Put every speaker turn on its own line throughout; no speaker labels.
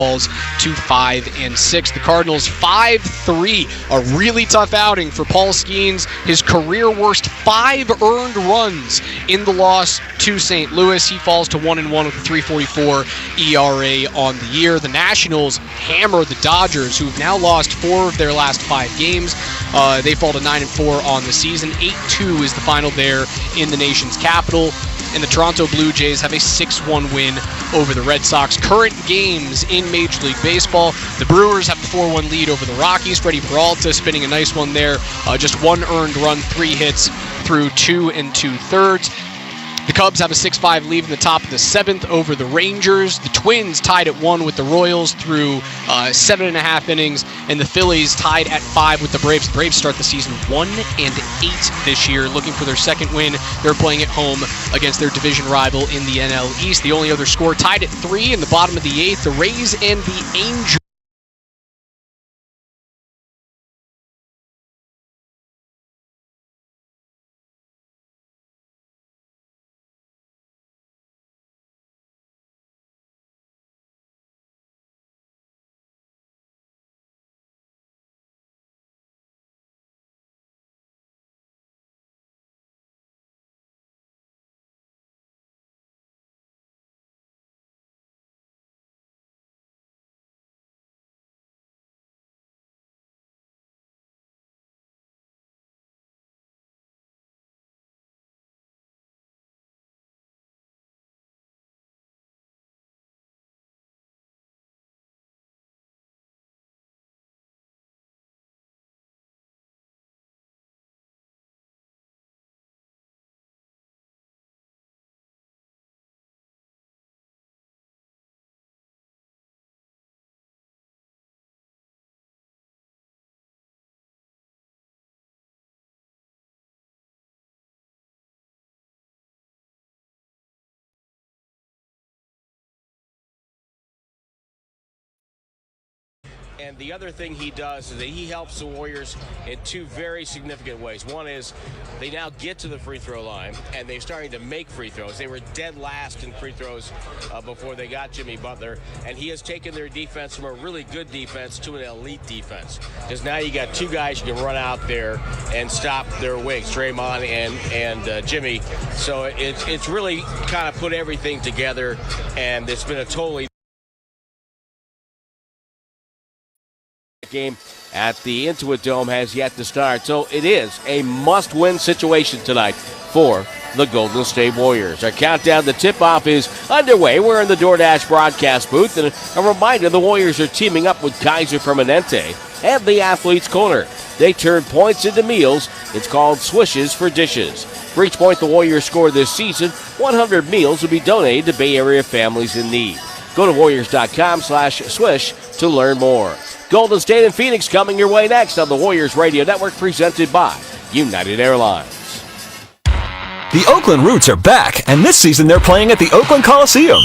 to 5-6. The Cardinals 5-3. A really tough outing for Paul Skeens. His career worst 5 earned runs in the loss to St. Louis. He falls to 1-1 with a 3.44 ERA on the year. The Nationals hammer the Dodgers, who've now lost 4 of their last 5 games. They fall to 9-4 on the season. 8-2 is the final there in the nation's capital. And the Toronto Blue Jays have a 6-1 win over the Red Sox. Current games in Major League Baseball: the Brewers have the 4-1 lead over the Rockies. Freddie Peralta spinning a nice one there. Just 1 earned run, 3 hits through 2 2/3. The Cubs have a 6-5 lead in the top of the 7th over the Rangers. The Twins tied at 1 with the Royals through 7.5 innings. And the Phillies tied at 5 with the Braves. The Braves start the season 1-8 this year, looking for their second win. They're playing at home against their division rival in the NL East. The only other score tied at 3 in the bottom of the 8th. The Rays and the Angels.
And the other thing he does is that he helps the Warriors in 2 very significant ways. One is they now get to the free throw line, and they're starting to make free throws. They were dead last in free throws before they got Jimmy Butler, and he has taken their defense from a really good defense to an elite defense. Because now you got 2 guys who can run out there and stop their wings, Draymond and Jimmy. So it's really kind of put everything together, and it's been a totally game at the Intuit Dome has yet to start. So it is a must-win situation tonight for the Golden State Warriors. Our countdown to tip-off is underway. We're in the DoorDash broadcast booth, and a reminder, the Warriors are teaming up with Kaiser Permanente and the Athlete's Corner. They turn points into meals. It's called Swishes for Dishes. For each point the Warriors score this season, 100 meals will be donated to Bay Area families in need. Go to Warriors.com/swish to learn more. Golden State and Phoenix coming your way next on the Warriors Radio Network, presented by United Airlines.
The Oakland Roots are back, and this season they're playing at the Oakland Coliseum.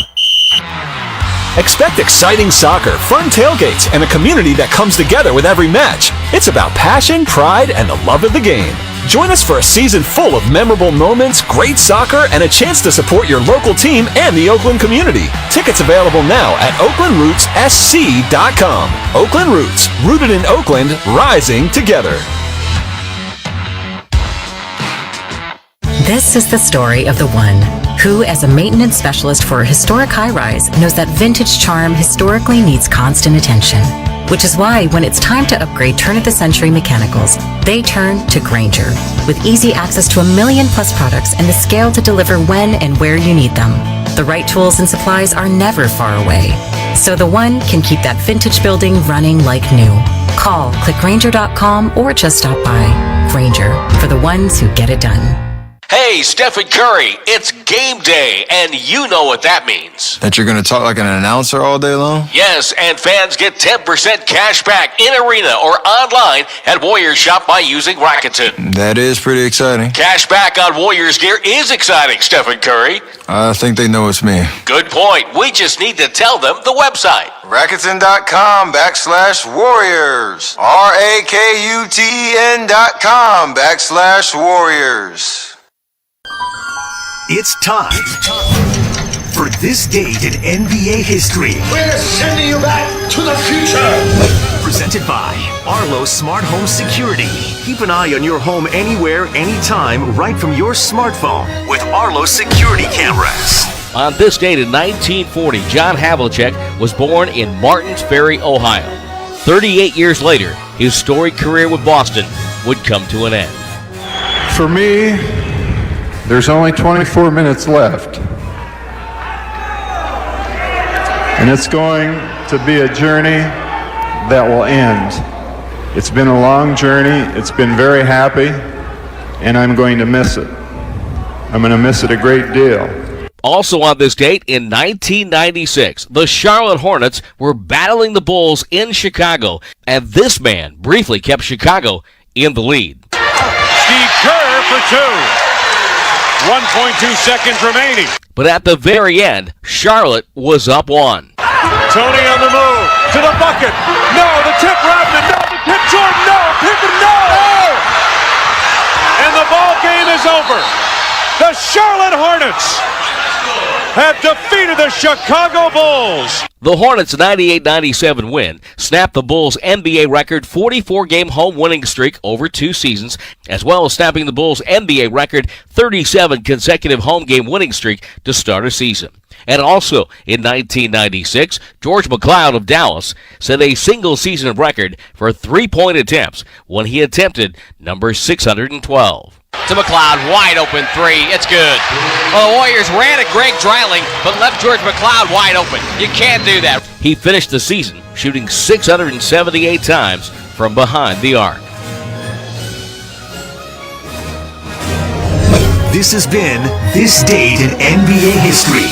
Expect exciting soccer, fun tailgates, and a community that comes together with every match. It's about passion, pride, and the love of the game. Join us for a season full of memorable moments, great soccer, and a chance to support your local team and the Oakland community. Tickets available now at OaklandRootsSC.com. Oakland Roots, rooted in Oakland, rising together.
This is the story of the one who, as a maintenance specialist for a historic high-rise, knows that vintage charm historically needs constant attention. Which is why, when it's time to upgrade turn-of-the-century mechanicals, they turn to Grainger. With easy access to 1 million+ products and the scale to deliver when and where you need them. The right tools and supplies are never far away. So the one can keep that vintage building running like new. Call, click Grainger.com, or just stop by. Grainger, for the ones who get it done.
Hey, Stephen Curry, it's game day, and you know what that means.
That you're going to talk like an announcer all day long?
Yes, and fans get 10% cash back in arena or online at Warriors Shop by using Rakuten.
That is pretty exciting.
Cash back on Warriors gear is exciting, Stephen Curry.
I think they know it's me.
Good point. We just need to tell them the website.
Rakuten.com/Warriors. RAKUTEN.com/Warriors.
It's time for this date in NBA history.
We're sending you back to the future.
Presented by Arlo Smart Home Security. Keep an eye on your home anywhere, anytime, right from your smartphone with Arlo security cameras.
On this date in 1940, John Havlicek was born in Martins Ferry, Ohio. 38 years later, his storied career with Boston would come to an end.
For me, there's only 24 minutes left. And it's going to be a journey that will end. It's been a long journey. It's been very happy, and I'm going to miss it. I'm going to miss it a great deal.
Also on this date in 1996, the Charlotte Hornets were battling the Bulls in Chicago, and this man briefly kept Chicago in the lead.
Steve Kerr for two. 1.2 seconds remaining.
But at the very end, Charlotte was up one.
Tony on the move to the bucket. No, the tip Rodman. No, the tip Jordan. No, Pippen. No. And the ball game is over. The Charlotte Hornets have defeated the Chicago Bulls.
The Hornets' 98-97 win snapped the Bulls' NBA record 44-game home winning streak over 2 seasons, as well as snapping the Bulls' NBA record 37 consecutive home game winning streak to start a season. And also, in 1996, George McCloud of Dallas set a single-season record for three-point attempts when he attempted number 612.
To McLeod, wide open three. It's good. Well, the Warriors ran at Greg Dreiling, but left George McLeod wide open. You can't do that.
He finished the season shooting 678 times from behind the arc.
This has been This Date in NBA History.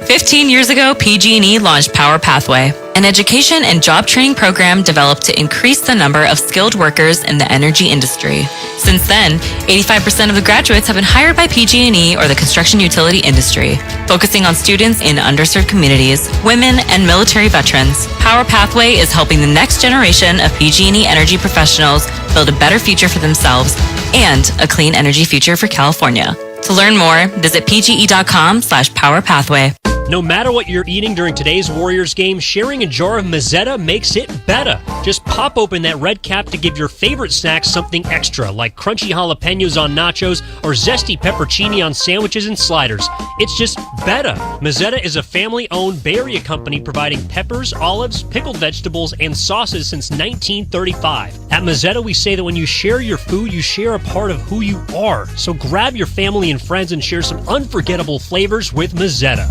15 years ago, PG&E launched Power Pathway, an education and job training program developed to increase the number of skilled workers in the energy industry. Since then, 85% of the graduates have been hired by PG&E or the construction utility industry. Focusing on students in underserved communities, women, and military veterans, Power Pathway is helping the next generation of PG&E energy professionals build a better future for themselves and a clean energy future for California. To learn more, visit pge.com/powerpathway.
No matter what you're eating during today's Warriors game, sharing a jar of Mazzetta makes it better. Just pop open that red cap to give your favorite snacks something extra, like crunchy jalapenos on nachos or zesty peppercini on sandwiches and sliders. It's just better. Mazzetta is a family-owned Bay Area company providing peppers, olives, pickled vegetables, and sauces since 1935. At Mazzetta, we say that when you share your food, you share a part of who you are. So grab your family and friends and share some unforgettable flavors with Mazzetta.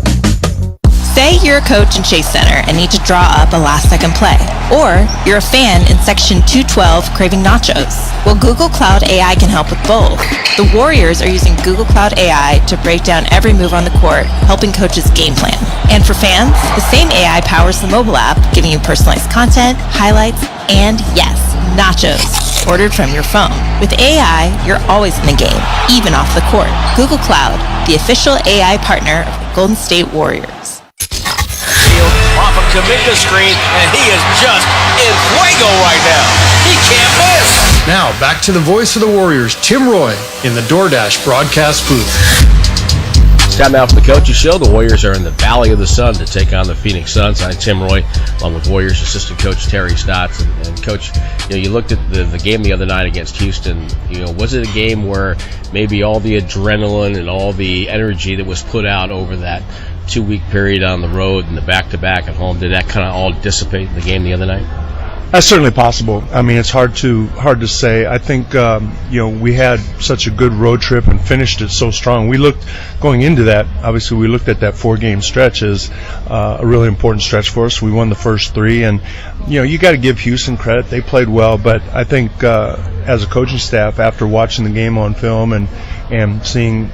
Say you're a coach in Chase Center and need to draw up a last-second play. Or you're a fan in Section 212 craving nachos. Well, Google Cloud AI can help with both. The Warriors are using Google Cloud AI to break down every move on the court, helping coaches game plan. And for fans, the same AI powers the mobile app, giving you personalized content, highlights, and yes, nachos, ordered from your phone. With AI, you're always in the game, even off the court. Google Cloud, the official AI partner of the Golden State Warriors.
Off a Kaminga screen, and he is just in fuego right now. He can't miss.
Now, back to the voice of the Warriors, Tim Roy, in the DoorDash broadcast booth.
Time now for the Coaches Show. The Warriors are in the Valley of the Sun to take on the Phoenix Suns. I'm Tim Roy, along with Warriors assistant coach Terry Stotts. And Coach, you looked at the game the other night against Houston. Was it a game where maybe all the adrenaline and all the energy that was put out over that 2-week period on the road and the back-to-back at home, did that kind of all dissipate in the game the other night?
That's certainly possible. I mean, it's hard to say. I think we had such a good road trip and finished it so strong. We looked going into that. Obviously, we looked at that 4-game stretch as a really important stretch for us. We won the first 3, and you got to give Houston credit. They played well, but I think as a coaching staff, after watching the game on film and seeing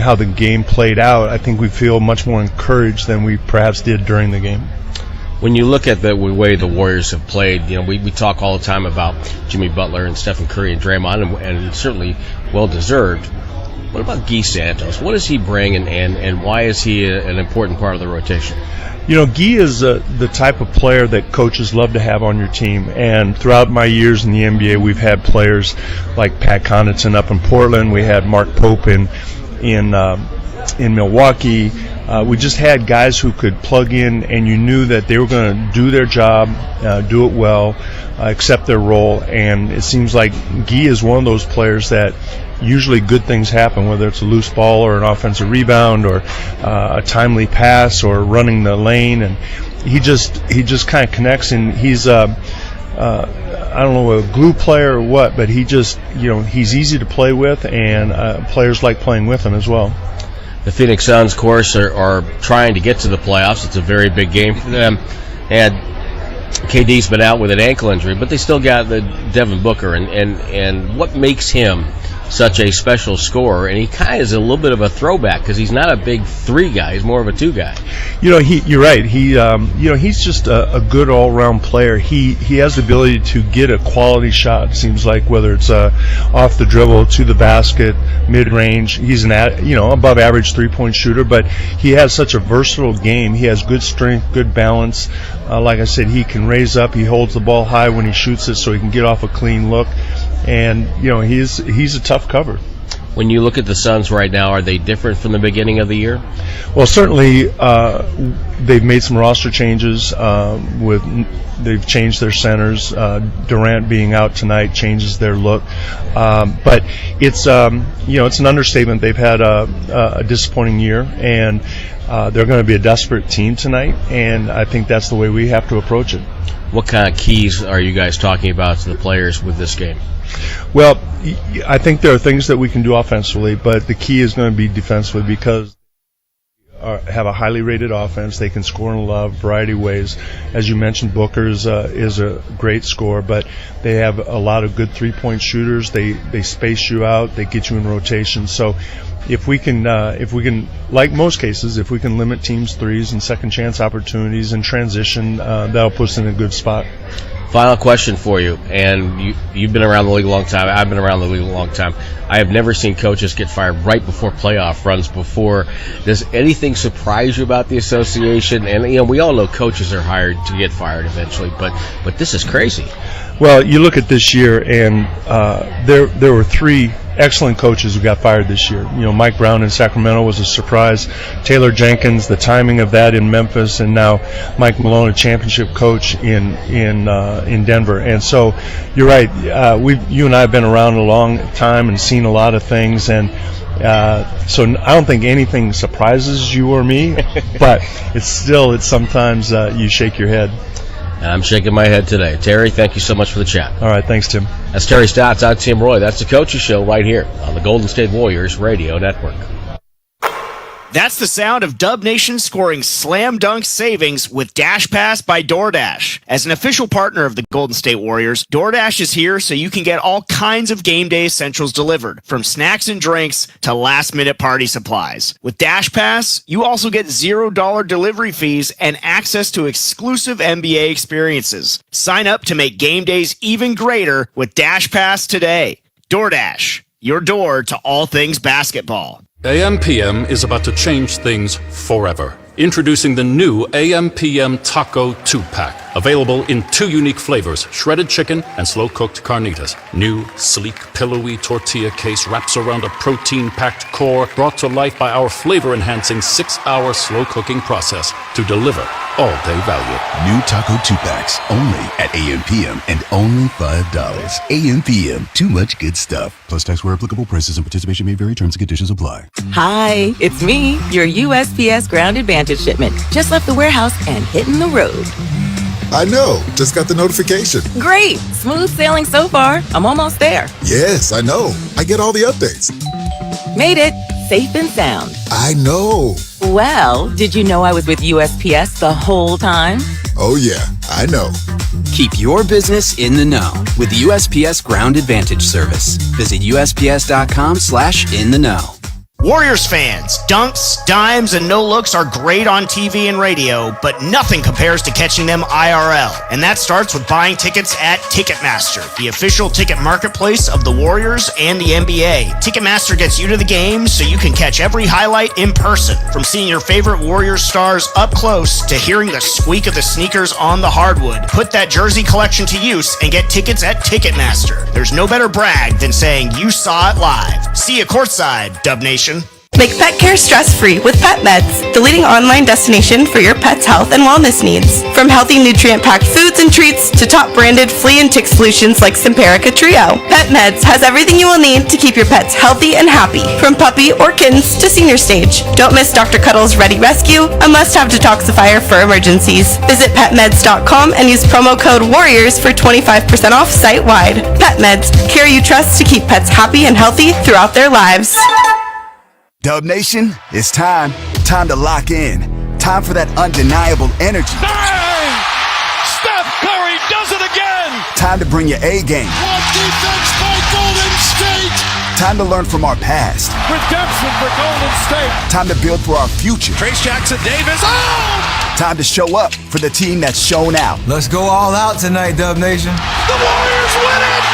how the game played out, I think we feel much more encouraged than we perhaps did during the game.
When you look at the way the Warriors have played, we talk all the time about Jimmy Butler and Stephen Curry and Draymond, and certainly well-deserved. What about Guy Santos? What does he bring, and why is he an important part of the rotation?
Guy is the type of player that coaches love to have on your team. And throughout my years in the NBA, we've had players like Pat Connaughton up in Portland. We had Mark Pope in in Milwaukee. We just had guys who could plug in, and you knew that they were going to do their job, do it well, accept their role. And it seems like Guy is one of those players that usually good things happen, whether it's a loose ball or an offensive rebound or a timely pass or running the lane. And he just kind of connects, and he's I don't know, a glue player or what, but he just, he's easy to play with, and players like playing with him as well.
The Phoenix Suns, of course, are trying to get to the playoffs. It's a very big game for them. And KD's been out with an ankle injury, but they still got the Devin Booker. And what makes him such a special scorer? And he kind of is a little bit of a throwback because he's not a big 3 guy. He's more of a 2 guy.
You're right. He's just a good all-around player. He has the ability to get a quality shot, it seems like, whether it's off the dribble, to the basket, mid-range. He's an above average 3-point shooter, but he has such a versatile game. He has good strength, good balance. Like I said, he can raise up. He holds the ball high when he shoots it so he can get off a clean look. And, he's a tough cover.
When you look at the Suns right now, are they different from the beginning of the year?
Well, certainly they've made some roster changes. They've changed their centers. Durant being out tonight changes their look. But it's it's an understatement. They've had a disappointing year, and they're going to be a desperate team tonight. And I think that's the way we have to approach it.
What kind of keys are you guys talking about to the players with this game?
Well, I think there are things that we can do offensively, but the key is going to be defensively because have a highly rated offense. They can score in a variety of ways. As you mentioned, Booker is a great scorer, but they have a lot of good 3-point shooters. They space you out. They get you in rotation. So if we can, like most cases, if we can limit teams' threes and second chance opportunities and transition, that'll put us in a good spot.
Final question for you, and you've been around the league a long time. I've been around the league a long time. I have never seen coaches get fired right before playoff runs before. Does anything surprise you about the association? And we all know coaches are hired to get fired eventually, but this is crazy.
Well, you look at this year, and there were 3 excellent coaches who got fired this year. Mike Brown in Sacramento was a surprise. Taylor Jenkins, the timing of that in Memphis, and now Mike Malone, a championship coach in Denver. And so you're right. You and I have been around a long time and seen a lot of things, and so I don't think anything surprises you or me, but it's sometimes you shake your head.
I'm shaking my head today. Terry, thank you so much for the chat.
All right, thanks, Tim.
That's Terry Stotts. I'm Tim Roy. That's the Coaches Show right here on the Golden State Warriors Radio Network.
That's the sound of Dub Nation scoring slam dunk savings with Dash Pass by DoorDash. As an official partner of the Golden State Warriors, DoorDash is here so you can get all kinds of game day essentials delivered, from snacks and drinks to last-minute party supplies. With Dash Pass, you also get $0 delivery fees and access to exclusive NBA experiences. Sign up to make game days even greater with Dash Pass today. DoorDash, your door to all things basketball.
AM/PM is about to change things forever. Introducing the new AM/PM Taco 2-Pack. Available in 2 unique flavors, shredded chicken and slow-cooked carnitas. New, sleek, pillowy tortilla case wraps around a protein-packed core brought to life by our flavor-enhancing 6-hour slow-cooking process to deliver all-day value.
New Taco 2-Packs, only at AM/PM and only $5. AM/PM, too much good stuff. Plus tax where applicable. Prices and participation may vary. Terms and conditions apply.
Hi, it's me, your USPS Ground Advantage shipment. Just left the warehouse and hitting the road.
I know. Just got the notification.
Great. Smooth sailing so far. I'm almost there.
Yes, I know. I get all the updates.
Made it. Safe and sound.
I know.
Well, did you know I was with USPS the whole time?
Oh, yeah. I know.
Keep your business in the know with the USPS Ground Advantage service. Visit USPS.com/in-the-know.
Warriors fans, dunks, dimes, and no-looks are great on TV and radio, but nothing compares to catching them IRL. And that starts with buying tickets at Ticketmaster, the official ticket marketplace of the Warriors and the NBA. Ticketmaster gets you to the game so you can catch every highlight in person. From seeing your favorite Warriors stars up close to hearing the squeak of the sneakers on the hardwood. Put that jersey collection to use and get tickets at Ticketmaster. There's no better brag than saying you saw it live. See you courtside, Dub Nation.
Make pet care stress-free with PetMeds, the leading online destination for your pet's health and wellness needs. From healthy nutrient-packed foods and treats to top-branded flea and tick solutions like Simparica Trio, PetMeds has everything you will need to keep your pets healthy and happy, from puppy or kittens to senior stage. Don't miss Dr. Cuddle's Ready Rescue, a must-have detoxifier for emergencies. Visit petmeds.com and use promo code WARRIORS for 25% off site-wide. PetMeds, care you trust to keep pets happy and healthy throughout their lives.
Dub Nation, it's time. Time to lock in. Time for that undeniable energy.
Bang! Steph Curry does it again!
Time to bring your A game.
What defense by Golden State!
Time to learn from our past.
Redemption for Golden State.
Time to build for our future.
Trace Jackson Davis. Oh!
Time to show up for the team that's shown out.
Let's go all out tonight, Dub Nation.
The Warriors win it!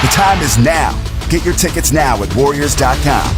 The time is now. Get your tickets now at Warriors.com.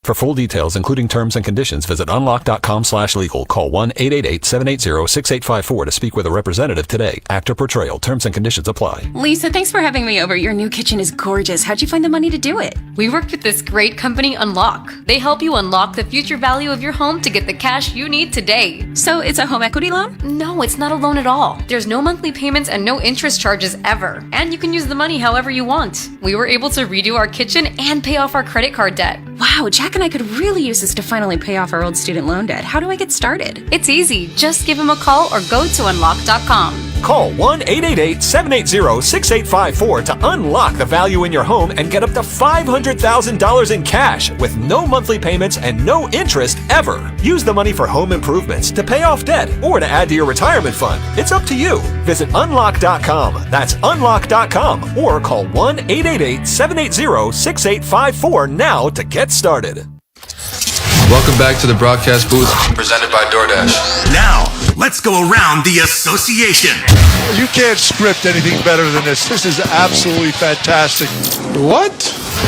For full details, including terms and conditions, visit unlock.com/legal. Call 1-888-780-6854 to speak with a representative today. Actor portrayal. Terms and conditions apply.
Lisa, thanks for having me over. Your new kitchen is gorgeous. How'd you find the money to do it?
We worked with this great company, Unlock. They help you unlock the future value of your home to get the cash you need today.
So it's a home equity loan?
No, it's not a loan at all. There's no monthly payments and no interest charges ever. And you can use the money however you want. We were able to redo our kitchen and pay off our credit card debt.
Wow, Jack and I could really use this to finally pay off our old student loan debt. How do I get started?
It's easy. Just give him a call or go to unlock.com.
Call 1-888-780-6854 to unlock the value in your home and get up to $500,000 in cash with no monthly payments and no interest ever. Use the money for home improvements, to pay off debt, or to add to your retirement fund. It's up to you. Visit unlock.com. That's unlock.com, or call 1-888-780-6854 now to get started.
Welcome back to the broadcast booth, presented by DoorDash.
Now, let's go around the association.
You can't script anything better than this. This is absolutely fantastic. What?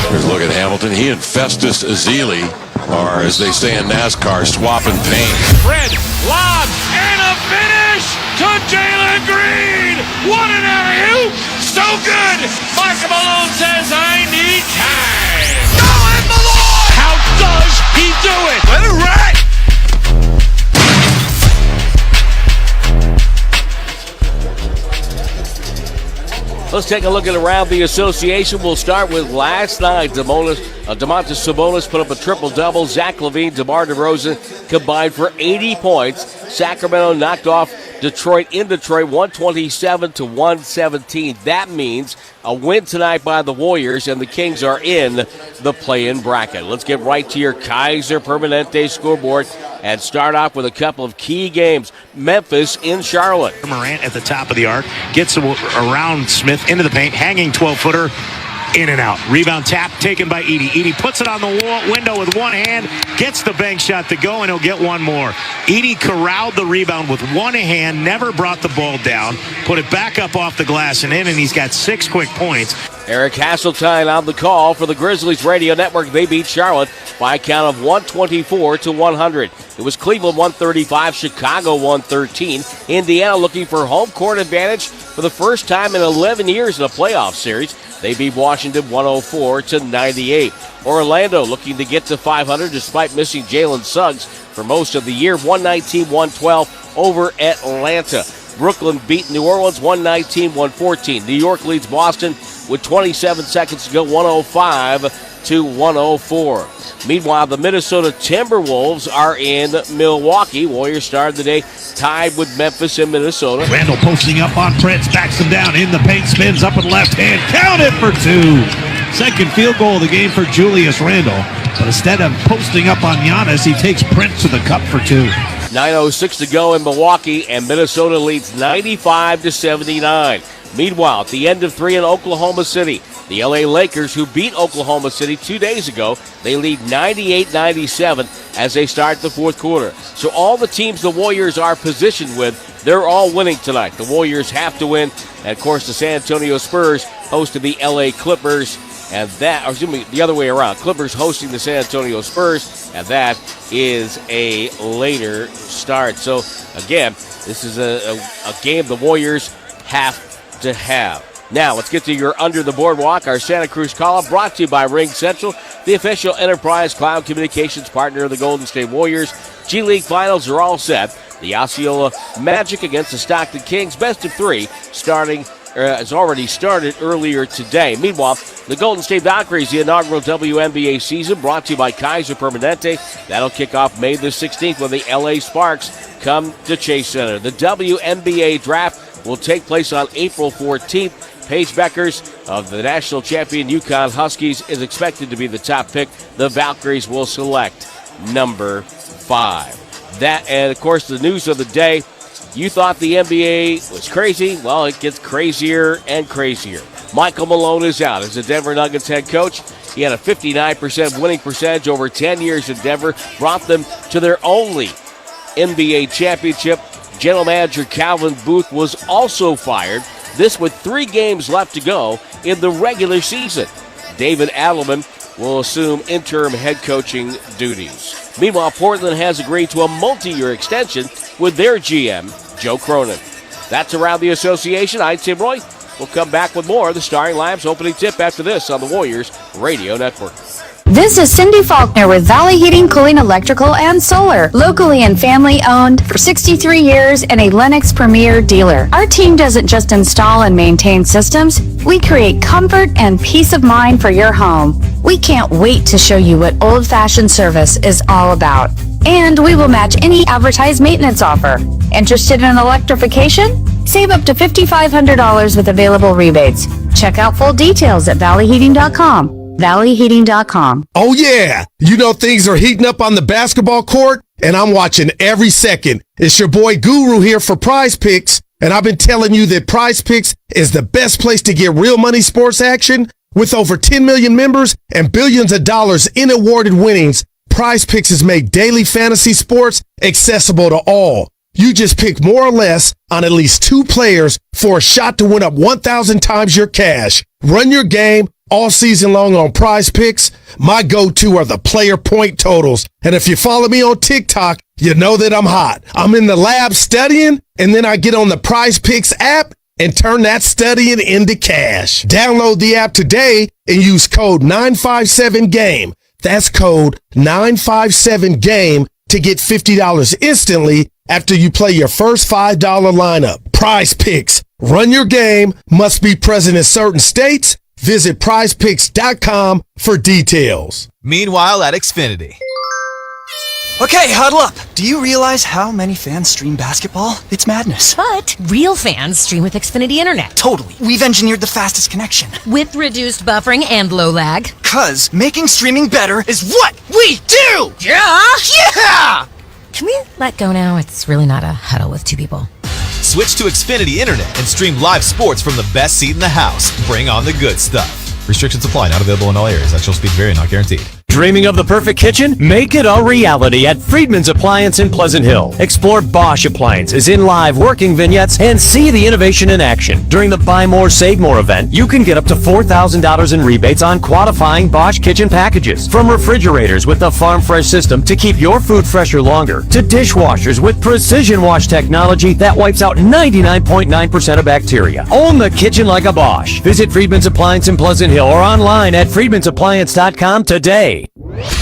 Here's a look at Hamilton. He and Festus Ezeli are, as they say in NASCAR, swapping paint.
Fred, lob, and a finish to Jalen Green. What an alley-oop. So good. Michael Malone says, I need time. Go in Malone. How does he do it? Let it ride.
Let's take a look at around the association. We'll start with last night. Domantas Sabonis put up a triple-double. Zach LaVine, DeMar DeRozan combined for 80 points. Sacramento knocked off Detroit in Detroit, 127-117. That means a win tonight by the Warriors, and the Kings are in the play-in bracket. Let's get right to your Kaiser Permanente scoreboard and start off with a couple of key games. Memphis in Charlotte.
Morant at the top of the arc, gets around Smith into the paint, hanging 12-footer, in and out. Rebound tap taken by Edey. Edey puts it on the window with one hand, gets the bank shot to go, and he'll get one more. Edey corralled the rebound with one hand, never brought the ball down, put it back up off the glass and in, and he's got 6 quick points.
Eric Hasseltine on the call for the Grizzlies Radio Network. They beat Charlotte by a count of 124-100. It was Cleveland 135, Chicago 113. Indiana looking for home court advantage for the first time in 11 years in a playoff series. They beat Washington 104-98. Orlando looking to get to 500 despite missing Jalen Suggs for most of the year. 119-112 over Atlanta. Brooklyn beat New Orleans 119-114. New York leads Boston with 27 seconds to go, 105-104. Meanwhile, the Minnesota Timberwolves are in Milwaukee. Warriors started the day tied with Memphis and Minnesota.
Randall posting up on Prince, backs him down in the paint, spins up with left hand, count it for 2. Second field goal of the game for Julius Randle. But instead of posting up on Giannis, he takes Prince to the cup for 2.
9:06 to go in Milwaukee, and Minnesota leads 95-79. Meanwhile, at the end of 3 in Oklahoma City, the LA Lakers, who beat Oklahoma City 2 days ago, they lead 98-97 as they start the fourth quarter. So all the teams the Warriors are positioned with, they're all winning tonight. The Warriors have to win, and of course the San Antonio Spurs hosted the LA Clippers, and that, or excuse me, the other way around. Clippers hosting the San Antonio Spurs, and that is a later start. So again, this is a game the Warriors have to have. Now, let's get to your Under the Boardwalk, our Santa Cruz call-up, brought to you by Ring Central. the official enterprise cloud communications partner of the Golden State Warriors. G League finals are all set. The Osceola Magic against the Stockton Kings, best of three, has already started earlier today. Meanwhile, the Golden State Valkyries, the inaugural WNBA season, brought to you by Kaiser Permanente. That'll kick off May the 16th when the LA Sparks come to Chase Center. The WNBA draft will take place on April 14th. Paige Beckers of the national champion UConn Huskies is expected to be the top pick. The Valkyries will select number 5. That, and of course, the news of the day. You thought the NBA was crazy? Well, it gets crazier and crazier. Michael Malone is out as the Denver Nuggets head coach. He had a 59% winning percentage over 10 years in Denver, brought them to their only NBA championship. General manager Calvin Booth was also fired, this with 3 games left to go in the regular season. David Adelman will assume interim head coaching duties. Meanwhile, Portland has agreed to a multi-year extension with their GM, Joe Cronin. That's around the association. I'm Tim Roy. We'll come back with more of the Starring Labs opening tip after this on the Warriors Radio Network.
This is Cindy Faulkner with Valley Heating, Cooling, Electrical, and Solar. Locally and family owned for 63 years and a Lennox Premier dealer. Our team doesn't just install and maintain systems. We create comfort and peace of mind for your home. We can't wait to show you what old-fashioned service is all about. And we will match any advertised maintenance offer. Interested in electrification? Save up to $5,500 with available rebates. Check out full details at valleyheating.com. valleyheating.com.
Oh yeah, you know things are heating up on the basketball court, and I'm watching every second. It's your boy Guru here for Prize Picks, and I've been telling you that Prize Picks is the best place to get real money sports action. With over 10 million members and billions of dollars in awarded winnings, Prize Picks has made daily fantasy sports accessible to all. You just pick more or less on at least 2 players for a shot to win up 1,000 times your cash. Run your game all season long on Prize Picks. My go-to are the player point totals. And if you follow me on TikTok, you know that I'm hot. I'm in the lab studying, and then I get on the Prize Picks app and turn that studying into cash. Download the app today and use code 957GAME. That's code 957GAME to get $50 instantly after you play your first $5 lineup. Prize Picks. Run your game. Must be present in certain states. Visit prizepicks.com for details.
Meanwhile at Xfinity. Okay, huddle up. Do you realize how many fans stream basketball? It's madness.
But real fans stream with Xfinity Internet.
Totally. We've engineered the fastest connection.
With reduced buffering and low lag.
'Cause making streaming better is what we do!
Yeah!
Yeah!
Can we let go now? It's really not a huddle with 2 people.
Switch to Xfinity Internet and stream live sports from the best seat in the house. Bring on the good stuff. Restrictions apply. Not available in all areas. Actual speed vary. Not guaranteed.
Dreaming of the perfect kitchen? Make it a reality at Friedman's Appliance in Pleasant Hill. Explore Bosch appliances in live working vignettes and see the innovation in action. During the Buy More, Save More event, you can get up to $4,000 in rebates on qualifying Bosch kitchen packages. From refrigerators with the Farm Fresh system to keep your food fresher longer, to dishwashers with precision wash technology that wipes out 99.9% of bacteria. Own the kitchen like a Bosch. Visit Friedman's Appliance in Pleasant Hill or online at friedmansappliance.com today.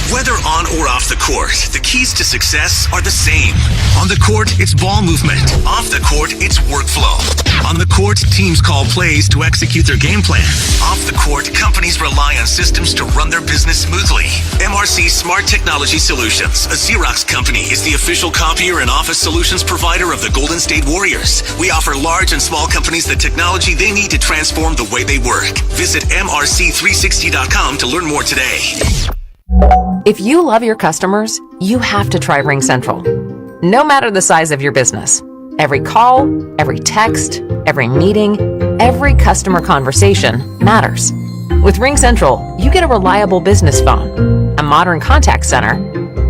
Whether on or off the court, the keys to success are the same. On the court, it's ball movement. Off the court, it's workflow. On the court, teams call plays to execute their game plan. Off the court, companies rely on systems to run their business smoothly. MRC Smart Technology Solutions, a Xerox company, is the official copier and office solutions provider of the Golden State Warriors. We offer large and small companies the technology they need to transform the way they work. Visit MRC360.com to learn more today.
If you love your customers, you have to try RingCentral. No matter the size of your business, every call, every text, every meeting, every customer conversation matters. With RingCentral, you get a reliable business phone, a modern contact center,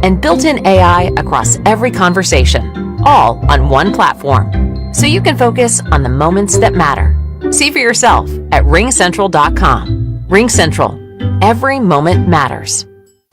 and built-in AI across every conversation, all on one platform, so you can focus on the moments that matter. See for yourself at ringcentral.com. RingCentral. Every moment matters.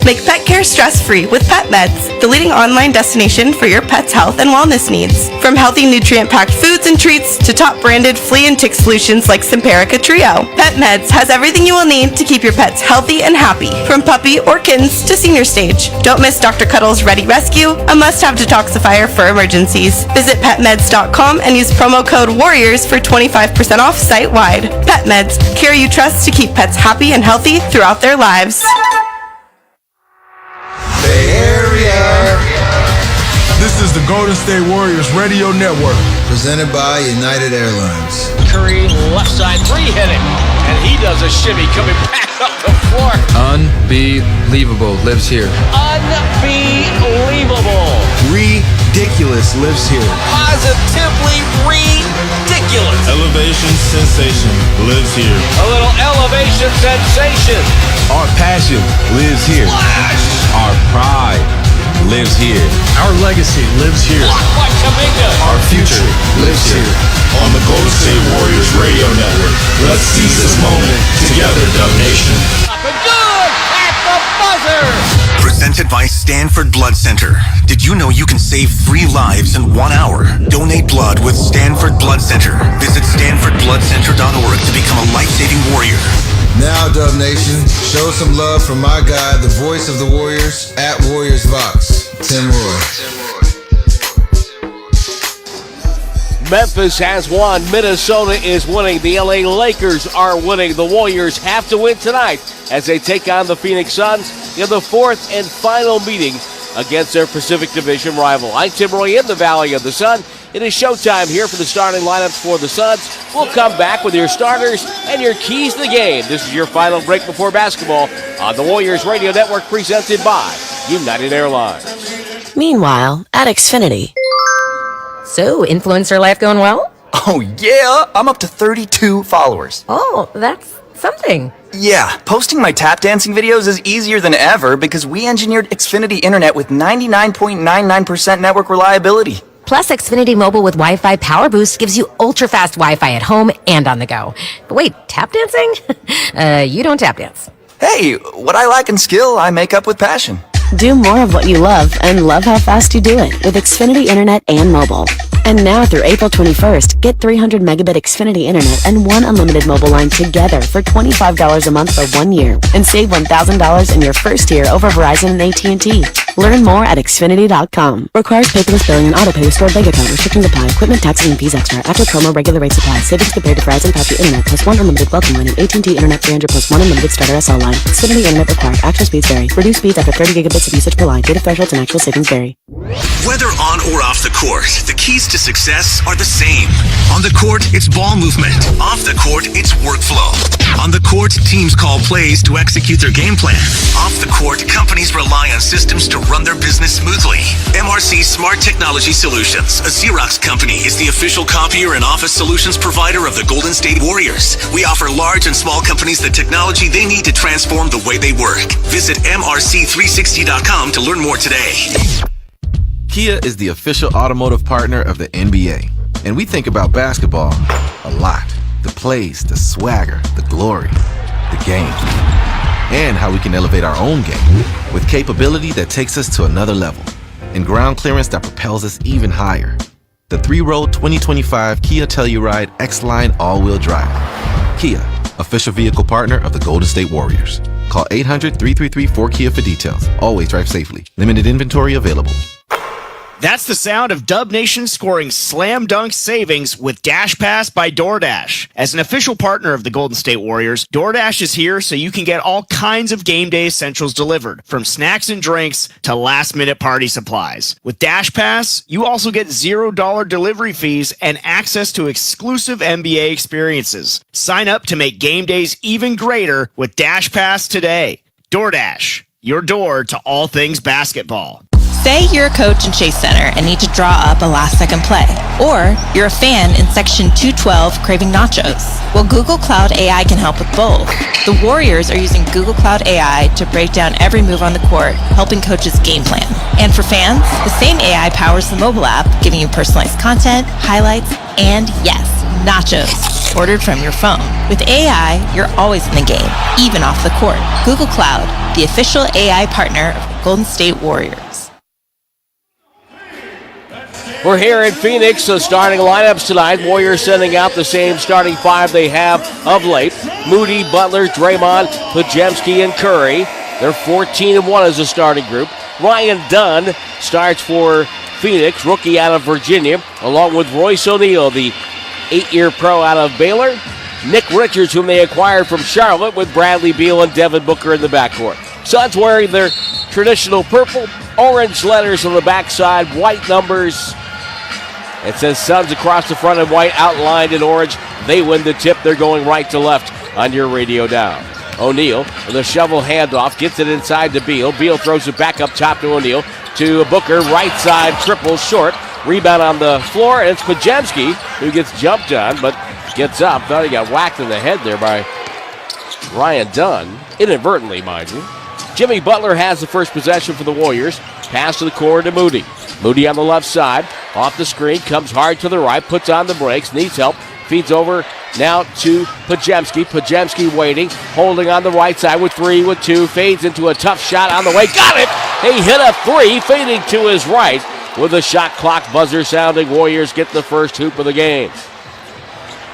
Make pet care stress-free with PetMeds, the leading online destination for your pet's health and wellness needs. From healthy nutrient-packed foods foods and treats to top branded flea and tick solutions like Simparica Trio. Pet Meds has everything you will need to keep your pets healthy and happy, from puppy or kittens to senior stage. Don't miss Dr. Cuddle's Ready Rescue, a must-have detoxifier for emergencies. Visit petmeds.com and use promo code WARRIORS for 25% off site-wide. Pet Meds, care you trust to keep pets happy and healthy throughout their lives.
Bay Area. This is the Golden State Warriors Radio Network, presented by United Airlines.
Curry, left side three hitting, and he does a shimmy coming back up the floor.
Unbelievable lives here.
Unbelievable.
Ridiculous lives here.
Positively ridiculous.
Elevation Sensation lives here.
A little elevation sensation.
Our passion lives here.
Flash.
Our pride lives here. Our legacy lives here.
Blocked by Kaminga.
Our future lives here. On the Golden State Warriors Radio Network. Let's seize this moment together, Dub Nation.
Up and good at the buzzer.
Presented by Stanford Blood Center. Did you know you can save 3 lives in 1 hour? Donate blood with Stanford Blood Center. Visit StanfordBloodCenter.org to become a life-saving warrior. Now, Dub Nation, show some love for my guy, the voice of the Warriors, at Warriors Vox, Tim Roy.
Memphis has won. Minnesota is winning. The LA Lakers are winning. The Warriors have to win tonight as they take on the Phoenix Suns in the 4th and final meeting against their Pacific Division rival. I'm Tim Roy in the Valley of the Sun. It is showtime here for the starting lineups for the Suns. We'll come back with your starters and your keys to the game. This is your final break before basketball on the Warriors Radio Network, presented by United Airlines.
Meanwhile, at Xfinity. So, influencer life going well?
Oh yeah, I'm up to 32 followers.
Oh, that's something.
Yeah, posting my tap dancing videos is easier than ever because we engineered Xfinity Internet with 99.99% network reliability.
Plus, Xfinity Mobile with Wi-Fi Power Boost gives you ultra-fast Wi-Fi at home and on the go. But wait, tap dancing? You don't tap dance.
Hey, what I lack in skill, I make up with passion.
Do more of what you love and love how fast you do it with Xfinity Internet and mobile. And now through April 21st, get 300 megabit Xfinity Internet and 1 unlimited mobile line together for $25 a month for 1 year and save $1,000 in your first year over Verizon and AT&T. Learn more at Xfinity.com. Requires paperless billing and auto pay with stored bank account. Restrictions apply. Equipment, taxes, and fees extra. After promo, regular rate supply. Savings compared to Verizon 5G Internet plus 1 unlimited welcome line and AT&T Internet 300 plus 1 unlimited starter SL line. Xfinity Internet required. Actual speeds vary. Reduced speeds after 30 gigabits of usage per line. Data thresholds and actual savings vary.
Whether on or off the court, the keys to success are the same. On the court, it's ball movement. Off the court, it's workflow. On the court, teams call plays to execute their game plan. Off the court, companies rely on systems to run their business smoothly. MRC Smart Technology Solutions, a Xerox company, is the official copier and office solutions provider of the Golden State Warriors. We offer large and small companies the technology they need to transform the way they work. Visit MRC360.com to learn more today.
Kia is the official automotive partner of the NBA, and we think about basketball a lot. The plays, the swagger, the glory, the game, and how we can elevate our own game with capability that takes us to another level and ground clearance that propels us even higher. The 3-row 2025 Kia Telluride X-Line all-wheel drive. Kia, official vehicle partner of the Golden State Warriors. Call 800-333-4KIA for details. Always drive safely. Limited inventory available.
That's the sound of Dub Nation scoring slam dunk savings with Dash Pass by DoorDash. As an official partner of the Golden State Warriors, DoorDash is here so you can get all kinds of game day essentials delivered, from snacks and drinks to last-minute party supplies. With Dash Pass, you also get $0 delivery fees and access to exclusive NBA experiences. Sign up to make game days even greater with Dash Pass today. DoorDash, your door to all things basketball.
Say you're a coach in Chase Center and need to draw up a last-second play. Or you're a fan in Section 212 craving nachos. Well, Google Cloud AI can help with both. The Warriors are using Google Cloud AI to break down every move on the court, helping coaches game plan. And for fans, the same AI powers the mobile app, giving you personalized content, highlights, and yes, nachos, ordered from your phone. With AI, you're always in the game, even off the court. Google Cloud, the official AI partner of the Golden State Warriors.
We're here in Phoenix, so starting lineups tonight. Warriors sending out the same starting five they have of late. Moody, Butler, Draymond, Podziemski, and Curry. They're 14-1 as a starting group. Ryan Dunn starts for Phoenix, rookie out of Virginia, along with Royce O'Neal, the 8-year pro out of Baylor. Nick Richards, whom they acquired from Charlotte, with Bradley Beal and Devin Booker in the backcourt. Suns wearing their traditional purple, orange letters on the backside, white numbers. It says Suns across the front and white outlined in orange. They win the tip. They're going right to left on your radio down. O'Neal with a shovel handoff, gets it inside to Beal. Beal throws it back up top to O'Neal. To Booker, right side, triple short. Rebound on the floor, and it's Podziemski who gets jumped on, but gets up. Thought he got whacked in the head there by Ryan Dunn, inadvertently, mind you. Jimmy Butler has the first possession for the Warriors. Pass to the corner to Moody. Moody on the left side, off the screen, comes hard to the right, puts on the brakes, needs help, feeds over now to Podziemski. Podziemski waiting, holding on the right side with 3, with 2, fades into a tough shot on the way. Got it! He hit a 3, fading to his right. With a shot clock buzzer sounding, Warriors get the first hoop of the game.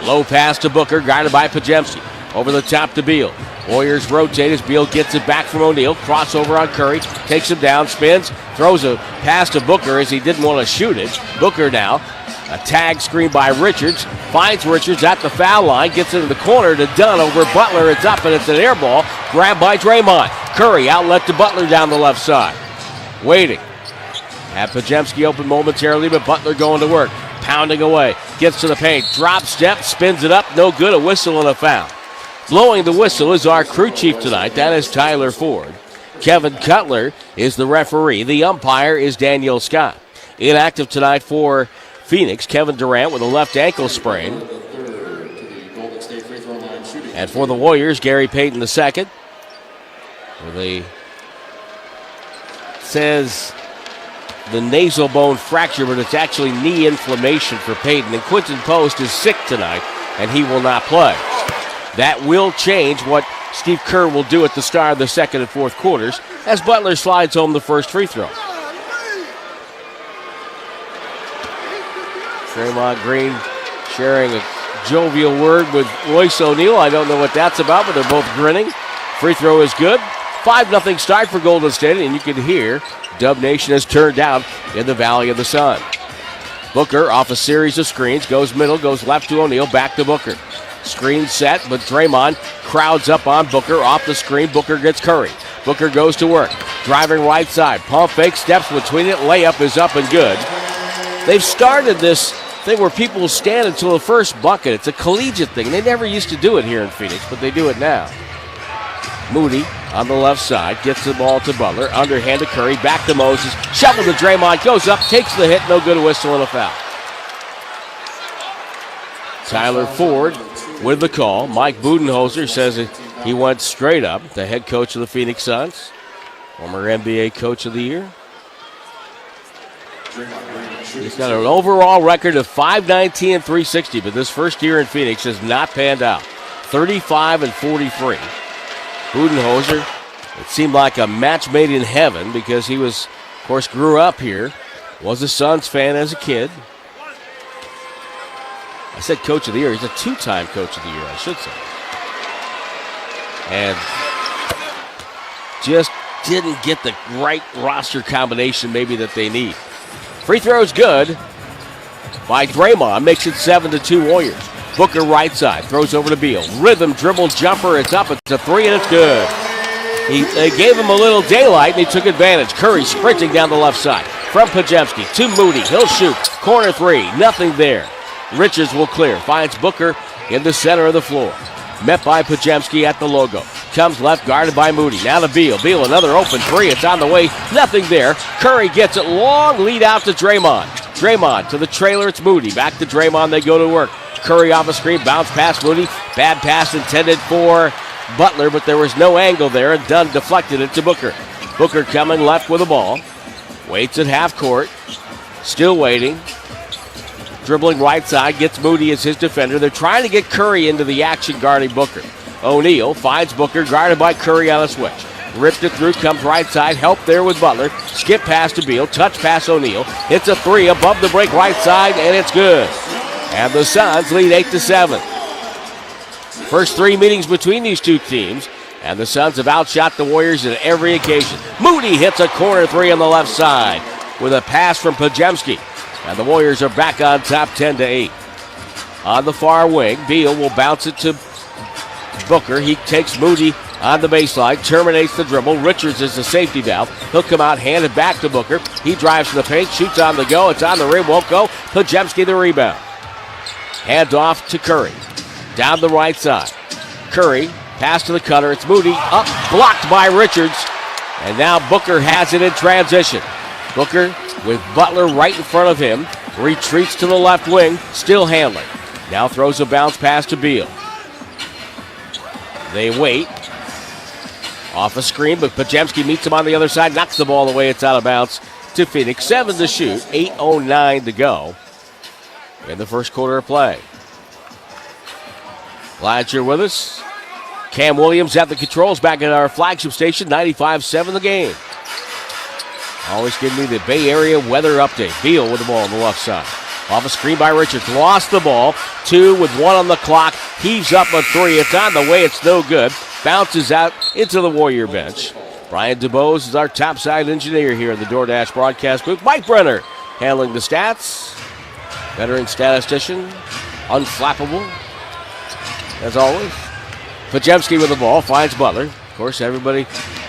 Low pass to Booker, guarded by Podziemski. Over the top to Beal. Warriors rotate as Beal gets it back from O'Neal. Crossover on Curry. Takes him down, spins, throws a pass to Booker as he didn't want to shoot it. Booker now, a tag screen by Richards. Finds Richards at the foul line. Gets into the corner to Dunn over Butler. It's up and it's an air ball. Grabbed by Draymond. Curry outlet to Butler down the left side. Waiting. Had Podziemski open momentarily, but Butler going to work. Pounding away. Gets to the paint. Drop step. Spins it up. No good. A whistle and a foul. Blowing the whistle is our crew chief tonight. That is Tyler Ford. Kevin Cutler is the referee. The umpire is Daniel Scott. Inactive tonight for Phoenix, Kevin Durant with a left ankle sprain. And for the Warriors, Gary Payton II. Says the nasal bone fracture, but it's actually knee inflammation for Payton. And Quentin Post is sick tonight, and he will not play. That will change what Steve Kerr will do at the start of the second and fourth quarters as Butler slides home the first free throw. Draymond Green sharing a jovial word with Royce O'Neal. I don't know what that's about, but they're both grinning. Free throw is good. 5-0 start for Golden State, and you can hear Dub Nation has turned out in the Valley of the Sun. Booker off a series of screens, goes middle, goes left to O'Neal, back to Booker. Screen set, but Draymond crowds up on Booker. Off the screen, Booker gets Curry. Booker goes to work. Driving right side. Pump fake, steps between it. Layup is up and good. They've started this thing where people will stand until the first bucket. It's a collegiate thing. They never used to do it here in Phoenix, but they do it now. Moody on the left side. Gets the ball to Butler. Underhand to Curry. Back to Moses. Shovel to Draymond. Goes up. Takes the hit. No good. A whistle and a foul. Tyler Ford with the call. Mike Budenholzer says he went straight up. The head coach of the Phoenix Suns, former NBA Coach of the Year. He's got an overall record of 519 and 360, but this first year in Phoenix has not panned out. 35 and 43. Budenholzer, it seemed like a match made in heaven because he was, of course, grew up here, was a Suns fan as a kid. I said Coach of the Year. He's a two-time Coach of the Year, I should say. And just didn't get the right roster combination maybe that they need. Free throw is good by Draymond. Makes it 7-2 Warriors. Booker right side. Throws over to Beal. Rhythm dribble jumper. It's up. It's a 3 and it's good. They gave him a little daylight and he took advantage. Curry sprinting down the left side. From Podziemski to Moody. He'll shoot. Corner 3. Nothing there. Richards will clear. Finds Booker in the center of the floor. Met by Podziemski at the logo. Comes left, guarded by Moody. Now to Beal. Beal, another open 3. It's on the way. Nothing there. Curry gets it long. Lead out to Draymond. Draymond to the trailer. It's Moody. Back to Draymond. They go to work. Curry off a screen. Bounce past Moody. Bad pass intended for Butler, but there was no angle there, and Dunn deflected it to Booker. Booker coming left with the ball. Waits at half court. Still waiting. Dribbling right side, gets Moody as his defender. They're trying to get Curry into the action guarding Booker. O'Neal finds Booker, guarded by Curry on a switch. Ripped it through, comes right side, help there with Butler. Skip pass to Beal, touch pass O'Neal. Hits a three above the break right side, and it's good. And the Suns lead 8-7. First three meetings between these two teams, and the Suns have outshot the Warriors at every occasion. Moody hits a corner three on the left side with a pass from Podziemski. And the Warriors are back on top 10-8. On the far wing, Beal will bounce it to Booker. He takes Moody on the baseline, terminates the dribble. Richards is the safety valve. He'll come out, hand it back to Booker. He drives to the paint, shoots on the go. It's on the rim, won't go. Podziemski the rebound. Hand off to Curry. Down the right side. Curry, pass to the cutter. It's Moody, up, blocked by Richards. And now Booker has it in transition. Booker with Butler right in front of him. Retreats to the left wing, still handling. Now throws a bounce pass to Beal. They wait. Off a screen, but Podziemski meets him on the other side, knocks the ball away. It's out of bounds to Phoenix. 7 to shoot, 8:09 to go in the first quarter of play. Glad you're with us. Cam Williams at the controls back at our flagship station, 95.7 the game. Always giving me the Bay Area weather update. Beal with the ball on the left side. Off a screen by Richards. Lost the ball. 2 with 1 on the clock. Heaves up a 3. It's on the way. It's no good. Bounces out into the Warrior bench. Brian DeBose is our topside engineer here in the DoorDash broadcast booth. Mike Brenner handling the stats. Veteran statistician. Unflappable. As always. Podziemski with the ball. Finds Butler. Of course, everybody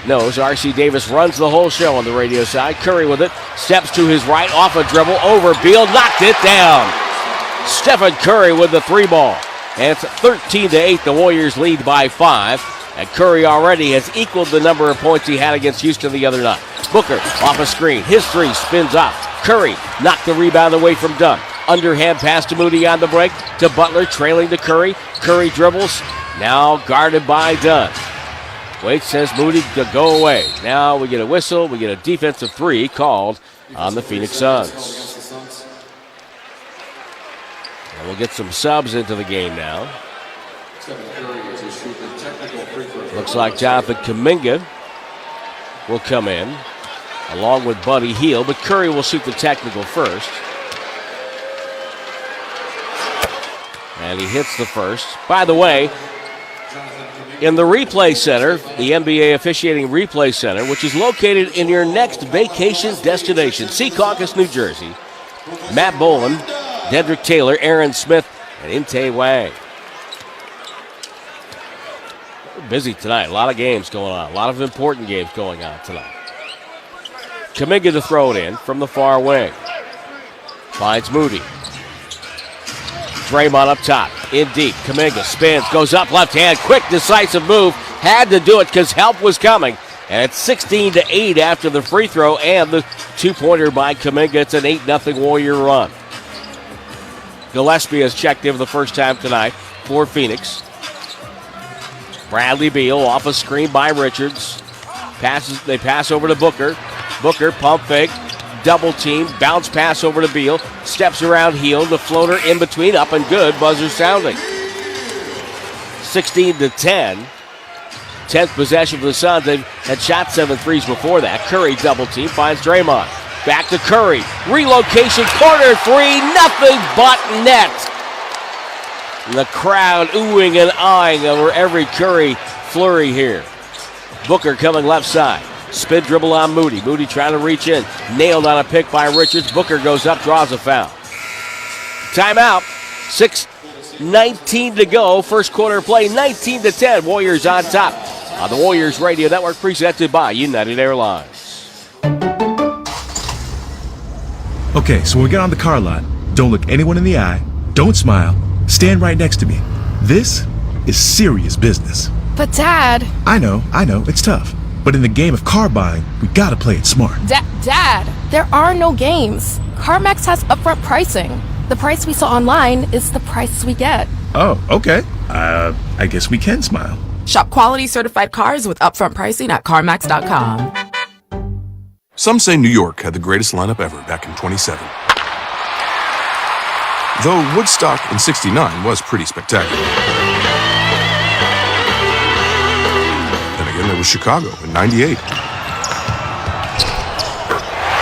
knows R.C. Davis runs the whole show on the radio side. Curry with it. Steps to his right. Off a dribble. Over Beal. Knocked it down. Stephen Curry with the 3 ball. And it's 13-8. The Warriors lead by 5. And Curry already has equaled the number of points he had against Houston the other night. Booker off a screen. His 3 spins off. Curry knocked the rebound away from Dunn. Underhand pass to Moody on the break. To Butler, trailing to Curry. Curry dribbles. Now guarded by Dunn. Wade says Moody to go away. Now we get a whistle. We get a defensive 3 called on the Phoenix Suns. And we'll get some subs into the game now. Looks like Jonathan Kuminga will come in along with Buddy Hield, but Curry will shoot the technical first. And he hits the first. By the way, in the replay center, the NBA officiating replay center, which is located in your next vacation destination, Secaucus, New Jersey, Matt Boland, Dedrick Taylor, Aaron Smith, and Inte Wang. We're busy tonight. A lot of games going on. A lot of important games going on tonight. Kuminga to throw it in from the far wing. Finds Moody. Draymond up top, in deep. Kuminga spins, goes up left hand. Quick, decisive move. Had to do it because help was coming. And it's 16-8 after the free throw and the 2-pointer by Kuminga. It's an 8-0 Warrior run. Gillespie has checked in for the first time tonight for Phoenix. Bradley Beal off a screen by Richards. They pass over to Booker. Booker pump fake. Double team, bounce pass over to Beal, steps around Hield, the floater in between, up and good, buzzer sounding. 16-10. 10th possession for the Suns. They've had shot 7 threes before that. Curry double team, finds Draymond. Back to Curry. Relocation, corner 3, nothing but net. And the crowd oohing and eyeing over every Curry flurry here. Booker coming left side. Spin dribble on Moody. Moody trying to reach in. Nailed on a pick by Richards. Booker goes up, draws a foul. Timeout. 6:19 to go. First quarter play, 19-10. Warriors on top on the Warriors Radio Network, presented by United Airlines.
Okay, so when we get on the car lot, don't look anyone in the eye. Don't smile. Stand right next to me. This is serious business.
But Dad...
I know, it's tough. But in the game of car buying, we gotta play it smart.
Dad, there are no games. CarMax has upfront pricing. The price we saw online is the price we get.
Oh, okay. I guess we can smile.
Shop quality certified cars with upfront pricing at CarMax.com.
Some say New York had the greatest lineup ever back in 27. Though Woodstock in 69 was pretty spectacular. Then again, there was Chicago in '98.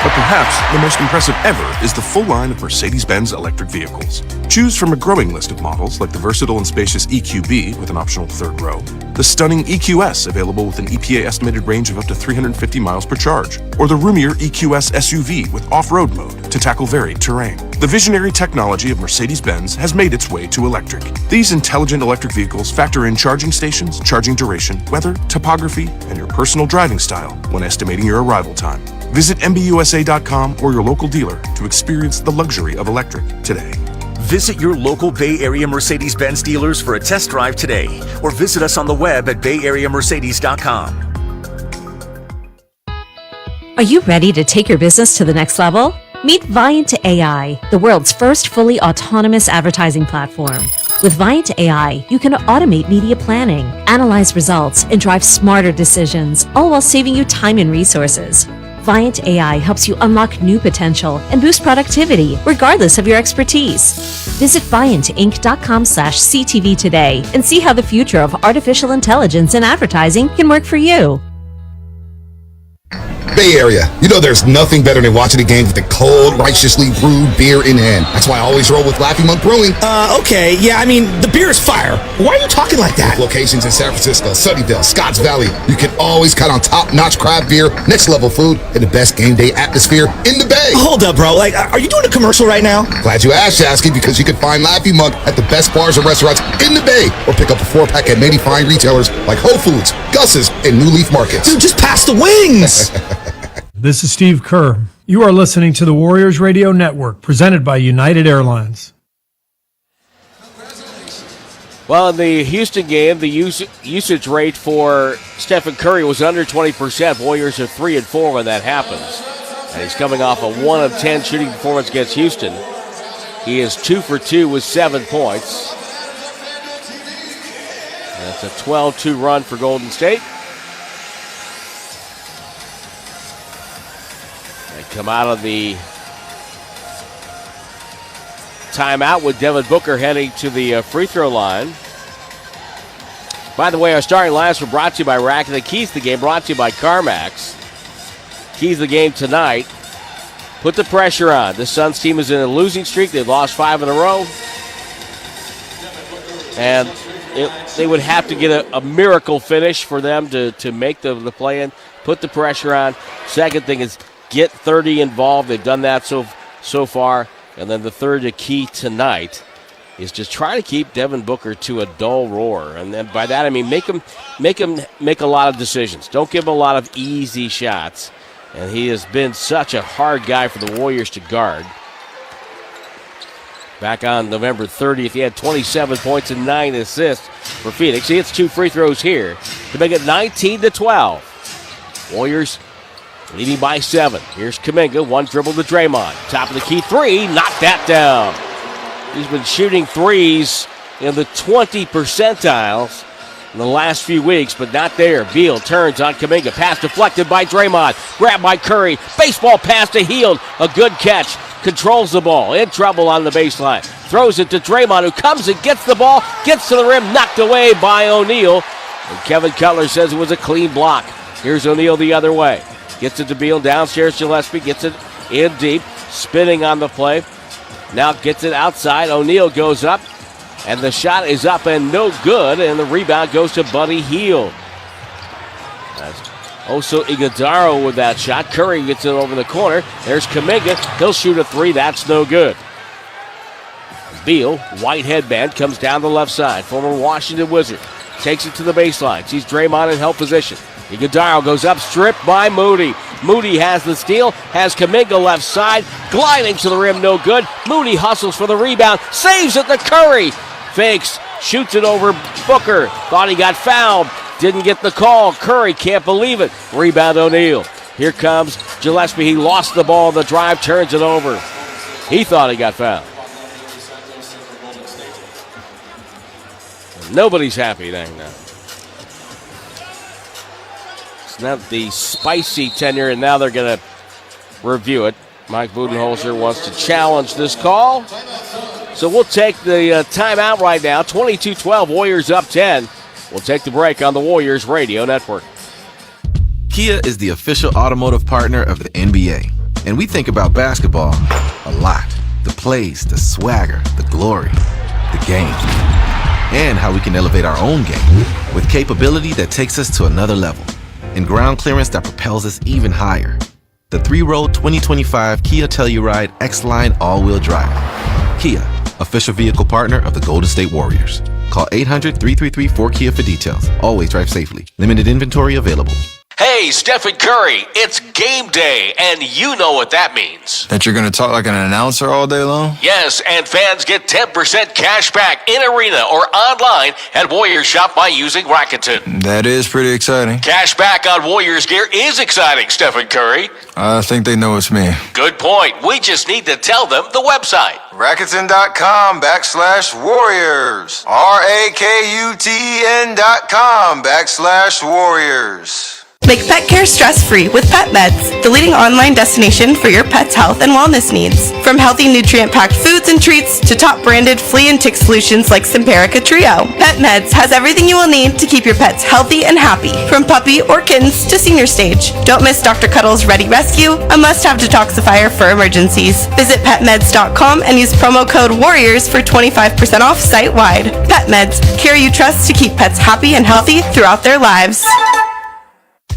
But perhaps the most impressive ever is the full line of Mercedes-Benz electric vehicles. Choose from a growing list of models like the versatile and spacious EQB with an optional third row, the stunning EQS available with an EPA estimated range of up to 350 miles per charge, or the roomier EQS SUV with off-road mode to tackle varied terrain. The visionary technology of Mercedes-Benz has made its way to electric. These intelligent electric vehicles factor in charging stations, charging duration, weather, topography, and your personal driving style when estimating your arrival time. Visit MBUSA.com or your local dealer to experience the luxury of electric today.
Visit your local Bay Area Mercedes-Benz dealers for a test drive today, or visit us on the web at bayareamercedes.com.
Are you ready to take your business to the next level? Meet Viant AI, the world's first fully autonomous advertising platform. With Viant AI, you can automate media planning, analyze results, and drive smarter decisions, all while saving you time and resources. Viant AI helps you unlock new potential and boost productivity, regardless of your expertise. Visit ViantInc.com/CTV today and see how the future of artificial intelligence in advertising can work for you.
Bay Area, you know there's nothing better than watching a game with a cold, righteously brewed beer in hand. That's why I always roll with Laughing Monk Brewing.
Okay, yeah, I mean, the beer is fire. Why are you talking like that?
Locations in San Francisco, Sunnyvale, Scotts Valley. You can always count on top-notch craft beer, next-level food, and the best game day atmosphere in the Bay.
Hold up, bro. Like, are you doing a commercial right now?
Glad you asked, Jasky, because you can find Laughing Monk at the best bars and restaurants in the Bay, or pick up a 4-pack at many fine retailers like Whole Foods, Gus's, and New Leaf Markets.
Dude, just pass the wings!
This is Steve Kerr. You are listening to the Warriors Radio Network, presented by United Airlines.
Well, in the Houston game, the usage rate for Stephen Curry was under 20%. Warriors are 3-4 when that happens. And he's coming off a 1 of 10 shooting performance against Houston. He is 2 for 2 with 7 points. That's a 12-2 run for Golden State. Come out of the timeout with Devin Booker heading to the free throw line. By the way, our starting lines were brought to you by Rack. The keys to the game brought to you by CarMax. Keys to the game tonight. Put the pressure on. The Suns team is in a losing streak. They've lost 5 in a row. And they would have to get a miracle finish for them to make the play-in. Put the pressure on. Second thing is get 30 involved. They've done that so far. And then the third key tonight is just try to keep Devin Booker to a dull roar. And then by that I mean make him make a lot of decisions. Don't give him a lot of easy shots. And he has been such a hard guy for the Warriors to guard. Back on November 30th, he had 27 points and 9 assists for Phoenix. He hits 2 free throws here to make it 19-12. Warriors leading by 7. Here's Kuminga, one dribble to Draymond. Top of the key 3, knocked that down. He's been shooting threes in the 20 percentiles in the last few weeks, but not there. Beal turns on Kuminga. Pass deflected by Draymond. Grabbed by Curry. Baseball pass to Hield. A good catch. Controls the ball. In trouble on the baseline. Throws it to Draymond, who comes and gets the ball. Gets to the rim. Knocked away by O'Neal. And Kevin Cutler says it was a clean block. Here's O'Neal the other way. Gets it to Beal, downstairs Gillespie, gets it in deep, spinning on the play. Now gets it outside, O'Neal goes up, and the shot is up and no good, and the rebound goes to Buddy Hield. That's also Iguodala with that shot. Curry gets it over the corner. There's Kuminga, he'll shoot a 3, that's no good. Beal, white headband, comes down the left side. Former Washington Wizard, takes it to the baseline, sees Draymond in help position. Iguodala goes up, stripped by Moody. Moody has the steal, has Kuminga left side, gliding to the rim, no good. Moody hustles for the rebound, saves it to Curry. Fakes, shoots it over Booker. Thought he got fouled, didn't get the call. Curry can't believe it. Rebound O'Neal. Here comes Gillespie. He lost the ball, the drive, turns it over. He thought he got fouled. Nobody's happy there now. Now the spicy tenure, and now they're going to review it. Mike Budenholzer wants to challenge this call. So we'll take the timeout right now. 22-12, Warriors up 10. We'll take the break on the Warriors Radio Network.
Kia is the official automotive partner of the NBA. And we think about basketball a lot. The plays, the swagger, the glory, the game. And how we can elevate our own game with capability that takes us to another level. And ground clearance that propels us even higher. The 3-row 2025 Kia Telluride X-Line all-wheel drive. Kia, official vehicle partner of the Golden State Warriors. Call 800-333-4KIA for details. Always drive safely. Limited inventory available.
Hey, Stephen Curry, it's game day, and you know what that means.
That you're going to talk like an announcer all day long?
Yes, and fans get 10% cash back in arena or online at Warriors Shop by using Rakuten.
That is pretty exciting.
Cash back on Warriors gear is exciting, Stephen Curry.
I think they know it's me.
Good point. We just need to tell them the website.
Rakuten.com/Warriors. RAKUTEN.com/Warriors.
Make pet care stress-free with Pet Meds, the leading online destination for your pet's health and wellness needs. From healthy nutrient-packed foods and treats to top-branded flea and tick solutions like Simparica Trio, Pet Meds has everything you will need to keep your pets healthy and happy, from puppy or kittens to senior stage. Don't miss Dr. Cuddle's Ready Rescue, a must-have detoxifier for emergencies. Visit petmeds.com and use promo code WARRIORS for 25% off site-wide. Pet Meds, care you trust to keep pets happy and healthy throughout their lives.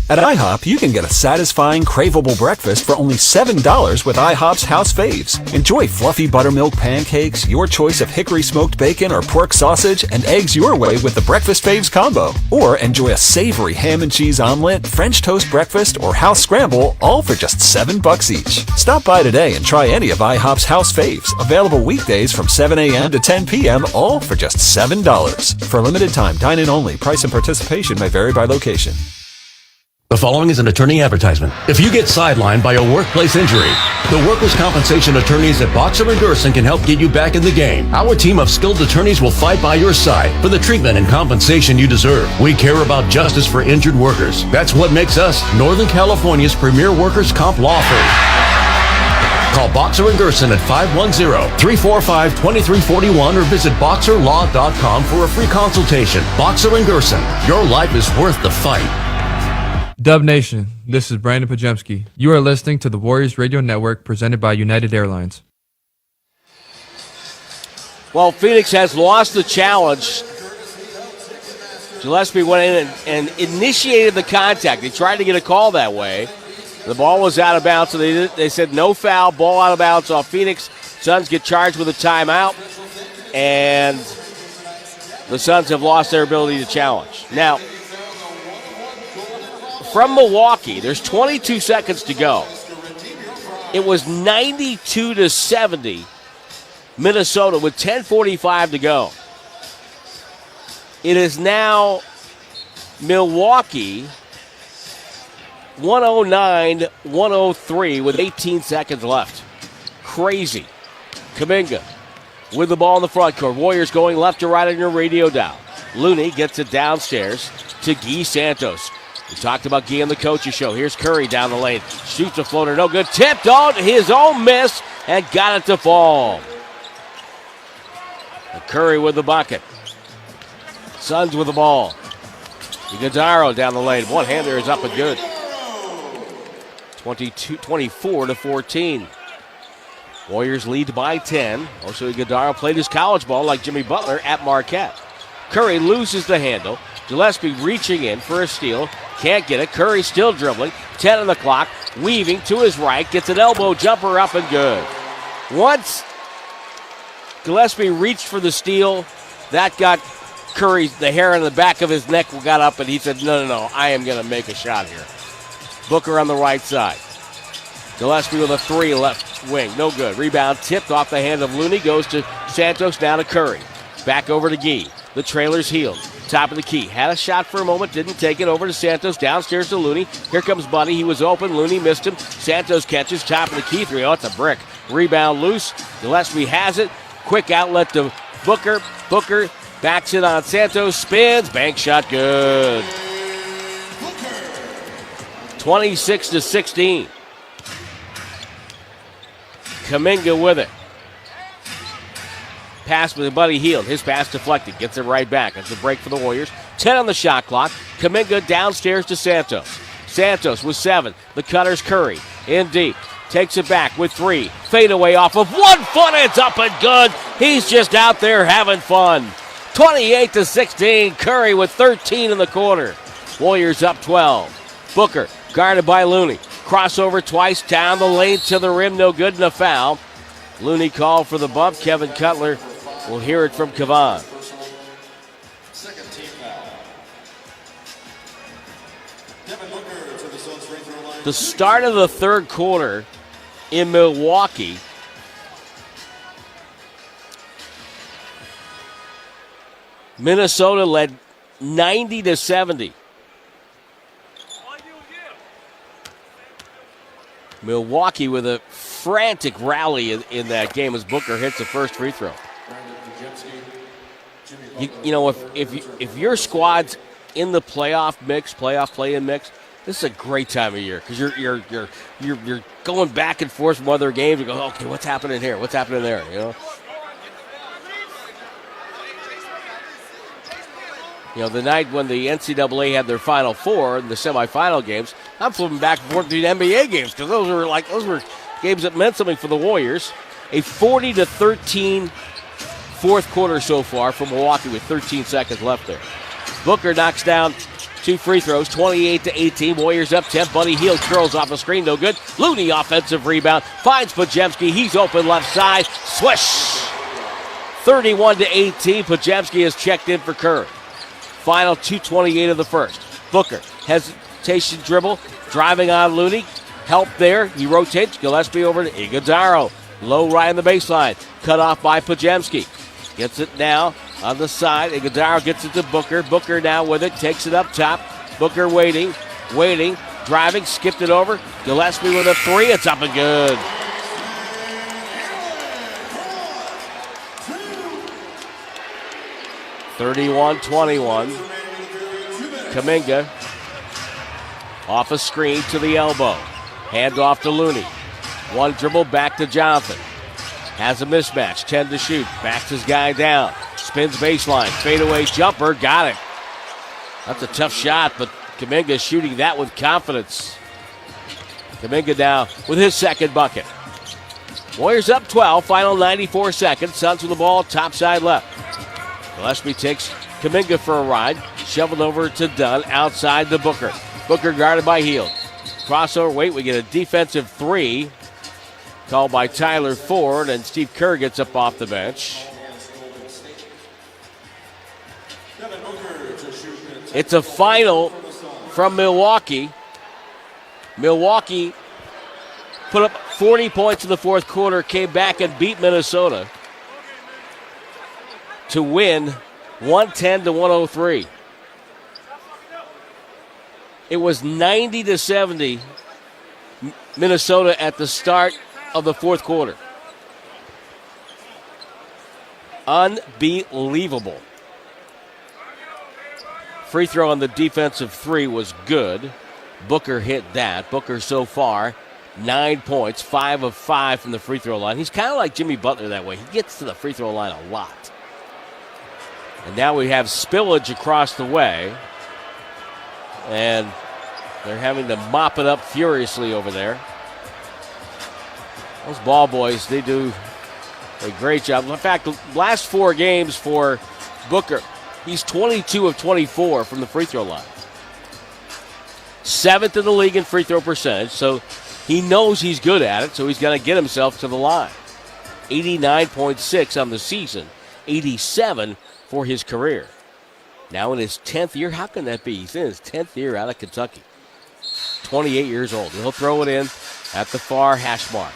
At IHOP, you can get a satisfying, craveable breakfast for only $7 with IHOP's House Faves. Enjoy fluffy buttermilk pancakes, your choice of hickory smoked bacon or pork sausage, and eggs your way with the Breakfast Faves combo. Or enjoy a savory ham and cheese omelet, French toast breakfast, or house scramble, all for just $7 each. Stop by today and try any of IHOP's House Faves, available weekdays from 7 a.m. to 10 p.m., all for just $7. For a limited time, dine-in only. Price and participation may vary by location.
The following is an attorney advertisement. If you get sidelined by a workplace injury, the workers' compensation attorneys at Boxer & Gerson can help get you back in the game. Our team of skilled attorneys will fight by your side for the treatment and compensation you deserve. We care about justice for injured workers. That's what makes us Northern California's premier workers' comp law firm. Call Boxer & Gerson at 510-345-2341 or visit boxerlaw.com for a free consultation. Boxer & Gerson, your life is worth the fight.
Dub Nation, this is Brandon Pajemski. You are listening to the Warriors Radio Network presented by United Airlines.
Well, Phoenix has lost the challenge. Gillespie went in and initiated the contact. They tried to get a call that way. The ball was out of bounds, so they said no foul, ball out of bounds off Phoenix. Suns get charged with a timeout, and the Suns have lost their ability to challenge. Now, from Milwaukee, there's 22 seconds to go. It was 92-70 Minnesota with 10:45 to go. It is now Milwaukee 109-103 with 18 seconds left. Crazy. Kuminga with the ball in the front court. Warriors going left to right on your radio dial. Looney gets it downstairs to Guy Santos. We talked about Guy on the coaches show. Here's Curry down the lane. Shoots a floater, no good. Tipped on his own miss and got it to fall. And Curry with the bucket. Suns with the ball. Iguodala down the lane. One-hander is up and good. 24-14. Warriors lead by 10. Also, Iguodala played his college ball like Jimmy Butler at Marquette. Curry loses the handle. Gillespie reaching in for a steal. Can't get it. Curry still dribbling. 10 on the clock. Weaving to his right. Gets an elbow jumper up and good. Once Gillespie reached for the steal, that got Curry, the hair on the back of his neck got up, and he said, no, I am going to make a shot here. Booker on the right side. Gillespie with a three left wing. No good. Rebound tipped off the hand of Looney. Goes to Santos, down to Curry. Back over to Guy. The trailer's healed. Top of the key. Had a shot for a moment. Didn't take it. Over to Santos. Downstairs to Looney. Here comes Buddy. He was open. Looney missed him. Santos catches. Top of the key. Three. Oh, it's a brick. Rebound loose. Gillespie has it. Quick outlet to Booker. Booker backs it on Santos. Spins. Bank shot. Good. 26-16. Kuminga with it. Pass with Buddy Hield. His pass deflected. Gets it right back. It's a break for the Warriors. 10 on the shot clock. Kuminga downstairs to Santos. Santos with 7. The cutter's Curry. In deep. Takes it back with 3. Fadeaway off of 1 foot. It's up and good. He's just out there having fun. 28-16. Curry with 13 in the quarter. Warriors up 12. Booker guarded by Looney. Crossover twice down the lane to the rim. No good and a foul. Looney called for the bump. Kevin Cutler will hear it from Kavan. The start of the third quarter in Milwaukee, Minnesota led 90-70. Milwaukee with a frantic rally in that game as Booker hits the first free throw. You know, if your squad's in the playoff play-in mix, this is a great time of year because you're going back and forth from other games. You go, okay, what's happening here? What's happening there? You know, the night when the NCAA had their Final Four in the semifinal games, I'm flipping back and forth to the NBA games because those were games that meant something for the Warriors. A 40-13 fourth quarter so far from Milwaukee with 13 seconds left there. Booker knocks down 2 free throws, 28-18. Warriors up 10. Buddy Hield curls off a screen, no good. Looney offensive rebound, finds Podziemski. He's open left side. Swish! 31-18. Podziemski has checked in for Curry. Final 2:28 of the first. Booker, hesitation dribble, driving on Looney. Help there. He rotates. Gillespie over to Iguodaro. Low right on the baseline. Cut off by Podziemski. Gets it now on the side. Iguodaro gets it to Booker. Booker now with it. Takes it up top. Booker waiting. Driving. Skipped it over. Gillespie with a 3. It's up and good. (31-21). Kuminga off a screen to the elbow. Hand off to Looney. One dribble back to Jonathan. Has a mismatch. 10 to shoot. Backs his guy down. Spins baseline. Fadeaway jumper. Got it. That's a tough shot, but Kuminga shooting that with confidence. Kuminga now with his second bucket. Warriors up 12. Final 94 seconds. Suns with the ball. Top side left. Gillespie takes Kuminga for a ride. Shoveled over to Dunn. Outside to Booker. Booker guarded by Hield. Crossover. We get a defensive 3 called by Tyler Ford, and Steve Kerr gets up off the bench. It's a final from Milwaukee. Milwaukee put up 40 points in the fourth quarter, came back and beat Minnesota to win 110-103. It was 90-70 Minnesota at the start of the fourth quarter. Unbelievable. Free throw on the defensive 3 was good. Booker hit that. Booker so far 9 points, 5 of 5 from the free throw line. He's kind of like Jimmy Butler that way. He gets to the free throw line a lot. And now we have spillage across the way. And they're having to mop it up furiously over there. Those ball boys, they do a great job. In fact, the last 4 games for Booker, he's 22 of 24 from the free throw line. 7th in the league in free throw percentage, so he knows he's good at it, so he's got to get himself to the line. 89.6 on the season, 87 for his career. Now in his 10th year, how can that be? He's in his 10th year out of Kentucky. 28 years old. He'll throw it in at the far hash mark.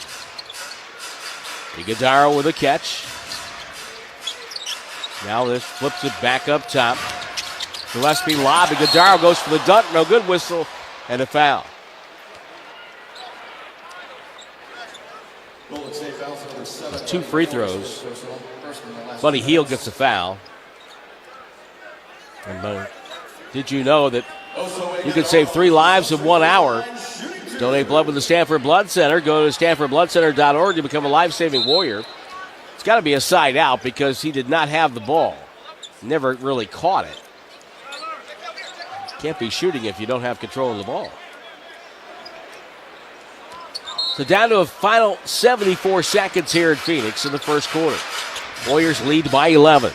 Iguodaro with a catch. Now this flips it back up top. Gillespie lob. Iguodaro goes for the dunk. No good. Whistle and a foul. With 2 free throws. Buddy Hield gets a foul. And, did you know that you can save 3 lives in 1 hour? Donate blood with the Stanford Blood Center. Go to StanfordBloodCenter.org to become a life-saving warrior. It's got to be a side out because he did not have the ball. Never really caught it. Can't be shooting if you don't have control of the ball. So down to a final 74 seconds here in Phoenix in the first quarter. Warriors lead by 11.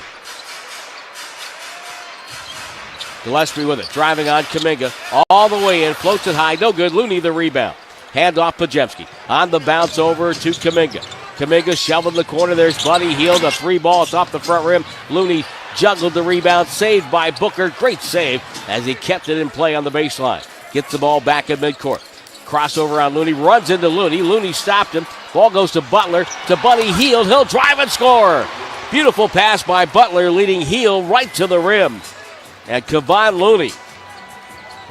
Gillespie with it, driving on Kuminga, all the way in, floats it high, no good. Looney the rebound. Hand off Pajemski. On the bounce over to Kuminga. Kuminga shoveled in the corner. There's Buddy Hield, a three ball. It's off the front rim. Looney juggled the rebound, saved by Booker. Great save as he kept it in play on the baseline. Gets the ball back in midcourt. Crossover on Looney, runs into Looney. Looney stopped him. Ball goes to Butler, to Buddy Hield. He'll drive and score. Beautiful pass by Butler, leading Hield right to the rim. And Kevon Looney,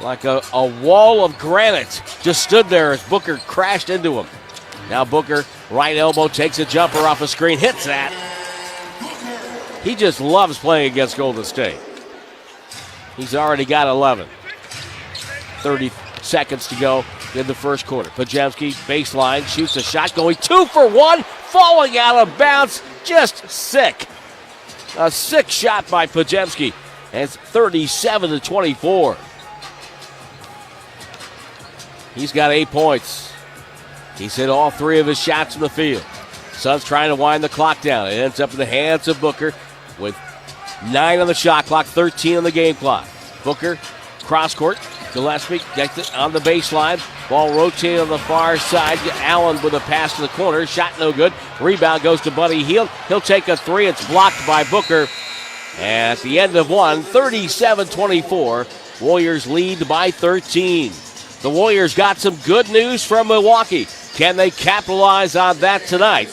like a wall of granite, just stood there as Booker crashed into him. Now Booker, right elbow, takes a jumper off a screen, hits that. He just loves playing against Golden State. He's already got 11. 30 seconds to go in the first quarter. Pajemski, baseline, shoots a shot, going 2 for 1, falling out of bounds. Just sick. A sick shot by Pajemski. And it's 37-24. He's got 8 points. He's hit all 3 of his shots in the field. Suns trying to wind the clock down. It ends up in the hands of Booker with 9 on the shot clock, 13 on the game clock. Booker, cross court. Gillespie gets it on the baseline. Ball rotated on the far side. Allen with a pass to the corner. Shot no good. Rebound goes to Buddy Hield. He'll take a 3. It's blocked by Booker. And at the end of one, 37-24. Warriors lead by 13. The Warriors got some good news from Milwaukee. Can they capitalize on that tonight?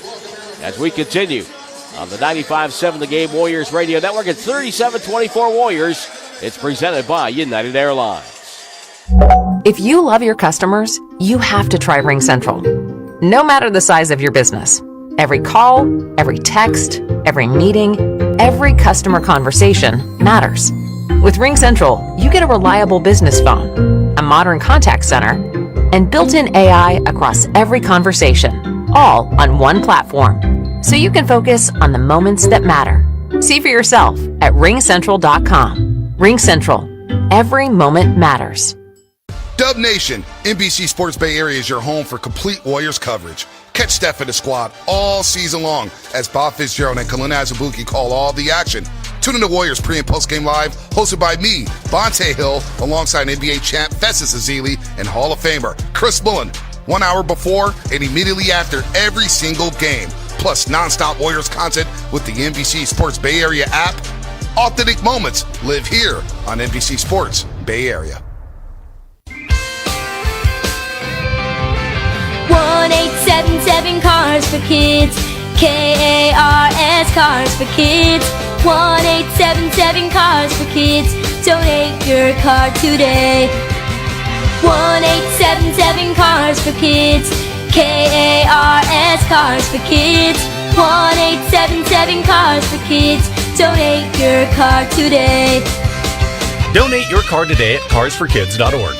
As we continue on the 95.7 The Game Warriors Radio Network, it's 37-24 Warriors. It's presented by United Airlines.
If you love your customers, you have to try RingCentral. No matter the size of your business, every call, every text, every meeting, every customer conversation matters. With RingCentral, you get a reliable business phone, a modern contact center, and built-in AI across every conversation, all on one platform, so you can focus on the moments that matter. See for yourself at ringcentral.com. RingCentral. Every moment matters.
Dub Nation, NBC Sports Bay Area is your home for complete Warriors coverage. Catch Steph and the squad all season long as Bob Fitzgerald and Kalina Azubuike call all the action. Tune in to Warriors pre- and post-game live, hosted by me, Bonte Hill, alongside NBA champ Festus Ezeli and Hall of Famer Chris Bullen. 1 hour before and immediately after every single game. Plus non-stop Warriors content with the NBC Sports Bay Area app. Authentic moments live here on NBC Sports Bay Area.
1-877 Cars for Kids. KARS Cars for Kids. 1-877 Cars for Kids. Donate your car today. 1-877 Cars for Kids. KARS Cars for Kids. 1-877 Cars for Kids. Donate your car today.
Donate your car today at carsforkids.org.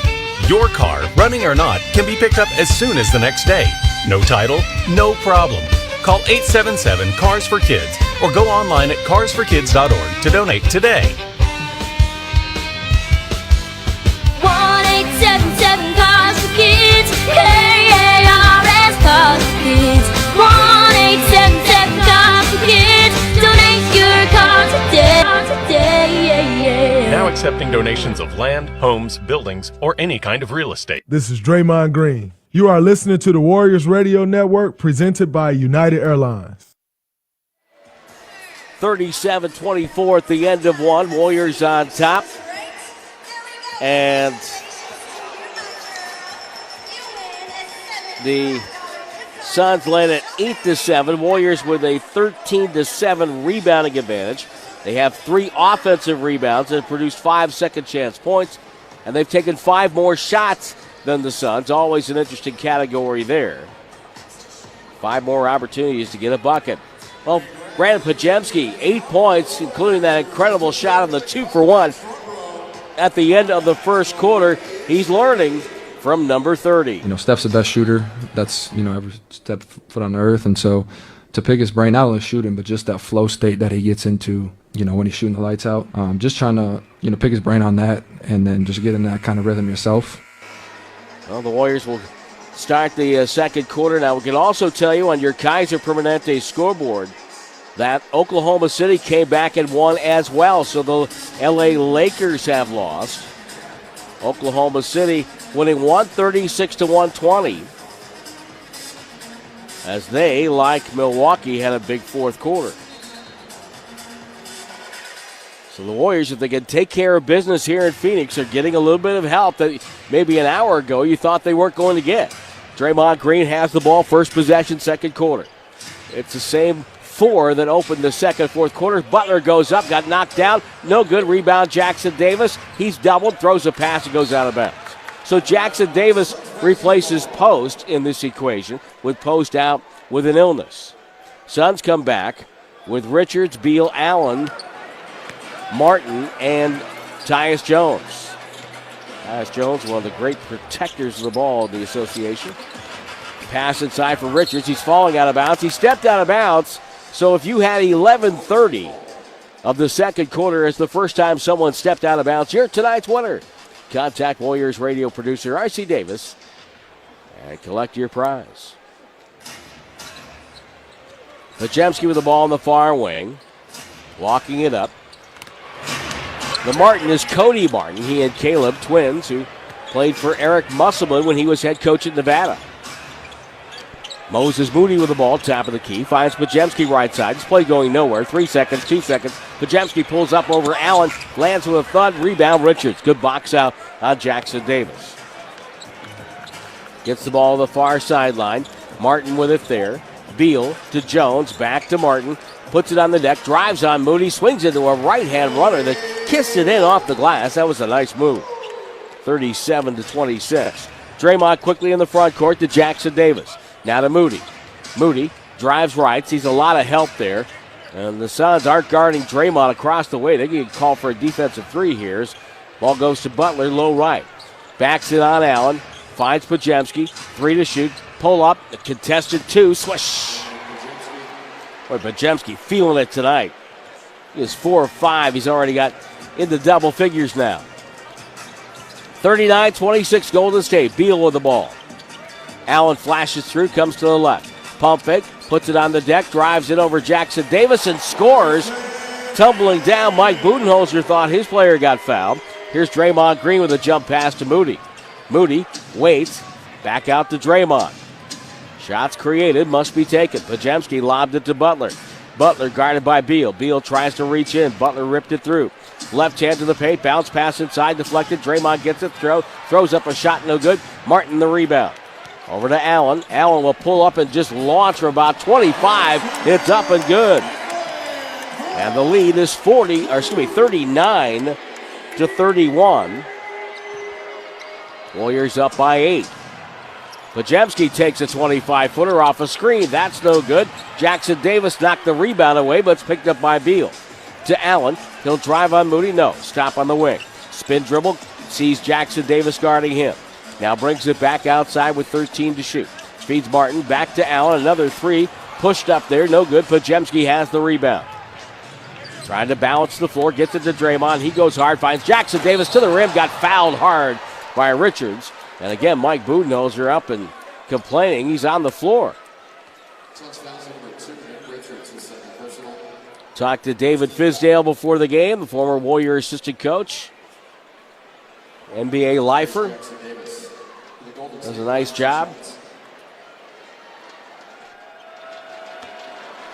Your car, running or not, can be picked up as soon as the next day. No title, no problem. Call 877-CARS-FOR-KIDS or go online at carsforkids.org to donate today.
1-877 Cars for Kids. KARS Cars for Kids. 1-877 Cars for Kids. Donate your car today.
Now accepting donations of land, homes, buildings, or any kind of real estate.
This is Draymond Green. You are listening to the Warriors Radio Network presented by United Airlines.
37-24 at the end of one. Warriors on top. And the Suns led at 8-7. Warriors with a 13-7 rebounding advantage. They have 3 offensive rebounds and produced 5 second chance points. And they've taken 5 more shots than the Suns. Always an interesting category there. 5 more opportunities to get a bucket. Well, Brandon Pajemski, 8 points, including that incredible shot on the 2-for-1 at the end of the first quarter. He's learning from number 30.
Steph's the best shooter that's, ever stepped foot on the earth. And so to pick his brain, not only shooting, but just that flow state that he gets into, when he's shooting the lights out. Just trying to, pick his brain on that and then just get in that kind of rhythm yourself.
Well, the Warriors will start the second quarter. Now, we can also tell you on your Kaiser Permanente scoreboard that Oklahoma City came back and won as well. So the LA Lakers have lost. Oklahoma City winning 136-120 as they, like Milwaukee, had a big fourth quarter. So the Warriors, if they can take care of business here in Phoenix, are getting a little bit of help that maybe an hour ago you thought they weren't going to get. Draymond Green has the ball, first possession, second quarter. It's the same four that opened the second, fourth quarter. Butler goes up, got knocked down. No good. Rebound, Jackson Davis. He's doubled, throws a pass, and goes out of bounds. So Jackson Davis replaces Post in this equation, with Post out with an illness. Suns come back with Richards, Beal, Allen, Martin, and Tyus Jones. Tyus Jones, one of the great protectors of the ball in the association. Pass inside for Richards. He's falling out of bounds. He stepped out of bounds. So if you had 11:30 of the second quarter as the first time someone stepped out of bounds, you're tonight's winner. Contact Warriors radio producer R.C. Davis and collect your prize. Podziemski with the ball in the far wing, walking it up. The Martin is Cody Martin. He and Caleb, twins, who played for Eric Musselman when he was head coach at Nevada. Moses Moody with the ball, top of the key, finds Podziemski right side. This play going nowhere. 3 seconds, 2 seconds. Podziemski pulls up over Allen, lands with a thud, rebound Richards. Good box out on Jackson Davis. Gets the ball to the far sideline. Martin with it there. Beal to Jones, back to Martin. Puts it on the deck, drives on Moody, swings into a right-hand runner that kissed it in off the glass. That was a nice move. 37-26. Draymond quickly in the front court to Jackson Davis. Now to Moody. Moody drives right, sees a lot of help there. And the Suns aren't guarding Draymond across the way. They can call for a defensive three here. Ball goes to Butler, low right. Backs it on Allen. Finds Podziemski. 3 to shoot. Pull up. A contested 2. Swish. Boy, Podziemski feeling it tonight. He is 4 or 5. He's already got into double figures now. 39-26 Golden State. Beal with the ball. Allen flashes through, comes to the left. Pump fake, puts it on the deck, drives it over Jackson Davis and scores. Tumbling down, Mike Budenholzer thought his player got fouled. Here's Draymond Green with a jump pass to Moody. Moody waits, back out to Draymond. Shots created, must be taken. Podziemski lobbed it to Butler. Butler guarded by Beal. Beal tries to reach in. Butler ripped it through. Left hand to the paint, bounce pass inside, deflected. Draymond gets it, throws up a shot, no good. Martin the rebound. Over to Allen. Allen will pull up and just launch for about 25. It's up and good. And the lead is 39-31. Warriors up by 8. Podziemski takes a 25-footer off a screen. That's no good. Jackson Davis knocked the rebound away, but it's picked up by Beal. To Allen. He'll drive on Moody. No. Stop on the wing. Spin dribble. Sees Jackson Davis guarding him. Now brings it back outside with 13 to shoot. Feeds Martin back to Allen. Another 3. Pushed up there. No good. Podziemski has the rebound. Trying to balance the floor. Gets it to Draymond. He goes hard. Finds Jackson Davis to the rim. Got fouled hard by Richards. And again, Mike Budenholzer up and complaining. He's on the floor. Talked to David Fizdale before the game, the former Warrior assistant coach. NBA lifer. Does a nice job.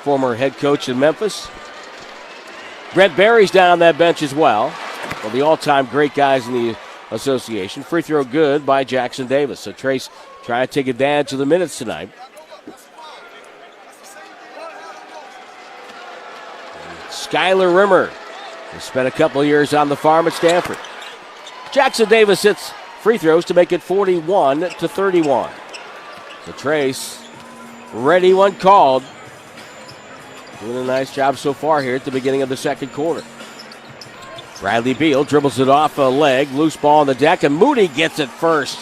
Former head coach in Memphis. Brent Barry's down on that bench as well. One of the all-time great guys in the association. Free throw good by Jackson Davis. So Trace trying to take advantage of the minutes tonight. Skylar Rimmer has spent a couple of years on the farm at Stanford. Jackson Davis hits free throws to make it 41-31. So Trace ready when called. Doing a nice job so far here at the beginning of the second quarter. Bradley Beal dribbles it off a leg. Loose ball on the deck, and Moody gets it first.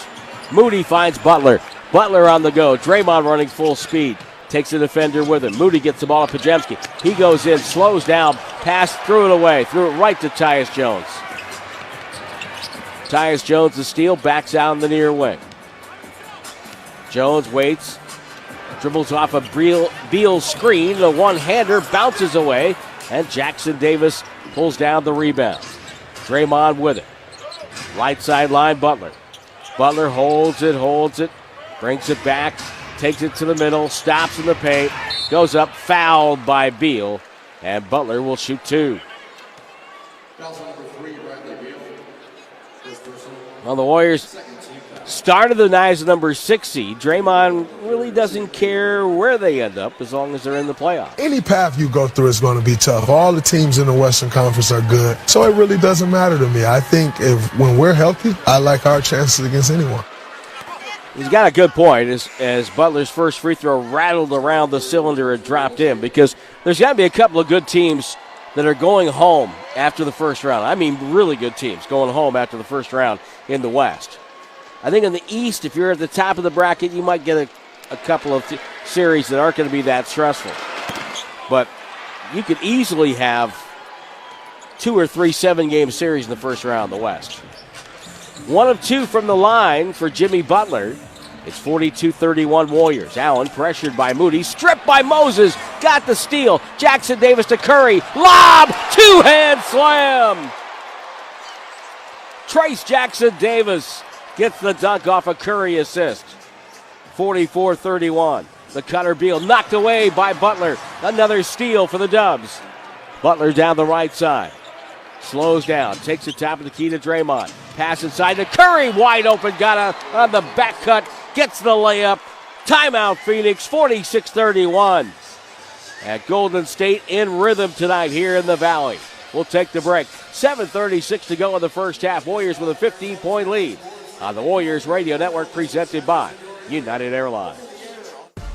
Moody finds Butler. Butler on the go. Draymond running full speed. Takes the defender with him. Moody gets the ball to Podziemski. He goes in, slows down, pass, threw it away. Threw it right to Tyus Jones. Tyus Jones, the steal, backs out in the near wing. Jones waits, dribbles off a Beal screen. The one-hander bounces away, and Jackson Davis pulls down the rebound. Draymond with it. Right sideline, Butler. Butler holds it, brings it back, takes it to the middle, stops in the paint, goes up, fouled by Beal, and Butler will shoot 2. Well, the Warriors started the night as the number 6 seed. Draymond really doesn't care where they end up as long as they're in the playoffs.
Any path you go through is going to be tough. All the teams in the Western Conference are good, so it really doesn't matter to me. I think when we're healthy, I like our chances against anyone.
He's got a good point as Butler's first free throw rattled around the cylinder and dropped in, because there's got to be a couple of good teams that are going home after the first round. I mean, really good teams going home after the first round in the West. I think in the East, if you're at the top of the bracket, you might get a couple of series that aren't going to be that stressful. But you could easily have 2 or 3 7-game series in the first round in the West. 1 of 2 from the line for Jimmy Butler. It's 42-31 Warriors. Allen pressured by Moody, stripped by Moses, got the steal. Jackson Davis to Curry, lob, 2-hand slam. Trace Jackson Davis gets the dunk off a Curry assist. 44-31. The cutter Beal knocked away by Butler. Another steal for the Dubs. Butler down the right side. Slows down, takes the top of the key to Draymond. Pass inside to Curry, wide open, got on the back cut, gets the layup. Timeout Phoenix, 46-31. At Golden State in rhythm tonight here in the Valley. We'll take the break. 7:36 to go in the first half. Warriors with a 15-point lead on the Warriors Radio Network, presented by United Airlines.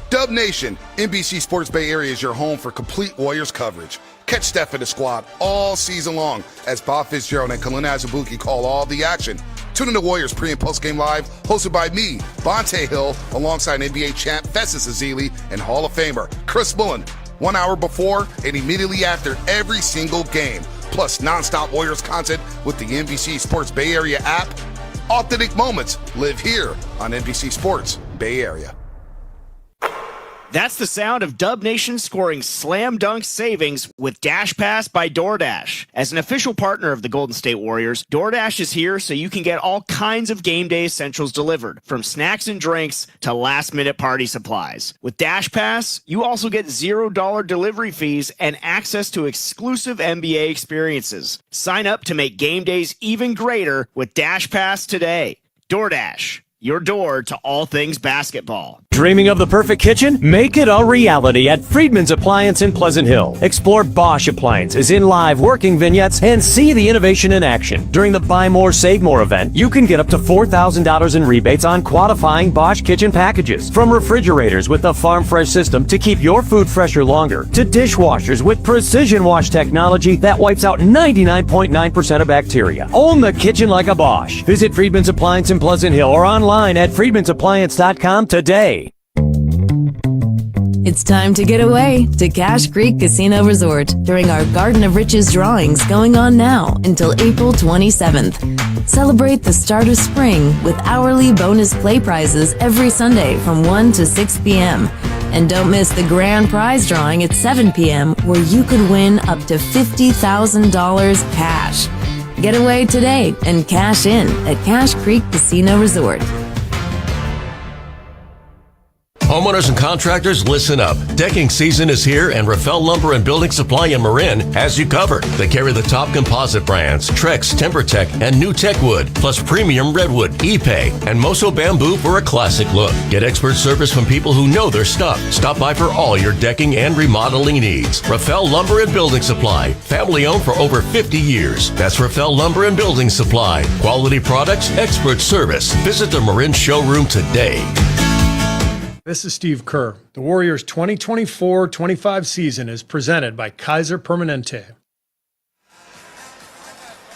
Dub Nation, NBC Sports Bay Area is your home for complete Warriors coverage. Catch Steph and the squad all season long as Bob Fitzgerald and Kalina Azubuike call all the action. Tune in to Warriors pre- and post-game live, hosted by me, Bonte Hill, alongside NBA champ Festus Ezeli and Hall of Famer Chris Bullen. 1 hour before and immediately after every single game. Plus nonstop Warriors content with the NBC Sports Bay Area app. Authentic moments live here on NBC Sports Bay Area.
That's the sound of Dub Nation scoring slam dunk savings with Dash Pass by DoorDash. As an official partner of the Golden State Warriors, DoorDash is here so you can get all kinds of game day essentials delivered, from snacks and drinks to last-minute party supplies. With Dash Pass, you also get $0 delivery fees and access to exclusive NBA experiences. Sign up to make game days even greater with Dash Pass today. DoorDash, your door to all things basketball.
Dreaming of the perfect kitchen? Make it a reality at Friedman's Appliance in Pleasant Hill. Explore Bosch appliances in live working vignettes and see the innovation in action. During the Buy More, Save More event, you can get up to $4,000 in rebates on qualifying Bosch kitchen packages. From refrigerators with the Farm Fresh system to keep your food fresher longer, to dishwashers with precision wash technology that wipes out 99.9% of bacteria. Own the kitchen like a Bosch. Visit Friedman's Appliance in Pleasant Hill or online at friedmansappliance.com today.
It's time to get away to Cache Creek Casino Resort during our Garden of Riches drawings going on now until April 27th. Celebrate the start of spring with hourly bonus play prizes every Sunday from 1 to 6 p.m. And don't miss the grand prize drawing at 7 p.m. where you could win up to $50,000 cash. Get away today and cash in at Cache Creek Casino Resort.
Homeowners and contractors, listen up. Decking season is here, and Rafael Lumber and Building Supply in Marin has you covered. They carry the top composite brands, Trex, TimberTech, and New Tech Wood, plus premium redwood, Ipe, and Moso Bamboo for a classic look. Get expert service from people who know their stuff. Stop by for all your decking and remodeling needs. Rafael Lumber and Building Supply, family owned for over 50 years. That's Rafael Lumber and Building Supply. Quality products, expert service. Visit the Marin showroom today.
This is Steve Kerr. The Warriors 2024-25 season is presented by Kaiser Permanente.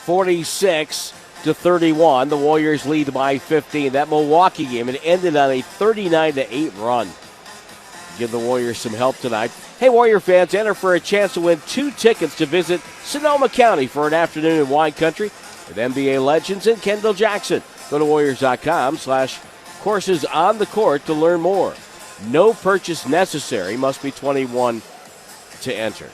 46-31. The Warriors lead by 15. That Milwaukee game, it ended on a 39-8 run. Give the Warriors some help tonight. Hey, Warrior fans, enter for a chance to win 2 tickets to visit Sonoma County for an afternoon in wine country with NBA legends and Kendall Jackson. Go to Warriors.com/ Courses on the court to learn more. No purchase necessary. Must be 21 to enter.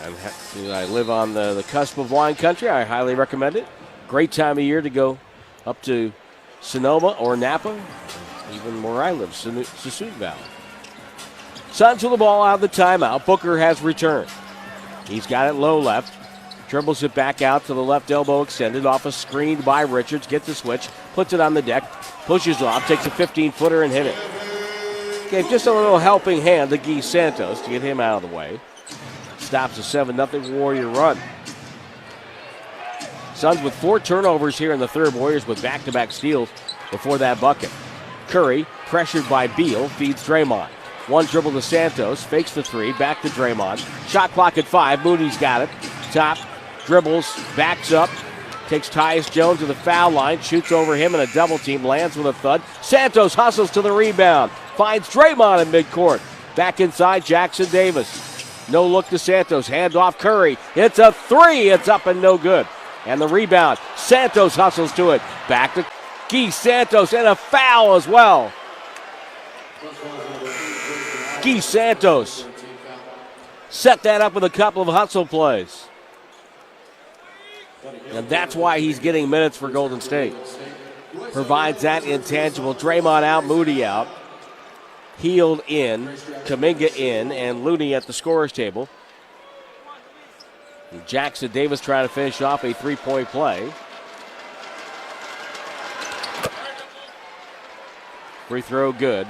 I live on the cusp of wine country. I highly recommend it. Great time of year to go up to Sonoma or Napa, even where I live, Sassoon Valley. Suns with the ball out of the timeout. Booker has returned. He's got it low left. Dribbles it back out to the left elbow extended off a screen by Richards. Gets the switch. Puts it on the deck. Pushes off. Takes a 15-footer and hit it. Gave just a little helping hand to Guy Santos to get him out of the way. Stops a 7-0 Warrior run. Suns with 4 turnovers here in the third. Warriors with back-to-back steals before that bucket. Curry, pressured by Beal, feeds Draymond. One dribble to Santos, fakes the 3, back to Draymond. Shot clock at 5, Moody's got it. Top, dribbles, backs up, takes Tyus Jones to the foul line, shoots over him in a double team, lands with a thud. Santos hustles to the rebound, finds Draymond in midcourt. Back inside, Jackson Davis. No look to Santos, hand off Curry. It's a 3, it's up and no good. And the rebound, Santos hustles to it. Back to Guy Santos and a foul as well. Guy Santos set that up with a couple of hustle plays. And that's why he's getting minutes for Golden State. Provides that intangible. Draymond out, Moody out. Healed in, Kuminga in, and Looney at the scorer's table. And Jackson Davis trying to finish off a 3-point play. Free throw good.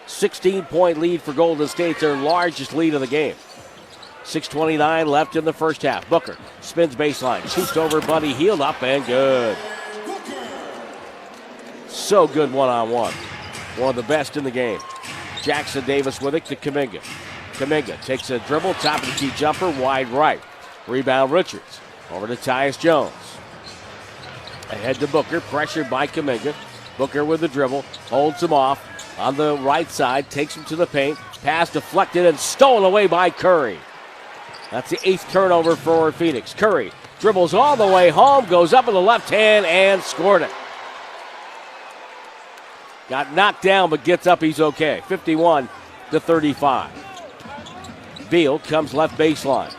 16-point lead for Golden State, their largest lead of the game. 6:29 left in the first half. Booker spins baseline, shoots over Buddy Hield, up and good. So good one-on-one. One of the best in the game. Jackson Davis with it to Kuminga. Kuminga takes a dribble, top of the key jumper, wide right. Rebound Richards. Over to Tyus Jones. Ahead to Booker, pressured by Kuminga. Booker with the dribble, holds him off. On the right side, takes him to the paint. Pass deflected and stolen away by Curry. That's the 8th turnover for Phoenix. Curry dribbles all the way home, goes up with the left hand and scored it. Got knocked down, but gets up, he's okay. 51-35. Beal comes left baseline.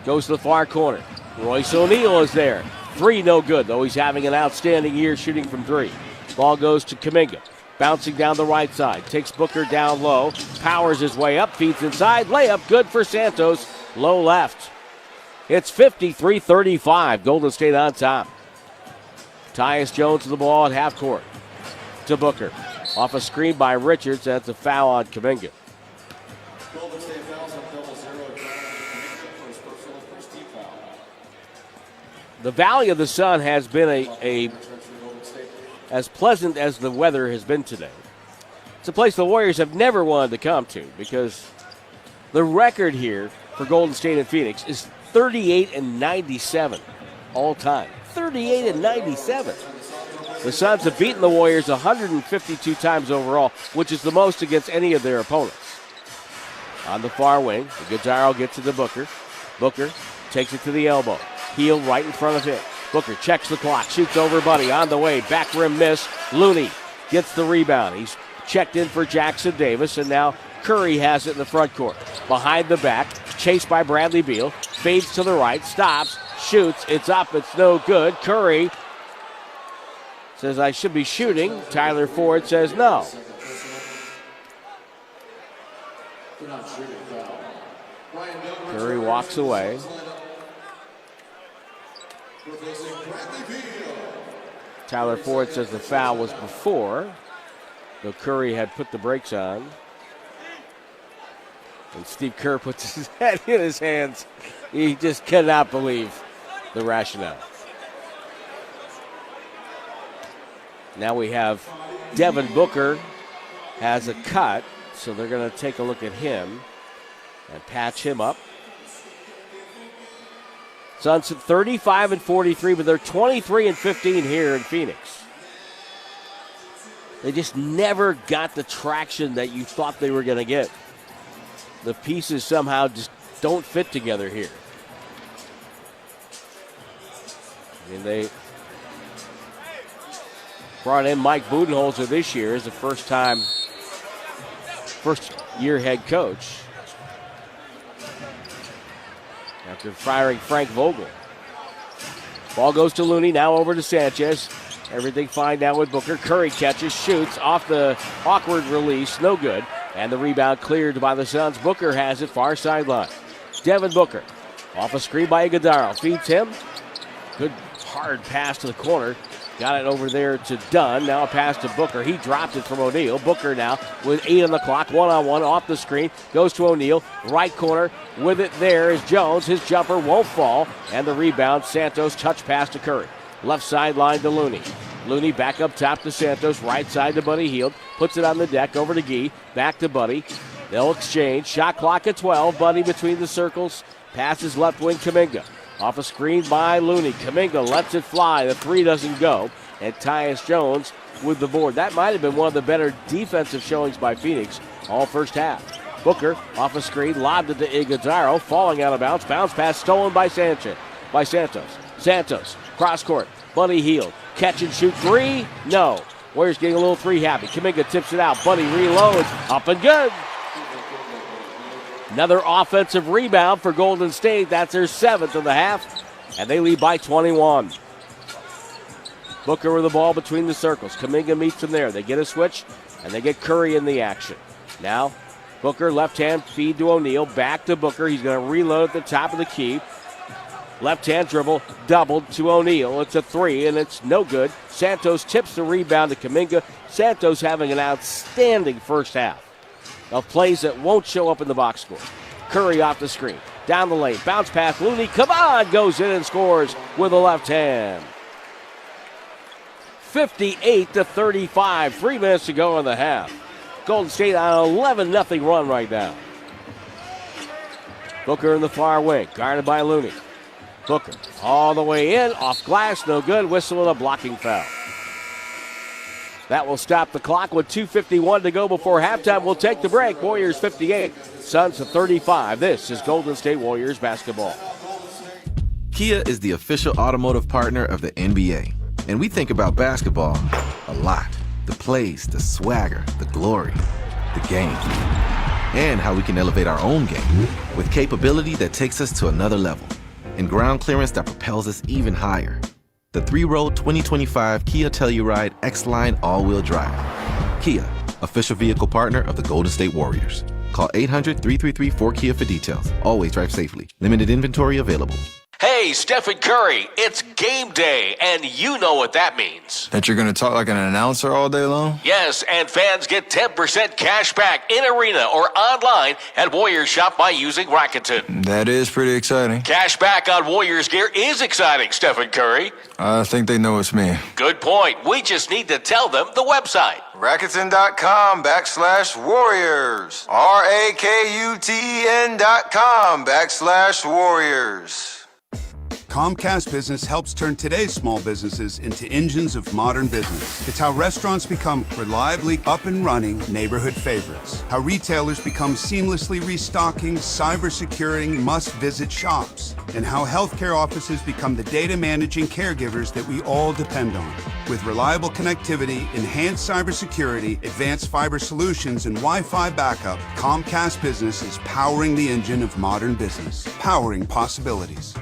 Goes to the far corner. Royce O'Neal is there. 3 no good, though he's having an outstanding year shooting from 3. Ball goes to Kuminga. Bouncing down the right side. Takes Booker down low. Powers his way up. Feeds inside. Layup good for Santos. Low left. It's 53-35. Golden State on top. Tyus Jones to the ball at half court. To Booker. Off a screen by Richards. That's a foul on Kuminga. The Valley of the Sun has been as pleasant as the weather has been today. It's a place the Warriors have never wanted to come to because the record here for Golden State and Phoenix is 38-97 all time. 38-97. The Suns have beaten the Warriors 152 times overall, which is the most against any of their opponents. On the far wing, Guzzaro gets it to Booker. Booker takes it to the elbow. Heel right in front of him. Booker checks the clock, shoots over Buddy, on the way, back rim miss. Looney gets the rebound. He's checked in for Jackson Davis, and now Curry has it in the front court. Behind the back, chased by Bradley Beal, fades to the right, stops, shoots, it's up, it's no good. Curry says, I should be shooting. Tyler Ford says no. Curry walks away. Tyler Ford says the foul was before, though Curry had put the brakes on. And Steve Kerr puts his head in his hands. He just cannot believe the rationale. Now we have Devin Booker has a cut, so they're going to take a look at him and patch him up. Suns at 35-43, but they're 23-15 here in Phoenix. They just never got the traction that you thought they were going to get. The pieces somehow just don't fit together here. I mean, brought in Mike Budenholzer this year as the first year head coach after firing Frank Vogel. Ball goes to Looney, now over to Sanchez. Everything fine now with Booker. Curry catches, shoots off the awkward release, no good. And the rebound cleared by the Suns. Booker has it, far sideline. Devin Booker off a screen by Iguodala. Feeds him. Good hard pass to the corner. Got it over there to Dunn. Now a pass to Booker. He dropped it from O'Neal. Booker now with 8 on the clock. One-on-one off the screen. Goes to O'Neal. Right corner. With it there is Jones. His jumper won't fall. And the rebound, Santos touch pass to Curry. Left sideline to Looney. Looney back up top to Santos. Right side to Buddy Hield. Puts it on the deck over to Gee. Back to Buddy. They'll exchange. Shot clock at 12. Buddy between the circles. Passes left wing Kuminga. Off a screen by Looney. Kuminga lets it fly. The three doesn't go. And Tyus Jones with the board. That might have been one of the better defensive showings by Phoenix all first half. Booker off a screen. Lobbed it to Iguodala. Falling out of bounds. Bounce pass stolen by Santos. Santos. Cross court. Buddy Hield. Catch and shoot three. No. Warriors getting a little three happy. Kuminga tips it out. Buddy reloads. Up and good. Another offensive rebound for Golden State. That's their 7th of the half. And they lead by 21. Booker with the ball between the circles. Kuminga meets him there. They get a switch, and they get Curry in the action. Now, Booker, left-hand feed to O'Neal. Back to Booker. He's going to reload at the top of the key. Left-hand dribble, doubled to O'Neal. It's a three, and it's no good. Santos tips the rebound to Kuminga. Santos having an outstanding first half of plays that won't show up in the box score. Curry off the screen. Down the lane. Bounce pass. Looney, come on, goes in and scores with the left hand. 58-35. 3 minutes to go in the half. Golden State on an 11-0 run right now. Booker in the far wing. Guarded by Looney. Booker all the way in. Off glass. No good. Whistle and a blocking foul. That will stop the clock with 2:51 to go before halftime. We'll take the break. Warriors 58, Suns 35. This is Golden State Warriors basketball.
Kia is the official automotive partner of the NBA. And we think about basketball a lot. The plays, the swagger, the glory, the game. And how we can elevate our own game with capability that takes us to another level. And ground clearance that propels us even higher. The 3-row 2025 Kia Telluride X-Line all-wheel drive. Kia, official vehicle partner of the Golden State Warriors. Call 800-333-4KIA for details. Always drive safely. Limited inventory available.
Hey, Stephen Curry, it's game day, and you know what that means.
That you're going to talk like an announcer all day long?
Yes, and fans get 10% cash back in arena or online at Warriors Shop by using Rakuten.
That is pretty exciting.
Cash back on Warriors gear is exciting, Stephen Curry.
I think they know it's me.
Good point. We just need to tell them the website.
Rakuten.com/Warriors. RAKUTEN.com/Warriors.
Comcast Business helps turn today's small businesses into engines of modern business. It's how restaurants become reliably up and running neighborhood favorites. How retailers become seamlessly restocking, cyber-securing, must-visit shops. And how healthcare offices become the data managing caregivers that we all depend on. With reliable connectivity, enhanced cybersecurity, advanced fiber solutions, and Wi-Fi backup, Comcast Business is powering the engine of modern business. Powering possibilities.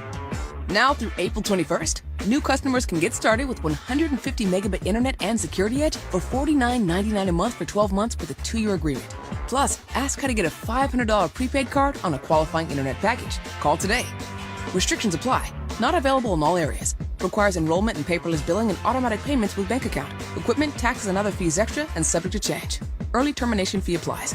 Now through April 21st, new customers can get started with 150 megabit internet and security edge for $49.99 a month for 12 months with a 2-year agreement. Plus, ask how to get a $500 prepaid card on a qualifying internet package. Call today. Restrictions apply. Not available in all areas. Requires enrollment in paperless billing and automatic payments with bank account. Equipment, taxes, and other fees extra and subject to change. Early termination fee applies.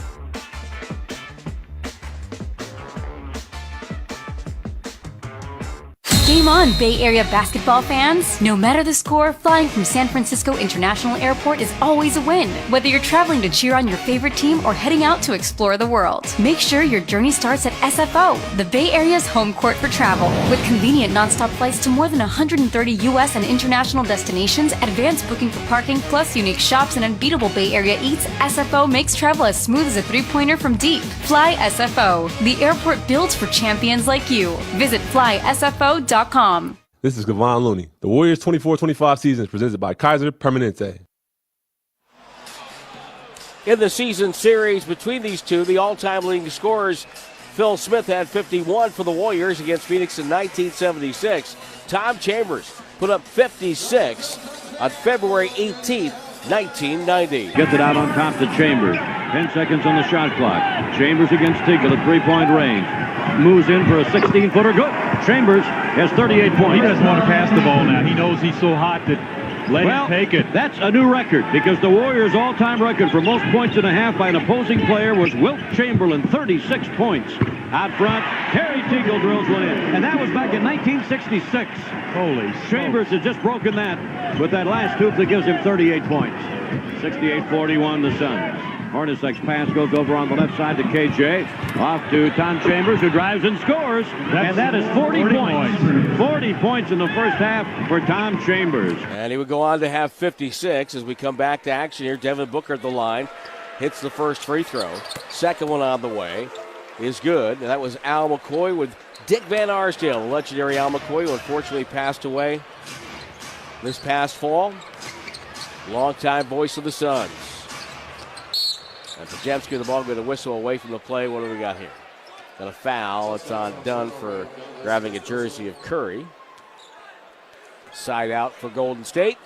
Game on, Bay Area basketball fans! No matter the score, flying from San Francisco International Airport is always a win. Whether you're traveling to cheer on your favorite team or heading out to explore the world, make sure your journey starts at SFO, the Bay Area's home court for travel. With convenient nonstop flights to more than 130 U.S. and international destinations, advanced booking for parking, plus unique shops and unbeatable Bay Area eats, SFO makes travel as smooth as a three-pointer from deep. Fly SFO, the airport built for champions like you. Visit flysfo.com.
This is Kevon Looney. The Warriors 24-25 season is presented by Kaiser Permanente.
In the season series between these two, the all-time leading scorers, Phil Smith had 51 for the Warriors against Phoenix in 1976. Tom Chambers put up 56 on February 18th, 1990.
Gets it out on top to Chambers. 10 seconds on the shot clock. Chambers against Teagle at three-point range. Moves in for a 16-footer. Good. Chambers has 38 points.
He doesn't want to pass the ball now. He knows he's so hot that let him take it.
That's a new record because the Warriors' all-time record for most points in a half by an opposing player was Wilt Chamberlain, 36 points. Out front, Terry Teagle drills one in. And that was back in 1966.
Holy
Chambers has just broken that with that last hoop that gives him 38 points. 68-41 the Suns. Hornacek's pass goes over on the left side to KJ. Off to Tom Chambers, who drives and scores. And that is 40 points. 40 points in the first half for Tom Chambers.
And he would go on to have 56 as we come back to action here. Devin Booker at the line. Hits the first free throw. Second one on the way is good. And that was Al McCoy with Dick Van Arsdale, the legendary Al McCoy, who unfortunately passed away this past fall. Longtime voice of the Suns. And Podziemski, the ball with a whistle away from the play. What do we got here? Got a foul. It's on Dunn for grabbing a jersey of Curry. Side out for Golden State.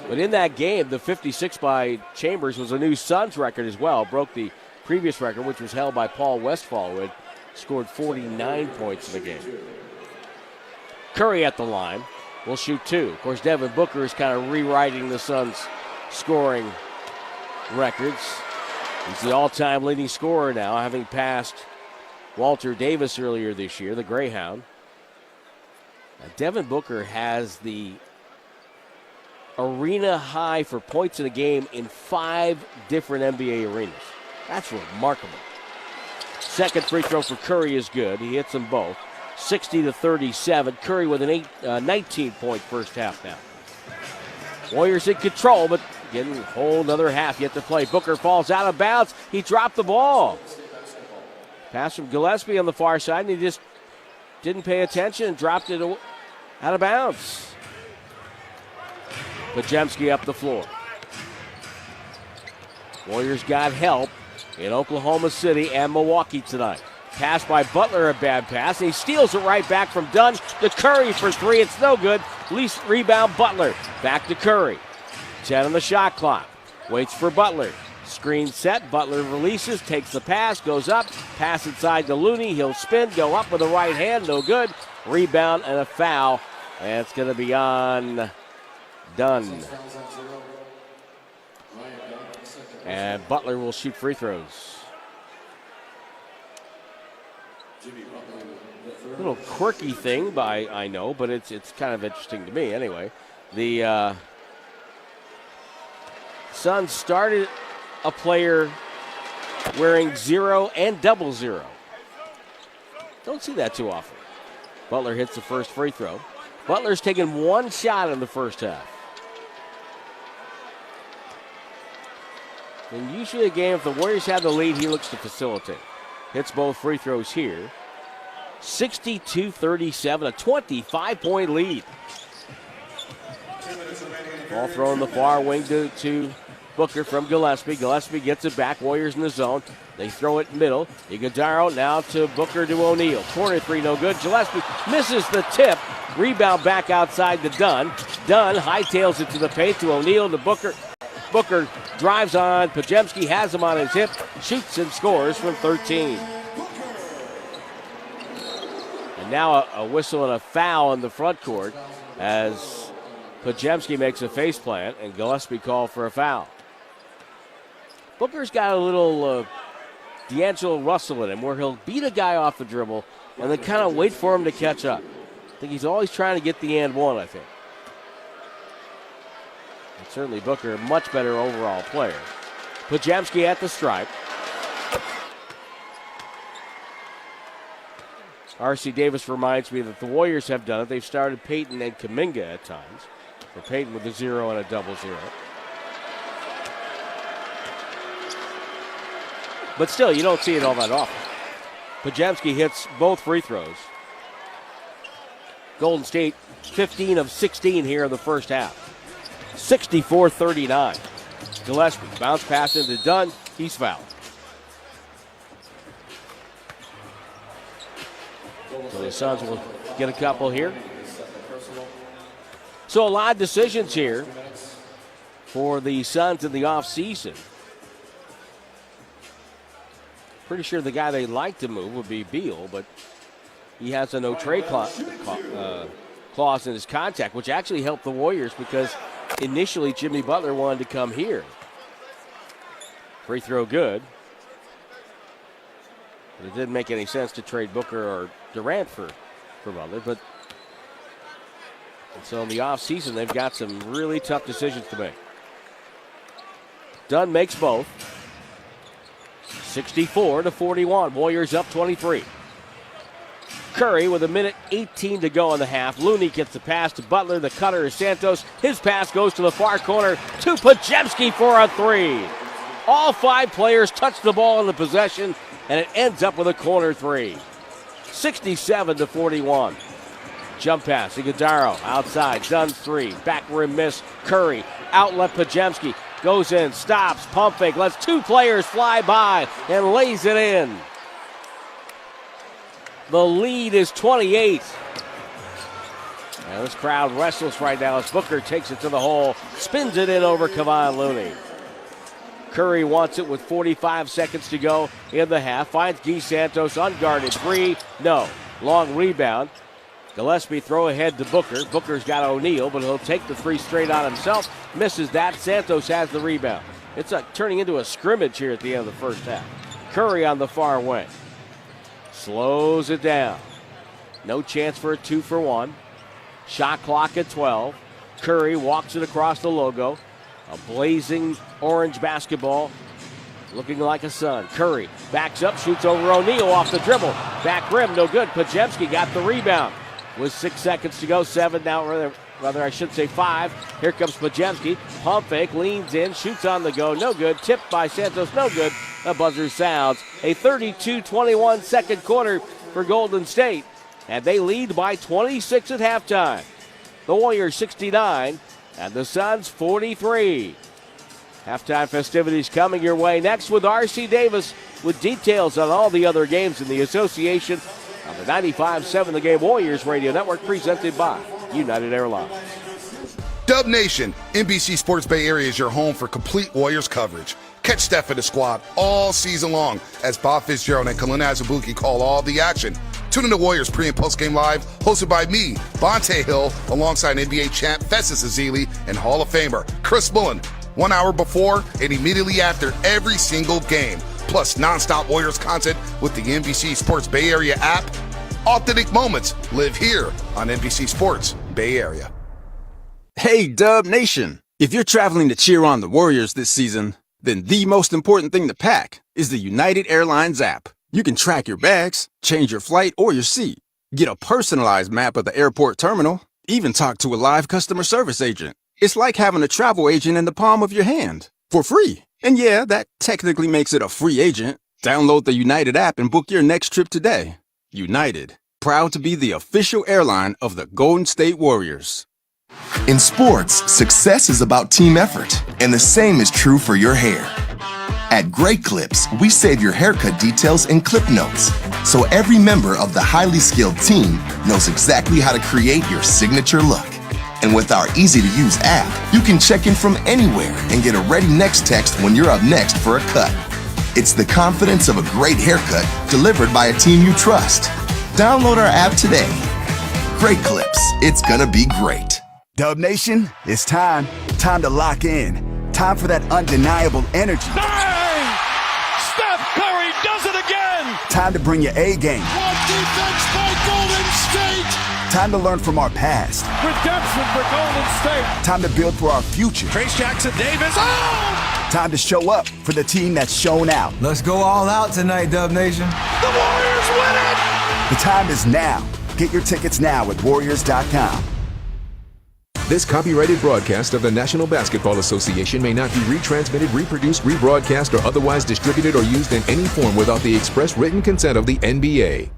But in that game, the 56 by Chambers was a new Suns record as well. Broke the previous record, which was held by Paul Westphal, who had scored 49 points in the game. Curry at the line will shoot two. Of course, Devin Booker is kind of rewriting the Suns' scoring records. He's the all-time leading scorer now, having passed Walter Davis earlier this year, the Greyhound. Now, Devin Booker has the arena high for points in a game in 5 different NBA arenas. That's remarkable. Second free throw for Curry is good. He hits them both. 60-37. Curry with an 19-point first half now. Warriors in control, but getting a whole another half yet to play. Booker falls out of bounds. He dropped the ball. Pass from Gillespie on the far side, and he just didn't pay attention and dropped it out of bounds. Podziemski up the floor. Warriors got help in Oklahoma City and Milwaukee tonight. Pass by Butler, a bad pass. He steals it right back from Dunn to Curry for three. It's no good. Least rebound Butler. Back to Curry. 10 on the shot clock. Waits for Butler. Screen set. Butler releases, takes the pass, goes up. Pass inside to Looney. He'll spin, go up with the right hand. No good. Rebound and a foul. And it's going to be on Dunn. And Butler will shoot free throws. A little quirky thing, I know, but it's kind of interesting to me anyway. The Suns started a player wearing 0 and 00. Don't see that too often. Butler hits the first free throw. Butler's taken one shot in the first half. And usually a game, if the Warriors have the lead, he looks to facilitate. Hits both free throws here. 62-37, a 25-point lead. Ball thrown the far wing to Booker from Gillespie. Gillespie gets it back. Warriors in the zone. They throw it middle. Iguodaro now to Booker to O'Neal. Corner three, no good. Gillespie misses the tip. Rebound back outside to Dunn. Dunn hightails it to the paint to O'Neal to Booker. Booker drives on. Podziemski has him on his hip. Shoots and scores from 13. And now a whistle and a foul in the front court as Podziemski makes a face plant and Gillespie called for a foul. Booker's got a little D'Angelo Russell in him where he'll beat a guy off the dribble and then kind of wait for him to catch up. I think he's always trying to get the and one, I think. And certainly Booker, a much better overall player. Podziemski at the stripe. R.C. Davis reminds me that the Warriors have done it. They've started Peyton and Kuminga at times. For Peyton with a 0 and a 00. But still, you don't see it all that often. Podziemski hits both free throws. Golden State 15 of 16 here in the first half. 64-39. Gillespie. Bounce pass into Dunn. He's fouled. So the Suns will get a couple here. So a lot of decisions here for the Suns in the offseason. Pretty sure the guy they'd like to move would be Beal, but he has a no-trade clause in his contract, which actually helped the Warriors because initially Jimmy Butler wanted to come here. Free throw good. But it didn't make any sense to trade Booker or Durant for Butler. But and so in the offseason, they've got some really tough decisions to make. Dunn makes both. 64-41. Warriors up 23. Curry with 1:18 to go in the half. Looney gets the pass to Butler. The cutter is Santos. His pass goes to the far corner to Podziemski for a three. All 5 players touch the ball in the possession, and it ends up with a corner three. 67-41. Jump pass. Iguodala outside. Dunn's three. Back rim miss. Curry. Outlet Podziemski. Goes in. Stops. Pump fake. Lets 2 players fly by and lays it in. The lead is 28. Now this crowd wrestles right now as Booker takes it to the hole. Spins it in over Kevon Looney. Curry wants it with 45 seconds to go in the half. Finds Guy Santos unguarded. Three. No. Long rebound. Gillespie throw ahead to Booker. Booker's got O'Neal, but he'll take the three straight on himself. Misses that. Santos has the rebound. It's turning into a scrimmage here at the end of the first half. Curry on the far wing. Slows it down. No chance for a 2-for-1. Shot clock at 12. Curry walks it across the logo. A blazing orange basketball looking like a sun. Curry backs up, shoots over O'Neal off the dribble. Back rim, no good. Podziemski got the rebound. With 6 seconds to go, 7 now, rather I should say 5. Here comes Podziemski. Pump fake, leans in, shoots on the go, no good. Tipped by Santos, no good. The buzzer sounds. A 32-21 second quarter for Golden State. And they lead by 26 at halftime. The Warriors 69 and the Suns 43. Halftime festivities coming your way next with R.C. Davis with details on all the other games in the association on the 95.7 The Game Warriors Radio Network, presented by United Airlines.
Dub Nation, NBC Sports Bay Area is your home for complete Warriors coverage. Catch Steph and the squad all season long as Bob Fitzgerald and Kalina Azubuike call all the action. Tune in to Warriors pre- and post-game live, hosted by me, Bonte Hill, alongside NBA champ Festus Ezeli and Hall of Famer Chris Mullen. 1 hour before and immediately after every single game. Plus nonstop Warriors content with the NBC Sports Bay Area app. Authentic moments live here on NBC Sports Bay Area.
Hey, Dub Nation. If you're traveling to cheer on the Warriors this season, then the most important thing to pack is the United Airlines app. You can track your bags, change your flight or your seat, get a personalized map of the airport terminal, even talk to a live customer service agent. It's like having a travel agent in the palm of your hand for free. And yeah, that technically makes it a free agent. Download the United app and book your next trip today. United, proud to be the official airline of the Golden State Warriors.
In sports, success is about team effort, and the same is true for your hair. At Great Clips, we save your haircut details in clip notes, so every member of the highly skilled team knows exactly how to create your signature look. And with our easy-to-use app, you can check in from anywhere and get a ready next text when you're up next for a cut. It's the confidence of a great haircut delivered by a team you trust. Download our app today. Great Clips. It's gonna be great.
Dub Nation, it's time. Time to lock in. Time for that undeniable energy.
Bang! Steph Curry does it again!
Time to bring your A game.
What defense by Golden State!
Time to learn from our past.
Redemption for Golden State.
Time to build for our future.
Trace Jackson Davis. Oh!
Time to show up for the team that's shown out.
Let's go all out tonight, Dub Nation.
The Warriors win it!
The time is now. Get your tickets now at Warriors.com.
This copyrighted broadcast of the National Basketball Association may not be retransmitted, reproduced, rebroadcast, or otherwise distributed or used in any form without the express written consent of the NBA.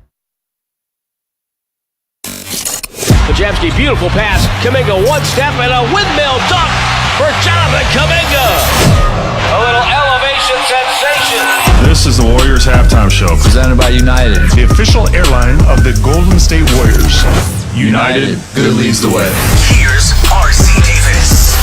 Podziemski, beautiful pass. Kuminga, one step and a windmill dunk for Jonathan Kuminga.
Nation sensation.
This is the Warriors halftime show, presented by United, the official airline of the Golden State Warriors. United, good leads the way.
Here's R.C. Davis.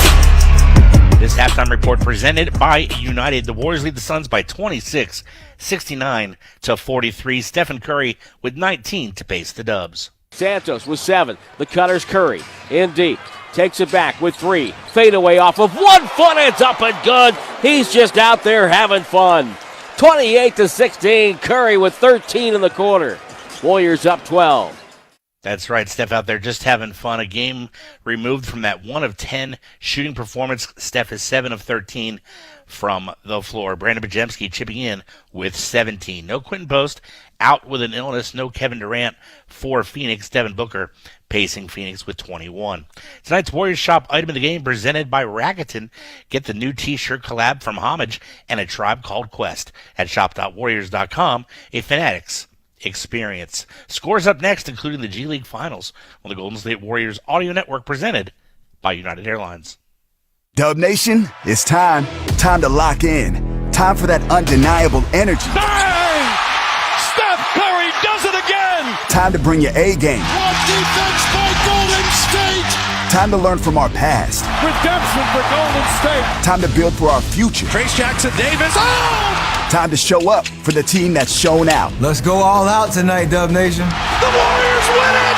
This halftime report presented by United. The Warriors lead the Suns by 26, 69-43. Stephen Curry with 19 to pace the Dubs.
Santos with 7. The cutter's Curry in deep. Takes it back with 3. Fade away off of 1 foot. It's up and good. He's just out there having fun. 28-16. Curry with 13 in the quarter. Warriors up 12.
That's right, Steph out there just having fun. A game removed from that 1 of 10 shooting performance. Steph is 7 of 13 from the floor. Brandon Bajemski chipping in with 17. No Quentin Post out with an illness. No Kevin Durant for Phoenix. Devin Booker pacing Phoenix with 21. Tonight's Warriors Shop item of the game presented by Rakuten. Get the new t-shirt collab from Homage and A Tribe Called Quest at shop.warriors.com. A Fanatics experience. Scores up next, including the G League Finals on the Golden State Warriors Audio Network, presented by United Airlines.
Dub Nation, it's time. Time to lock in. Time for that undeniable energy.
Bang! Steph Curry does it again!
Time to bring your A game.
What defense by Golden State!
Time to learn from our past.
Redemption for Golden State!
Time to build for our future.
Trace Jackson Davis. Oh!
Time to show up for the team that's shown out.
Let's go all out tonight, Dub Nation.
The Warriors win it!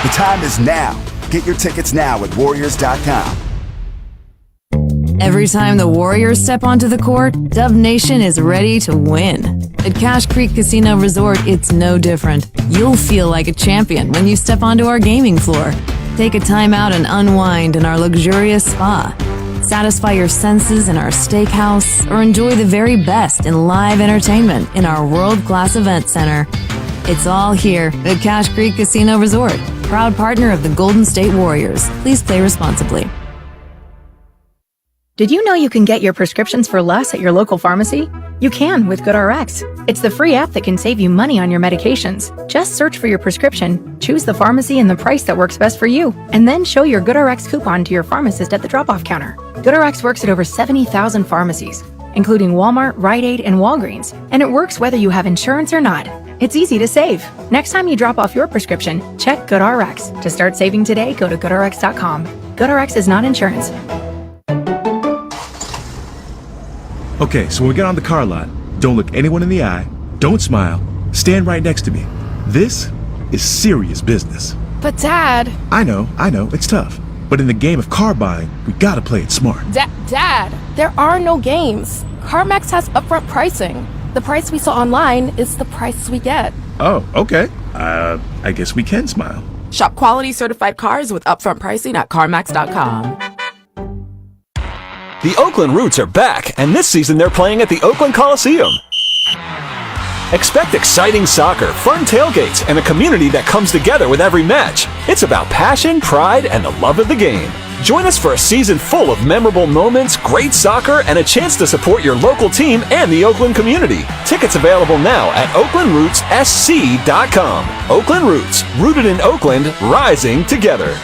The time is now. Get your tickets now at Warriors.com.
Every time the Warriors step onto the court, Dub Nation is ready to win. At Cache Creek Casino Resort, it's no different. You'll feel like a champion when you step onto our gaming floor. Take a time out and unwind in our luxurious spa. Satisfy your senses in our steakhouse, or enjoy the very best in live entertainment in our world-class event center. It's all here at Cache Creek Casino Resort, proud partner of the Golden State Warriors. Please play responsibly.
Did you know you can get your prescriptions for less at your local pharmacy? You can with GoodRx. It's the free app that can save you money on your medications. Just search for your prescription, choose the pharmacy and the price that works best for you, and then show your GoodRx coupon to your pharmacist at the drop-off counter. GoodRx works at over 70,000 pharmacies, including Walmart, Rite Aid, and Walgreens, and it works whether you have insurance or not. It's easy to save. Next time you drop off your prescription, check GoodRx. To start saving today, go to GoodRx.com. GoodRx is not insurance.
Okay, so when we get on the car lot, don't look anyone in the eye, don't smile, stand right next to me. This is serious business.
But Dad...
I know, it's tough. But in the game of car buying, we gotta play it smart.
Dad, there are no games. CarMax has upfront pricing. The price we saw online is the price we get.
Oh, okay. I guess we can smile.
Shop quality certified cars with upfront pricing at CarMax.com.
The Oakland Roots are back, and this season they're playing at the Oakland Coliseum. Expect exciting soccer, fun tailgates, and a community that comes together with every match. It's about passion, pride, and the love of the game. Join us for a season full of memorable moments, great soccer, and a chance to support your local team and the Oakland community. Tickets available now at OaklandRootsSC.com. Oakland Roots, rooted in Oakland, rising together.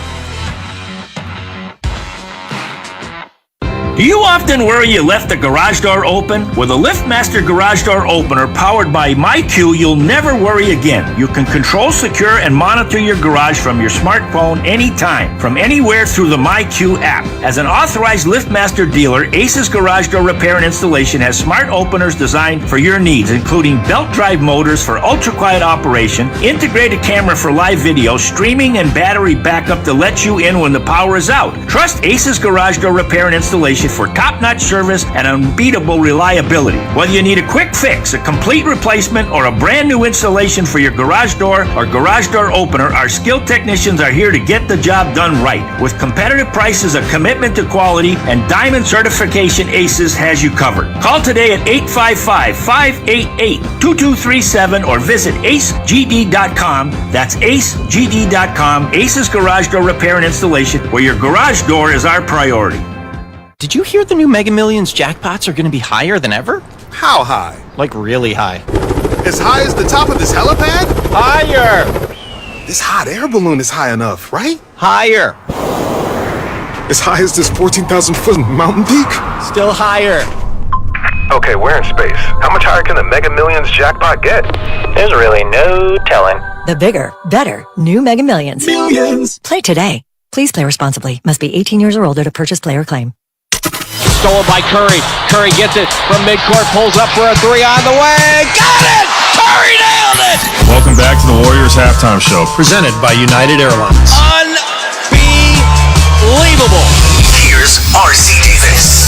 Do you often worry you left the garage door open? With a LiftMaster garage door opener powered by MyQ, you'll never worry again. You can control, secure, and monitor your garage from your smartphone anytime, from anywhere through the MyQ app. As an authorized LiftMaster dealer, Ace's Garage Door Repair and Installation has smart openers designed for your needs, including belt drive motors for ultra-quiet operation, integrated camera for live video, streaming, and battery backup to let you in when the power is out. Trust Ace's Garage Door Repair and Installation for top-notch service and unbeatable reliability. Whether you need a quick fix, a complete replacement, or a brand new installation for your garage door or garage door opener, our skilled technicians are here to get the job done right. With competitive prices, a commitment to quality, and diamond certification, Aces has you covered. Call today at 855-588-2237 or visit acegd.com. That's acegd.com. Aces Garage Door Repair and Installation, where your garage door is our priority.
Did you hear the new Mega Millions jackpots are going to be higher than ever?
How high?
Like really high.
As high as the top of this helipad?
Higher!
This hot air balloon is high enough, right?
Higher!
As high as this 14,000-foot mountain peak?
Still higher.
Okay, we're in space. How much higher can the Mega Millions jackpot get?
There's really no telling.
The bigger, better, new Mega Millions.
Millions!
Play today. Please play responsibly. Must be 18 years or older to purchase player claim.
Stolen by Curry. Curry gets it from midcourt, pulls up for a three on the way. Got it! Curry nailed it!
Welcome back to the Warriors Halftime Show, presented by United Airlines.
Unbelievable.
Here's R.C. Davis.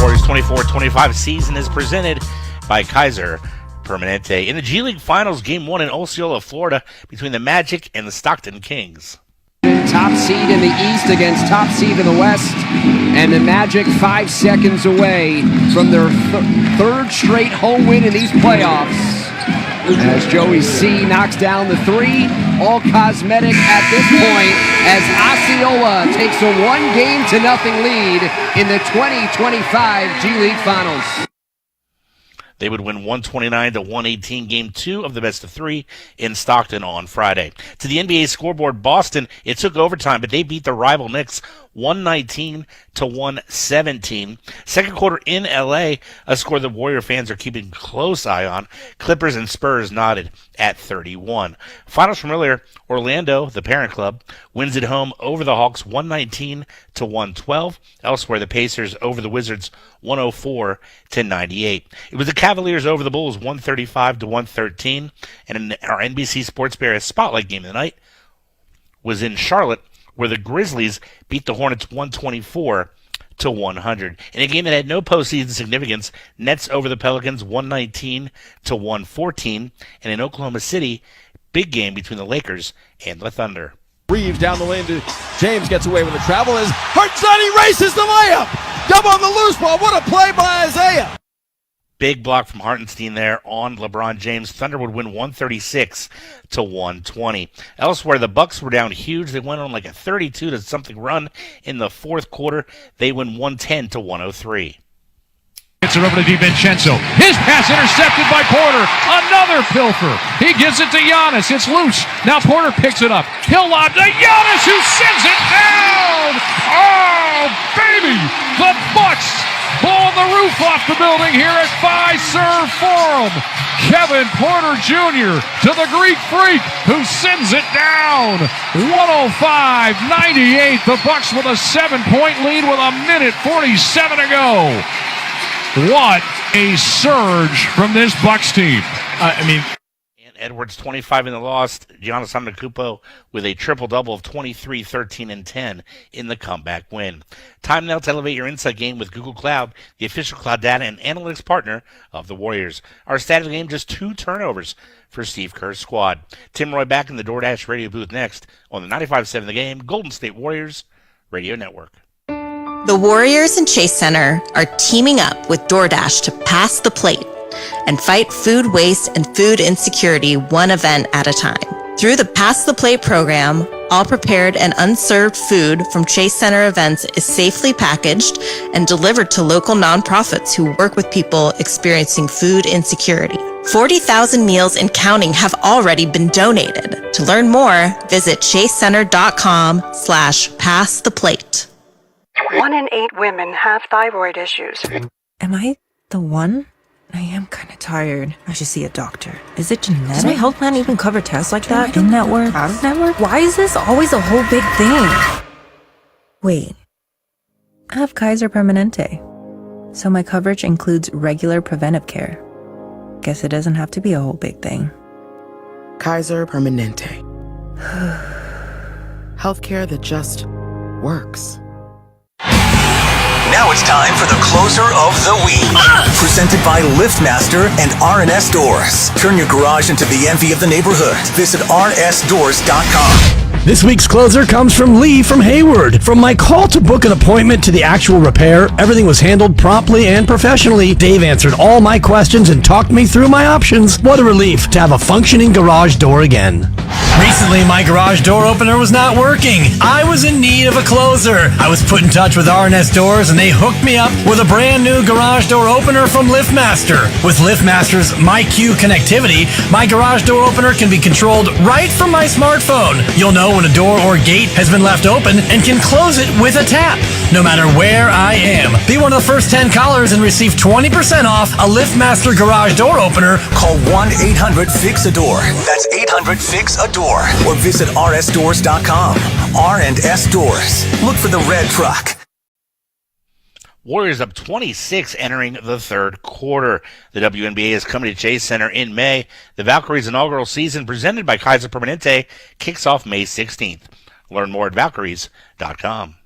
Warriors 24-25 season is presented by Kaiser Permanente. In the G League Finals, Game 1 in Osceola, Florida, between the Magic and the Stockton Kings.
Top seed in the East against top seed in the West, and the Magic 5 seconds away from their third straight home win in these playoffs. As Joey C knocks down the three, all cosmetic at this point, as Osceola takes a 1-0 lead in the 2025 G League Finals.
They would win 129-118 Game 2 of the best-of-3 in Stockton on Friday. To the NBA scoreboard, Boston, it took overtime, but they beat the rival Knicks 119-117. Second quarter in L.A., a score the Warrior fans are keeping close eye on. Clippers and Spurs nodded at 31. Finals from earlier, Orlando, the parent club, wins at home over the Hawks 119-112. Elsewhere, the Pacers over the Wizards 104-98. It was the Cavaliers over the Bulls 135-113. And in our NBC Sports Bears Spotlight game of the night was in Charlotte, where the Grizzlies beat the Hornets 124-100. In a game that had no postseason significance, Nets over the Pelicans 119-114. And in Oklahoma City, big game between the Lakers and the Thunder.
Reeves down the lane to James, gets away with the travel as Hartsotti races the layup. Dub on the loose ball. What a play by Isaiah.
Big block from Hartenstein there on LeBron James. Thunder would win 136-120. Elsewhere, the Bucks were down huge. They went on like a 32-something run in the fourth quarter. They win 110-103.
Gets it over to DiVincenzo. His pass intercepted by Porter. Another pilfer. He gives it to Giannis. It's loose. Now Porter picks it up. He'll lob to Giannis, who sends it down. Oh, baby. The Bucks blow the roof off the building here at Fiserv Forum. Kevin Porter Jr. to the Greek Freak, who sends it down. 105-98. The Bucks with a 7-point lead with 1:47 to go. What a surge from this Bucks team.
And Edwards 25 in the loss. Giannis Antetokounmpo with a triple-double of 23, 13, and 10 in the comeback win. Time now to elevate your inside game with Google Cloud, the official cloud data and analytics partner of the Warriors. Our stat of the game, just 2 turnovers for Steve Kerr's squad. Tim Roy back in the DoorDash radio booth next on the 95.7 The Game, Golden State Warriors Radio Network.
The Warriors and Chase Center are teaming up with DoorDash to pass the plate and fight food waste and food insecurity one event at a time. Through the Pass the Plate program, all prepared and unserved food from Chase Center events is safely packaged and delivered to local nonprofits who work with people experiencing food insecurity. 40,000 meals and counting have already been donated. To learn more, visit chasecenter.com/passtheplate.
1 in 8 women have thyroid issues.
Am I the one? I am kind of tired. I should see a doctor. Is it genetic? Does my health plan even cover tests like that? In-network? Out-of-network? Why is this always a whole big thing? Wait. I have Kaiser Permanente. So my coverage includes regular preventive care. Guess it doesn't have to be a whole big thing.
Kaiser Permanente. Healthcare that just works.
Now it's time for the closer of the week. Presented by LiftMaster and R&S Doors. Turn your garage into the envy of the neighborhood. Visit rsdoors.com.
This week's closer comes from Lee from Hayward. From my call to book an appointment to the actual repair, everything was handled promptly and professionally. Dave answered all my questions and talked me through my options. What a relief to have a functioning garage door again. Recently, my garage door opener was not working. I was in need of a closer. I was put in touch with R&S Doors and they hooked me up with a brand new garage door opener from LiftMaster. With LiftMaster's MyQ connectivity, my garage door opener can be controlled right from my smartphone. You'll know when a door or gate has been left open and can close it with a tap. no matter where I am. Be one of the first 10 callers and receive 20% off a LiftMaster garage door opener.
Call 1-800-FIX-A-DOOR. That's 800-FIX-A-DOOR. Or visit rsdoors.com. R&S Doors. Look for the red truck.
Warriors up 26 entering the third quarter. The WNBA is coming to Chase Center in May. The Valkyries' inaugural season, presented by Kaiser Permanente, kicks off May 16th. Learn more at valkyries.com.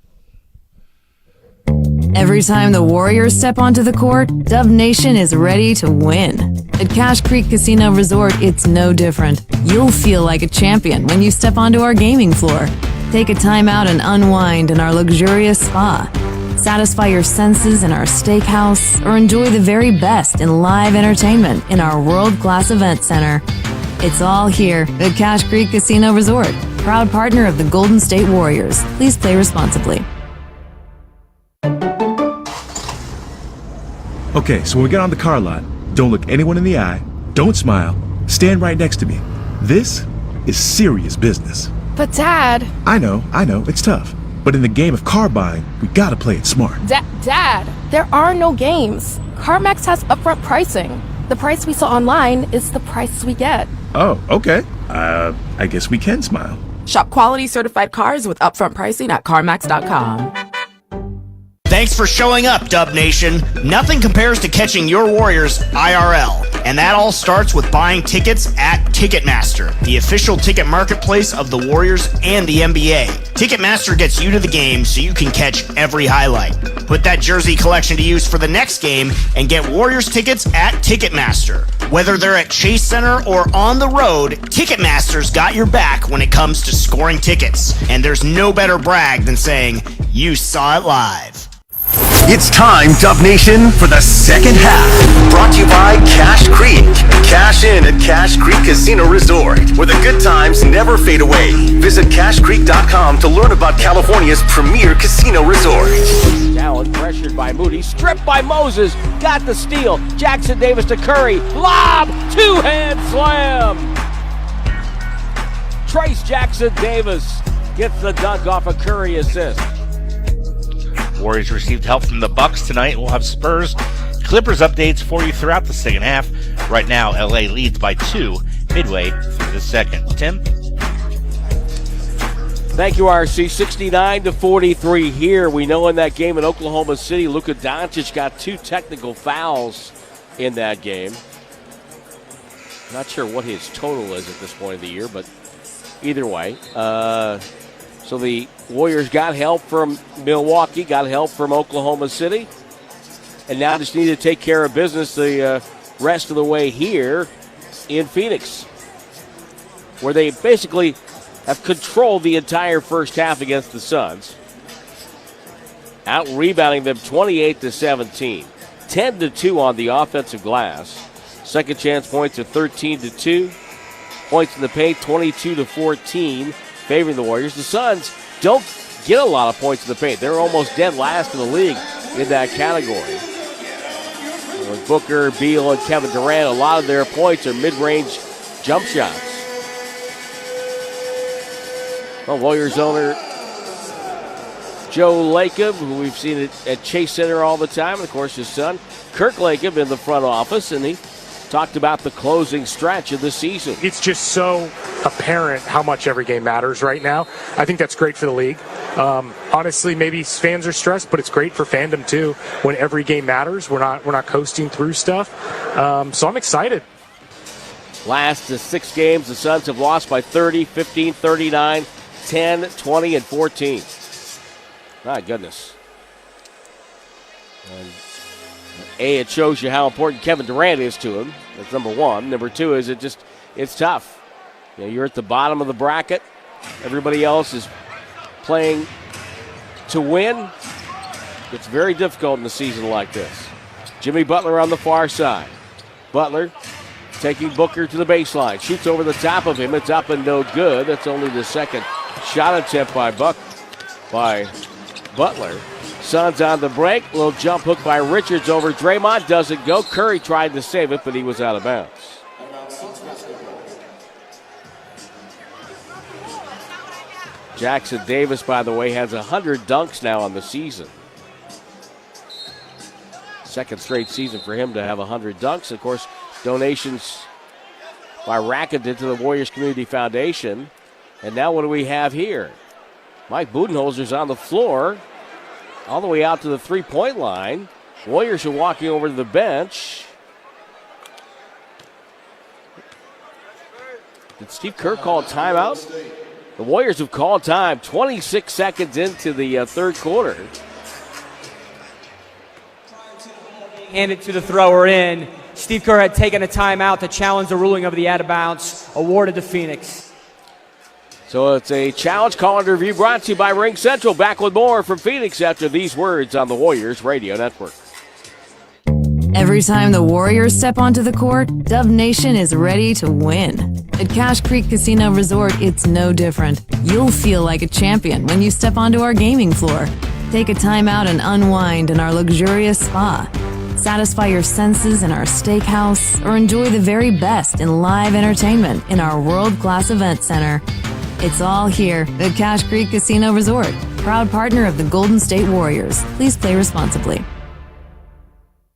Every time the Warriors step onto the court, Dub Nation is ready to win. At Cache Creek Casino Resort, it's no different. You'll feel like a champion when you step onto our gaming floor. Take a time out and unwind in our luxurious spa. Satisfy your senses in our steakhouse, or enjoy the very best in live entertainment in our world-class event center. It's all here at Cache Creek Casino Resort, proud partner of the Golden State Warriors. Please play responsibly.
Okay, so when we get on the car lot, don't look anyone in the eye, don't smile, stand right next to me. This is serious business.
But Dad...
I know, it's tough. But in the game of car buying, we gotta play it smart.
Dad, there are no games. CarMax has upfront pricing. The price we saw online is the price we get.
Oh, okay. I guess we can smile.
Shop quality certified cars with upfront pricing at CarMax.com.
Thanks for showing up, Dub Nation. Nothing compares to catching your Warriors IRL. And that all starts with buying tickets at Ticketmaster, the official ticket marketplace of the Warriors and the NBA. Ticketmaster gets you to the game so you can catch every highlight. Put that jersey collection to use for the next game and get Warriors tickets at Ticketmaster. Whether they're at Chase Center or on the road, Ticketmaster's got your back when it comes to scoring tickets. And there's no better brag than saying, you saw it live.
It's time, Dub Nation, for the second half. Brought to you by Cache Creek. Cash in at Cache Creek Casino Resort, where the good times never fade away. Visit CacheCreek.com to learn about California's premier casino resort.
Allen pressured by Moody, stripped by Moses, got the steal. Jackson Davis to Curry, lob, two-hand slam. Trace Jackson Davis gets the dunk off a Curry assist.
Warriors received help from the Bucks tonight. We'll have Spurs, Clippers updates for you throughout the second half. Right now, LA leads by 2 midway through the second. Tim?
Thank you, RC. 69-43 here. We know in that game in Oklahoma City, Luka Doncic got 2 technical fouls in that game. Not sure what his total is at this point of the year, but either way. So the Warriors got help from Milwaukee, got help from Oklahoma City, and now just need to take care of business the rest of the way here in Phoenix, where they basically have controlled the entire first half against the Suns, out-rebounding them 28-17, 10-2 on the offensive glass. Second chance points are 13-2. Points in the paint, 22-14. Favoring the Warriors. The Suns don't get a lot of points in the paint. They're almost dead last in the league in that category. With Booker, Beal, and Kevin Durant, a lot of their points are mid-range jump shots. Well, Warriors owner Joe Lacob, who we've seen at Chase Center all the time, and of course his son, Kirk Lacob, in the front office, and he talked about the closing stretch of the season.
It's just so apparent how much every game matters right now. I think that's great for the league. Honestly, maybe fans are stressed, but it's great for fandom too. When every game matters, we're not coasting through stuff. So I'm excited.
Last 6 games, the Suns have lost by 30, 15, 39, 10, 20, and 14. My goodness. And it shows you how important Kevin Durant is to him. That's number one. Number two is it's tough. You know, you're at the bottom of the bracket. Everybody else is playing to win. It's very difficult in a season like this. Jimmy Butler on the far side. Butler taking Booker to the baseline. Shoots over the top of him. It's up and no good. That's only the second shot attempt by Butler. Suns on the break. Little jump hook by Richards over Draymond. Doesn't go. Curry tried to save it, but he was out of bounds. Jackson Davis, by the way, has 100 dunks now on the season. Second straight season for him to have 100 dunks. Of course, donations by Rackett to the Warriors Community Foundation. And now what do we have here? Mike Budenholzer's on the floor, all the way out to the three-point line. Warriors are walking over to the bench. Did Steve Kerr call a timeout? The Warriors have called time 26 seconds into the third quarter.
Handed to the thrower in. Steve Kerr had taken a timeout to challenge the ruling of the out-of-bounds awarded to Phoenix.
So it's a challenge call under review brought to you by Ring Central. Back with more from Phoenix after these words on the Warriors Radio Network.
Every time the Warriors step onto the court, Dub Nation is ready to win. At Cache Creek Casino Resort, it's no different. You'll feel like a champion when you step onto our gaming floor. Take a time out and unwind in our luxurious spa. Satisfy your senses in our steakhouse, or enjoy the very best in live entertainment in our world-class event center. It's all here at Cache Creek Casino Resort, proud partner of the Golden State Warriors. Please play responsibly.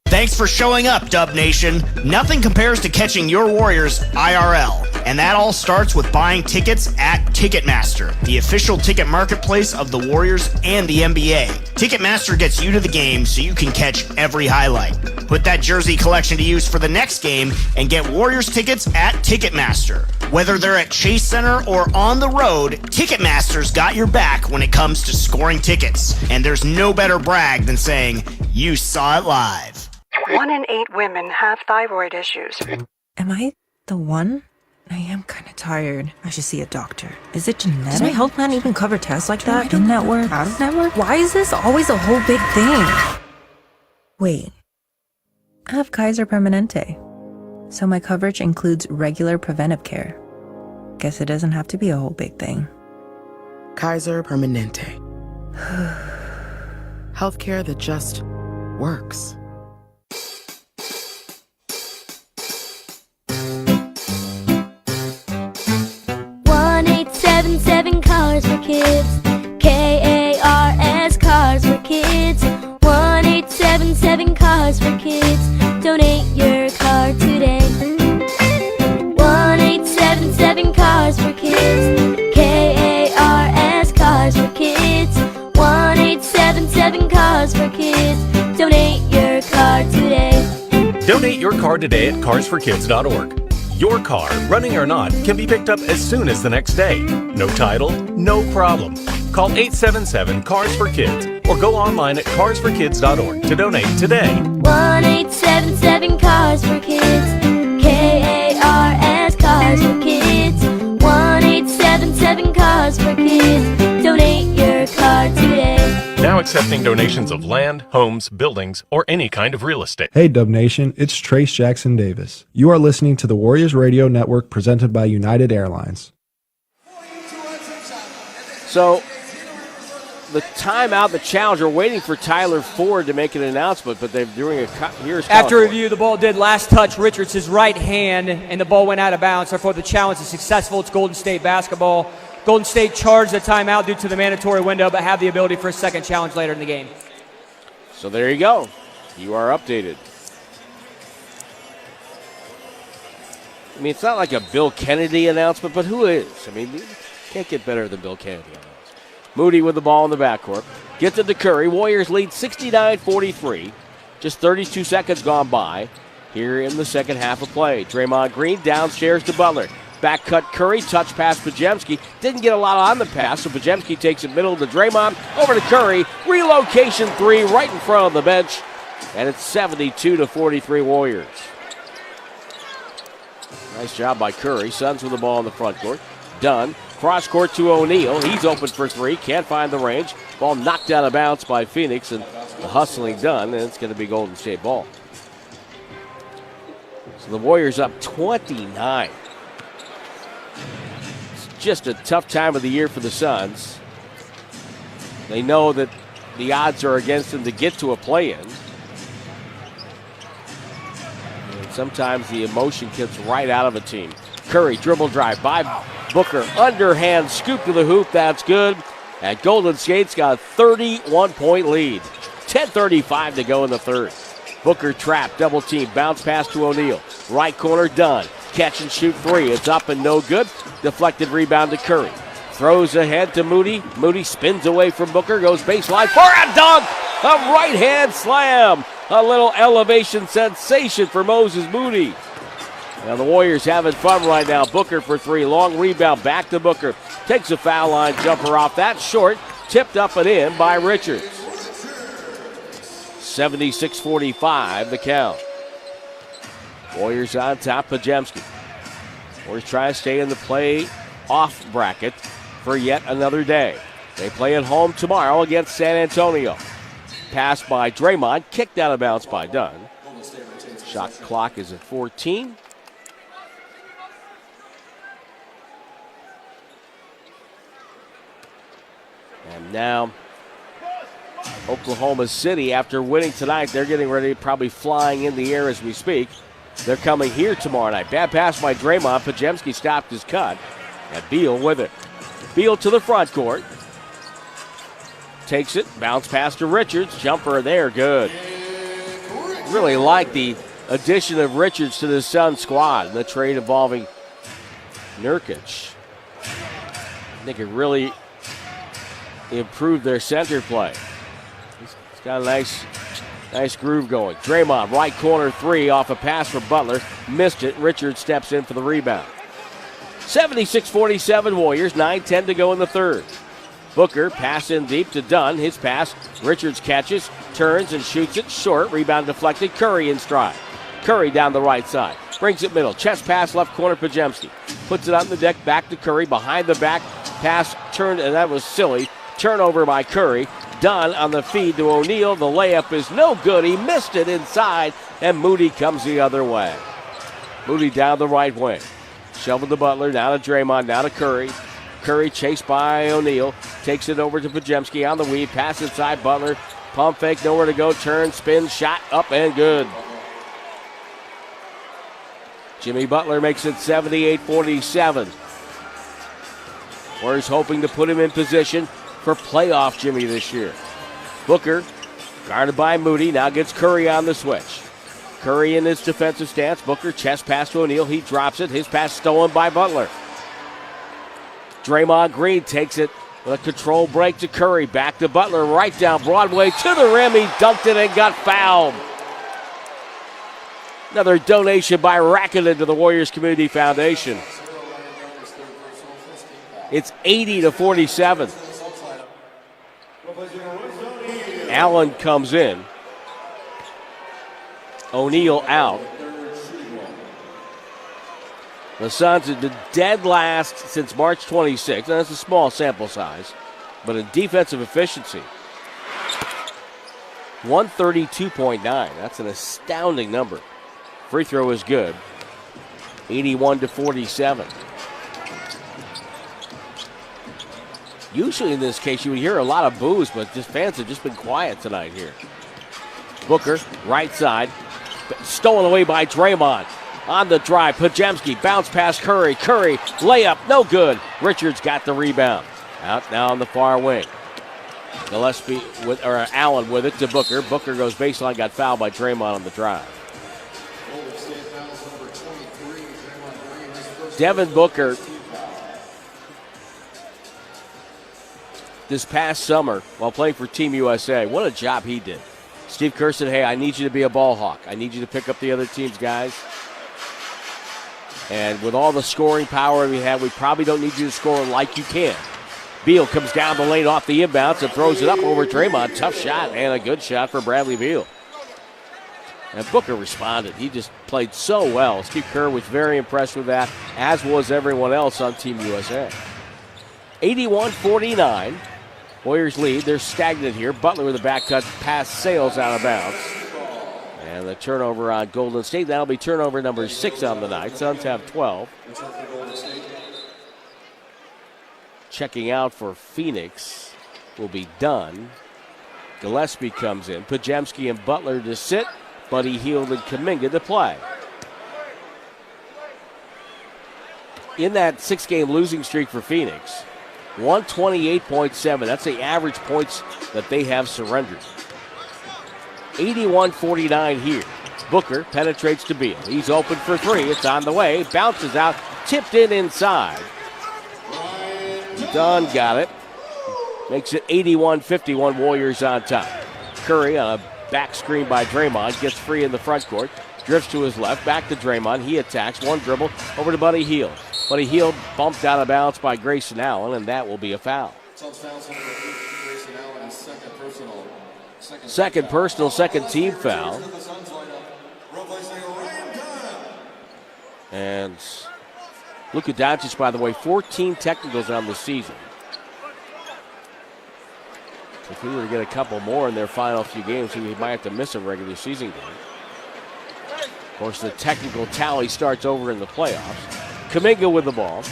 Thanks for showing up, Dub Nation. Nothing compares to catching your Warriors IRL. And that all starts with buying tickets at Ticketmaster, the official ticket marketplace of the Warriors and the NBA. Ticketmaster gets you to the game so you can catch every highlight. Put that jersey collection to use for the next game and get Warriors tickets at Ticketmaster. Whether they're at Chase Center or on the road, Ticketmaster's got your back when it comes to scoring tickets. And there's no better brag than saying, you saw it live.
1 in 8 women have thyroid issues.
Am I the one? I am kind of tired. I should see a doctor. Is it genetic? Does my health plan even cover tests like that? In-network? Out-of-network? Why is this always a whole big thing? Wait. I have Kaiser Permanente. So my coverage includes regular preventive care. Guess it doesn't have to be a whole big thing.
Kaiser Permanente. Healthcare that just works.
1-877 Cars for Kids. KARS Cars for Kids. 1-877 Cars for Kids. Donate your car today. 1-877 Cars for Kids. KARS Cars for Kids. 1-877 Cars for Kids. Donate your car today.
Donate your car today at carsforkids.org. Your car, running or not, can be picked up as soon as the next day. No title, no problem. Call 877-CARS-FOR-KIDS or go online at carsforkids.org to donate today.
1-877 Cars for Kids. KARS Cars for Kids. 1-877 Cars for Kids. Donate your car today.
Now accepting donations of land, homes, buildings, or any kind of real estate.
Hey Dub Nation, it's Trace Jackson Davis. You are listening to the Warriors Radio Network presented by United Airlines.
So, the timeout, the challenger, waiting for Tyler Ford to make an announcement, but they're doing a cut. Here's
After review, the ball did last touch Richards' right hand, and the ball went out of bounds. Therefore, the challenge is successful. It's Golden State basketball. Golden State charged the timeout due to the mandatory window, but have the ability for a second challenge later in the game.
So there you go. You are updated. I mean, it's not like a Bill Kennedy announcement, but who is? I mean, you can't get better than Bill Kennedy on this. Moody with the ball in the backcourt. Gets it to Curry. Warriors lead 69-43. Just 32 seconds gone by here in the second half of play. Draymond Green downstairs to Butler. Back cut Curry, touch pass Pajemski. Didn't get a lot on the pass, so Pajemski takes it middle to Draymond. Over to Curry. Relocation three right in front of the bench. And it's 72-43 Warriors. Nice job by Curry. Suns with the ball in the front court. Dunn. Cross court to O'Neal. He's open for three. Can't find the range. Ball knocked out of bounds by Phoenix, and the hustling Dunn, and it's going to be Golden State ball. So the Warriors up 29. It's just a tough time of the year for the Suns. They know that the odds are against them to get to a play-in. And sometimes the emotion gets right out of a team. Curry, dribble drive by Booker. Underhand scoop to the hoop. That's good. And Golden State's got a 31-point lead. 10:35 to go in the third. Booker trap, double team, bounce pass to O'Neal. Right corner, done. Catch and shoot three. It's up and no good. Deflected rebound to Curry. Throws ahead to Moody. Moody spins away from Booker, goes baseline for a dunk. A right-hand slam. A little elevation sensation for Moses Moody. Now the Warriors having fun right now. Booker for three. Long rebound back to Booker. Takes a foul line jumper off that short. Tipped up and in by Richards. 76-45 the count. Warriors on top. Podziemski. Warriors trying to stay in the play-off bracket for yet another day. They play at home tomorrow against San Antonio. Pass by Draymond. Kicked out of bounds by Dunn. Shot clock is at 14. And now Oklahoma City, after winning tonight, they're getting ready, probably flying in the air as we speak. They're coming here tomorrow night. Bad pass by Draymond. Podziemski stopped his cut. And Beal with it. Beal to the front court. Takes it. Bounce pass to Richards. Jumper there. Good. Really like the addition of Richards to the Suns squad. The trade involving Nurkic. I think it really improved their center play. It's got a nice groove going. Draymond, right corner three off a pass from Butler. Missed it. Richards steps in for the rebound. 76-47 Warriors. 9:10 to go in the third. Booker pass in deep to Dunn. His pass. Richards catches, turns and shoots it short. Rebound deflected. Curry in stride. Curry down the right side. Brings it middle. Chest pass left corner. Podziemski puts it on the deck. Back to Curry. Behind the back. Pass turned, and that was silly. Turnover by Curry. Dunn on the feed to O'Neal. The layup is no good. He missed it inside, and Moody comes the other way. Moody down the right wing. Shoveled to Butler. Now to Draymond. Now to Curry. Curry chased by O'Neal. Takes it over to Podziemski on the weave. Pass inside Butler. Pump fake. Nowhere to go. Turn, spin, shot up and good. Jimmy Butler makes it 78-47. Warriors hoping to put him in position for playoff Jimmy this year. Booker, guarded by Moody, now gets Curry on the switch. Curry in his defensive stance. Booker, chest pass to O'Neal. He drops it. His pass stolen by Butler. Draymond Green takes it with a control break to Curry. Back to Butler, right down Broadway to the rim. He dunked it and got fouled. Another donation by Rakuten to the Warriors Community Foundation. It's 80-47. Allen comes in. O'Neal out. The Suns have been dead last since March 26th. And that's a small sample size, but in defensive efficiency, 132.9. That's an astounding number. Free throw is good. 81-47. Usually in this case, you would hear a lot of boos, but just fans have just been quiet tonight here. Booker, right side, stolen away by Draymond. On the drive, Podziemski, bounce past Curry. Curry, layup, no good. Richards got the rebound. Out now on the far wing. Gillespie Allen with it to Booker. Booker goes baseline, got fouled by Draymond on the drive. Devin Booker, this past summer, while playing for Team USA, what a job he did. Steve Kerr said, hey, I need you to be a ball hawk. I need you to pick up the other team's guys. And with all the scoring power we have, we probably don't need you to score like you can. Beal comes down the lane off the inbounds and throws it up over Draymond. Tough shot and a good shot for Bradley Beal. And Booker responded. He just played so well. Steve Kerr was very impressed with that, as was everyone else on Team USA. 81-49. Warriors lead. They're stagnant here. Butler with a back cut pass sails out of bounds. And the turnover on Golden State. That'll be turnover number 6 on the night. Suns have 12. Checking out for Phoenix will be Dunn. Gillespie comes in. Podziemski and Butler to sit. Buddy Hield and Kuminga to play. in that 6-game losing streak for Phoenix. 128.7. That's the average points that they have surrendered. 81-49 here. Booker penetrates to Beal. He's open for three. It's on the way. Bounces out. Tipped in inside. Dunn got it. Makes it 81-51. Warriors on top. Curry on a back screen by Draymond. Gets free in the front court. Drifts to his left. Back to Draymond. He attacks. One dribble over to Buddy Hield. Buddy Hield bumped out of bounds by Grayson Allen, and that will be a foul. Second personal, second team foul. And Luka Doncic, by the way, 14 technicals on the season. If he were to get a couple more in their final few games, he might have to miss a regular season game. Of course, the technical tally starts over in the playoffs. Kuminga with the ball.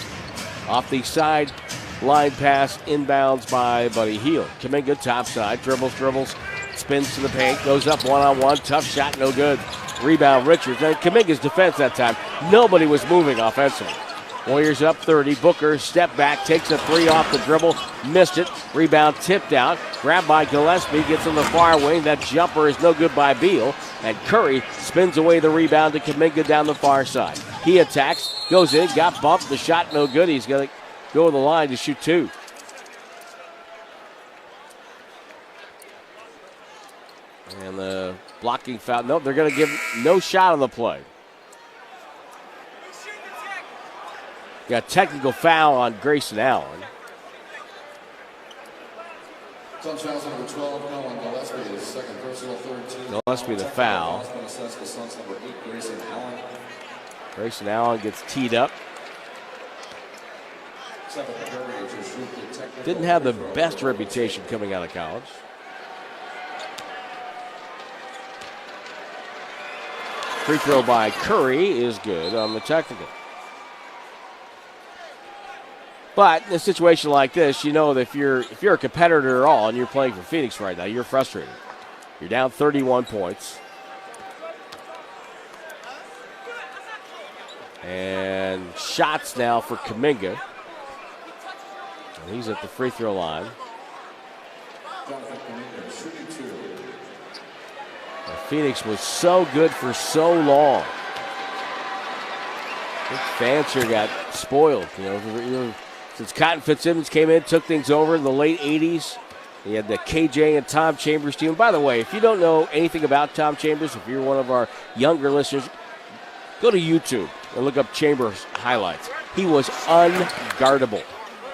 Off the side line pass, inbounds by Buddy Hield. Kuminga top side, dribbles, spins to the paint, goes up one-on-one, tough shot, no good. Rebound Richards. And Kuminga's defense that time, nobody was moving offensively. Warriors up 30. Booker step back, takes a three off the dribble, missed it. Rebound tipped out, grabbed by Gillespie, gets on the far wing. That jumper is no good by Beal. And Curry spins away the rebound to Kuminga down the far side. He attacks, goes in, got bumped, the shot no good. He's going to go to the line to shoot two. And the blocking foul. Nope, they're going to give no shot on the play. Got technical foul on Grayson Allen. Gillespie the foul. Grayson Allen gets teed up. Didn't have the best reputation coming out of college. Free throw by Curry is good on the technical. But in a situation like this, you know that if you're a competitor at all and you're playing for Phoenix right now, you're frustrated. You're down 31 points. And shots now for Kuminga. And he's at the free throw line. And Phoenix was so good for so long. I think fans here got spoiled, you know, since Cotton Fitzsimmons came in, took things over in the late 80s. He had the KJ and Tom Chambers team. By the way, if you don't know anything about Tom Chambers, if you're one of our younger listeners, go to YouTube and look up Chambers highlights. He was unguardable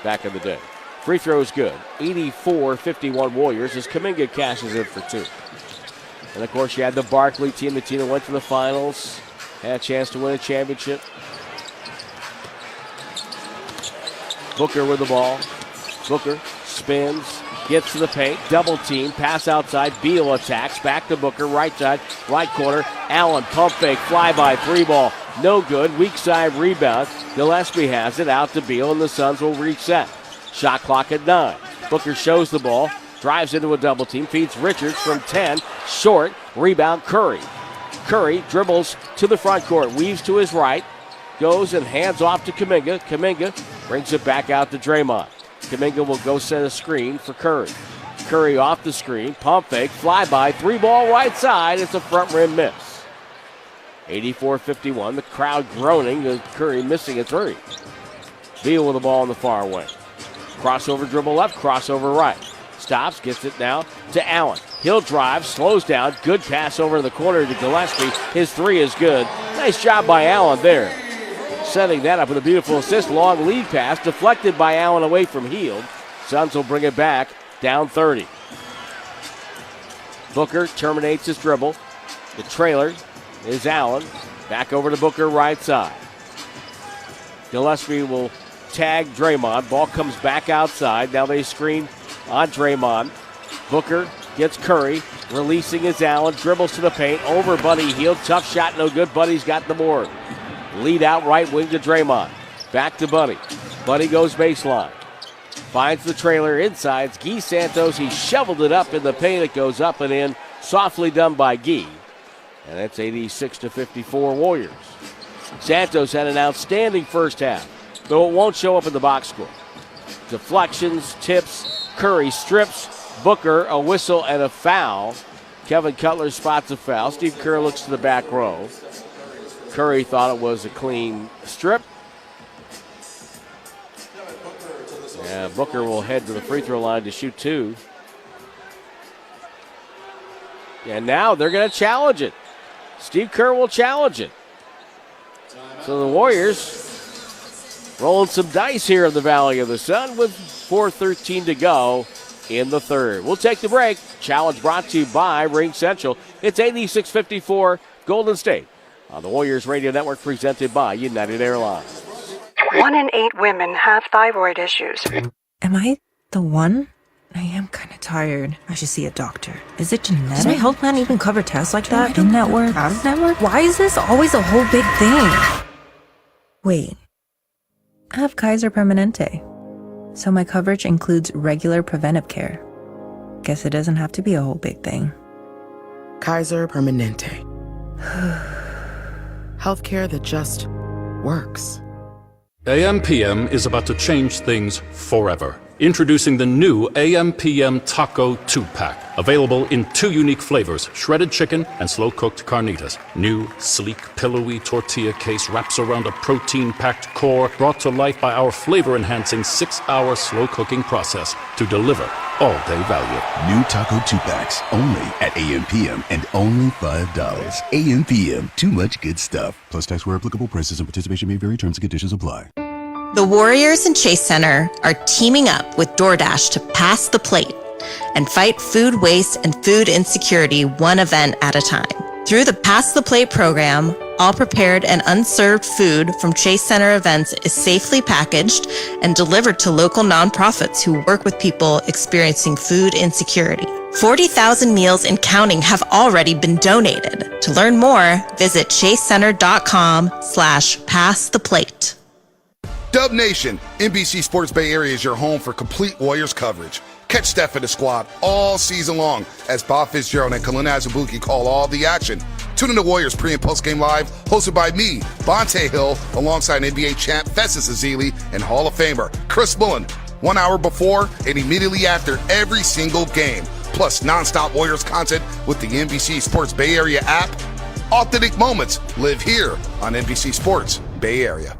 back in the day. Free throw is good. 84-51 Warriors as Kuminga cashes in for two. And, of course, you had the Barkley team, the team that went to the finals, had a chance to win a championship. Booker with the ball. Booker spins, gets to the paint, double team, pass outside. Beal attacks, back to Booker, right side, right corner. Allen, pump fake, fly-by, three ball. No good, weak side rebound. Gillespie has it, out to Beal, and the Suns will reset. Shot clock at 9. Booker shows the ball, drives into a double team, feeds Richards from 10, short, rebound Curry. Curry dribbles to the front court, weaves to his right, goes and hands off to Kuminga. Kuminga brings it back out to Draymond. Kuminga will go set a screen for Curry. Curry off the screen, pump fake, fly-by, three ball right side. It's a front rim miss. 84-51, the crowd groaning as Curry missing a three. Beal with the ball on the far wing. Crossover dribble left, crossover right. Stops, gets it now to Allen. He'll drive, slows down, good pass over to the corner to Gillespie. His three is good. Nice job by Allen there. Setting that up with a beautiful assist, long lead pass, deflected by Allen away from Hield. Suns will bring it back, down 30. Booker terminates his dribble. The trailer is Allen. Back over to Booker, right side. Gillespie will tag Draymond. Ball comes back outside. Now they screen on Draymond. Booker gets Curry, releasing his Allen, dribbles to the paint, over Buddy Hield. Tough shot, no good. Buddy's got the board. Lead out right wing to Draymond. Back to Buddy. Buddy goes baseline. Finds the trailer inside. It's Guy Santos. He shoveled it up in the paint. It goes up and in. Softly done by Guy. And that's 86-54 Warriors. Santos had an outstanding first half. though it won't show up in the box score. Deflections, tips, Curry strips, Booker, a whistle and a foul. Kevin Cutler spots a foul. Steve Kerr looks to the back row. Curry thought it was a clean strip. Yeah, Booker will head to the free throw line to shoot 2. And now they're going to challenge it. Steve Kerr will challenge it. So the Warriors rolling some dice here in the Valley of the Sun with 4:13 to go in the third. We'll take the break. Challenge brought to you by Ring Central. It's 86-54 Golden State on the Warriors Radio Network, presented by United Airlines.
1 in 8 women have thyroid issues.
Am I the one? I am kind of tired. I should see a doctor. Is it genetic? Does my health plan even cover tests like that? In-network? Out-of-network? Why is this always a whole big thing? Wait. I have Kaiser Permanente. So my coverage includes regular preventive care. Guess it doesn't have to be a whole big thing.
Kaiser Permanente. Healthcare that just works.
AM/PM is about to change things forever. Introducing the new AM/PM Taco 2-Pack. Available in 2 unique flavors, shredded chicken and slow-cooked carnitas. New, sleek, pillowy tortilla case wraps around a protein-packed core brought to life by our flavor-enhancing 6-hour slow-cooking process to deliver all-day value.
New Taco 2-Packs, only at AM/PM and only $5. AM/PM, too much good stuff. Plus tax where applicable. Prices and participation may vary. Terms and conditions apply.
The Warriors and Chase Center are teaming up with DoorDash to pass the plate and fight food waste and food insecurity one event at a time. Through the Pass the Plate program, all prepared and unserved food from Chase Center events is safely packaged and delivered to local nonprofits who work with people experiencing food insecurity. 40,000 meals and counting have already been donated. To learn more, visit chasecenter.com/passtheplate.
Dub Nation, NBC Sports Bay Area is your home for complete Warriors coverage. Catch Steph and the squad all season long as Bob Fitzgerald and Kalina Azubuike call all the action. Tune in to Warriors pre- and post-game live, hosted by me, Bonte Hill, alongside NBA champ Festus Ezeli and Hall of Famer Chris Bullen, 1 hour before and immediately after every single game. Plus nonstop Warriors content with the NBC Sports Bay Area app. Authentic moments live here on NBC Sports Bay Area.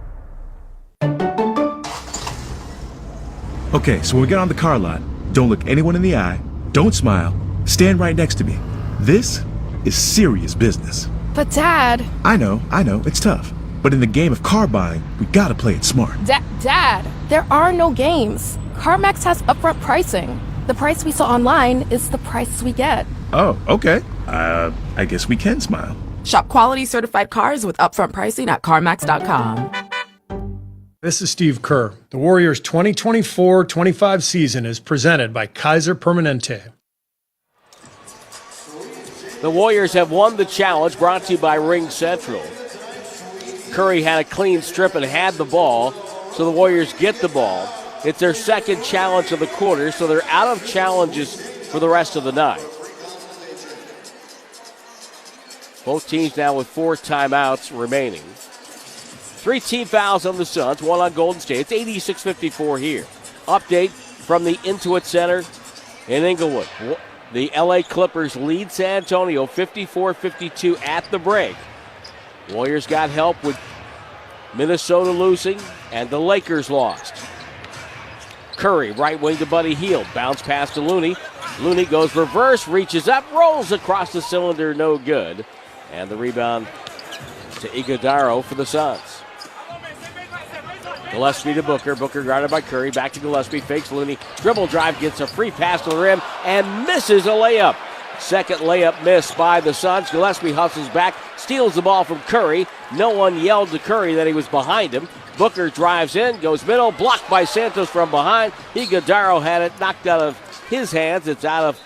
Okay, so when we get on the car lot, don't look anyone in the eye, don't smile, stand right next to me. This is serious business.
But Dad...
I know, it's tough. But in the game of car buying, we gotta play it smart.
Dad, there are no games. CarMax has upfront pricing. The price we saw online is the price we get.
Oh, okay. I guess we can smile.
Shop quality certified cars with upfront pricing at CarMax.com.
This is Steve Kerr. The Warriors 2024-25 season is presented by Kaiser Permanente.
The Warriors have won the challenge, brought to you by Ring Central. Curry had a clean strip and had the ball, so the Warriors get the ball. It's their second challenge of the quarter, so they're out of challenges for the rest of the night. Both teams now with 4 timeouts remaining. 3 team fouls on the Suns, 1 on Golden State. It's 86-54 here. Update from the Intuit Center in Inglewood. The LA Clippers lead San Antonio 54-52 at the break. Warriors got help with Minnesota losing, and the Lakers lost. Curry, right wing to Buddy Hield. Bounce pass to Looney. Looney goes reverse, reaches up, rolls across the cylinder, no good. And the rebound to Iguodala for the Suns. Gillespie to Booker. Booker guarded by Curry. Back to Gillespie. Fakes Looney. Dribble drive. Gets a free pass to the rim and misses a layup. Second layup miss by the Suns. Gillespie hustles back. Steals the ball from Curry. No one yelled to Curry that he was behind him. Booker drives in. Goes middle. Blocked by Santos from behind. Iguodala had it knocked out of his hands. It's off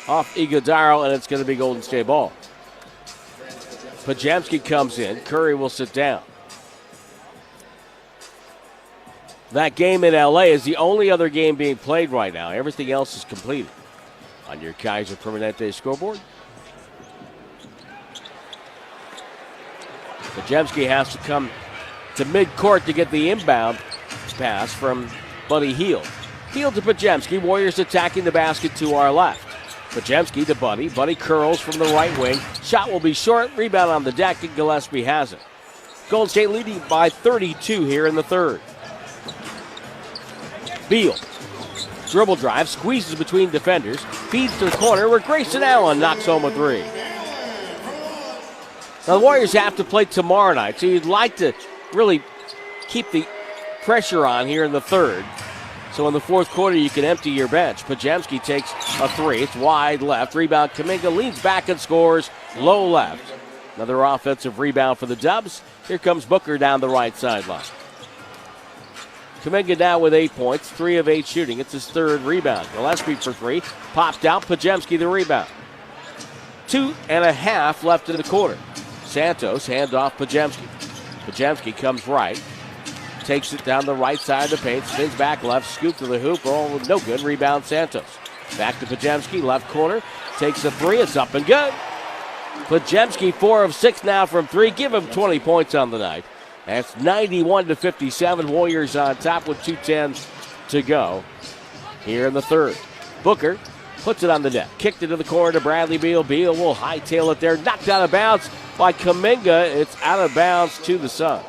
Iguodala, and it's going to be Golden State ball. Pajamski comes in. Curry will sit down. That game in LA is the only other game being played right now. Everything else is completed. On your Kaiser Permanente scoreboard. Pajamski has to come to midcourt to get the inbound pass from Buddy Hield. Hield to Pajemski. Warriors attacking the basket to our left. Pajemski to Buddy. Buddy curls from the right wing. Shot will be short. Rebound on the deck, and Gillespie has it. Golden State leading by 32 here in the third. Beal. Dribble drive. Squeezes between defenders. Feeds to the corner where Grayson Allen knocks home a three. Now the Warriors have to play tomorrow night, so you'd like to really keep the pressure on here in the third. So in the fourth quarter, you can empty your bench. Pajemski takes a three. It's wide left. Rebound. Kuminga leans back and scores. Low left. Another offensive rebound for the Dubs. Here comes Booker down the right sideline. Kuminga now with 8 points. 3 of 8 shooting. It's his third rebound. Gillespie for three. Popped out. Pajemski the rebound. 2.5 left in the quarter. Santos hand off Pajemski. Pajemski comes right. Takes it down the right side of the paint. Spins back left. Scoop to the hoop. Oh, no good. Rebound Santos. Back to Pajemski. Left corner. Takes a three. It's up and good. Pajemski 4 of 6 now from three. Give him 20 points on the night. That's 91-57. Warriors on top with 2:10 to go here in the third. Booker puts it on the net. Kicked it to the corner to Bradley Beal. Beal will hightail it there. Knocked out of bounds by Kuminga. It's out of bounds to the Suns.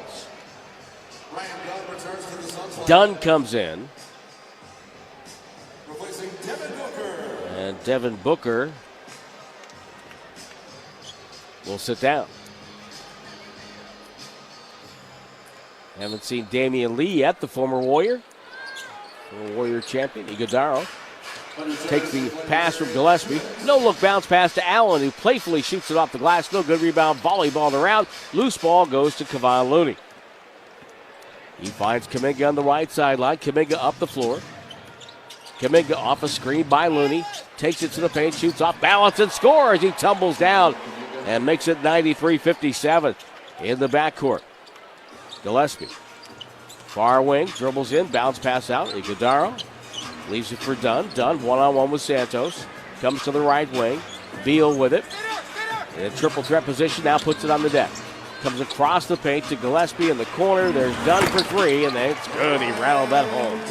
Dunn comes in. And Devin Booker will sit down. Haven't seen Damian Lee yet, the former Warrior. Former Warrior champion. Iguodaro takes the pass from Gillespie. No-look bounce pass to Allen, who playfully shoots it off the glass. No good rebound. Volleyball around. Loose ball goes to Kevon Looney. He finds Kuminga on the right sideline. Kuminga up the floor. Kuminga off a screen by Looney. Takes it to the paint, shoots off balance, and scores. He tumbles down and makes it 93-57 in the backcourt. Gillespie. Far wing, dribbles in, bounce pass out. Iguodaro leaves it for Dunn. Dunn one-on-one with Santos. Comes to the right wing. Beal with it. In a triple threat position, now puts it on the deck. Comes across the paint to Gillespie in the corner. There's Dunn for three, and it's good. He rattled that home.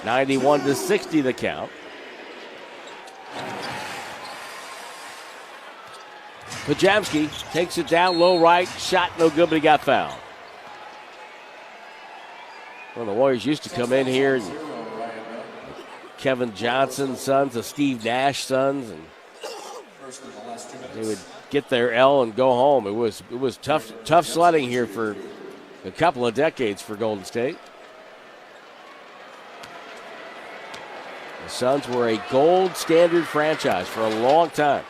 91-60 the count. Pajemski takes it down low right. Shot no good, but he got fouled. Well, the Warriors used to come in here, and Kevin Johnson sons, the Steve Nash sons, and they would get their L and go home. It was tough sledding here for a couple of decades for Golden State. The Suns were a gold standard franchise for a long time.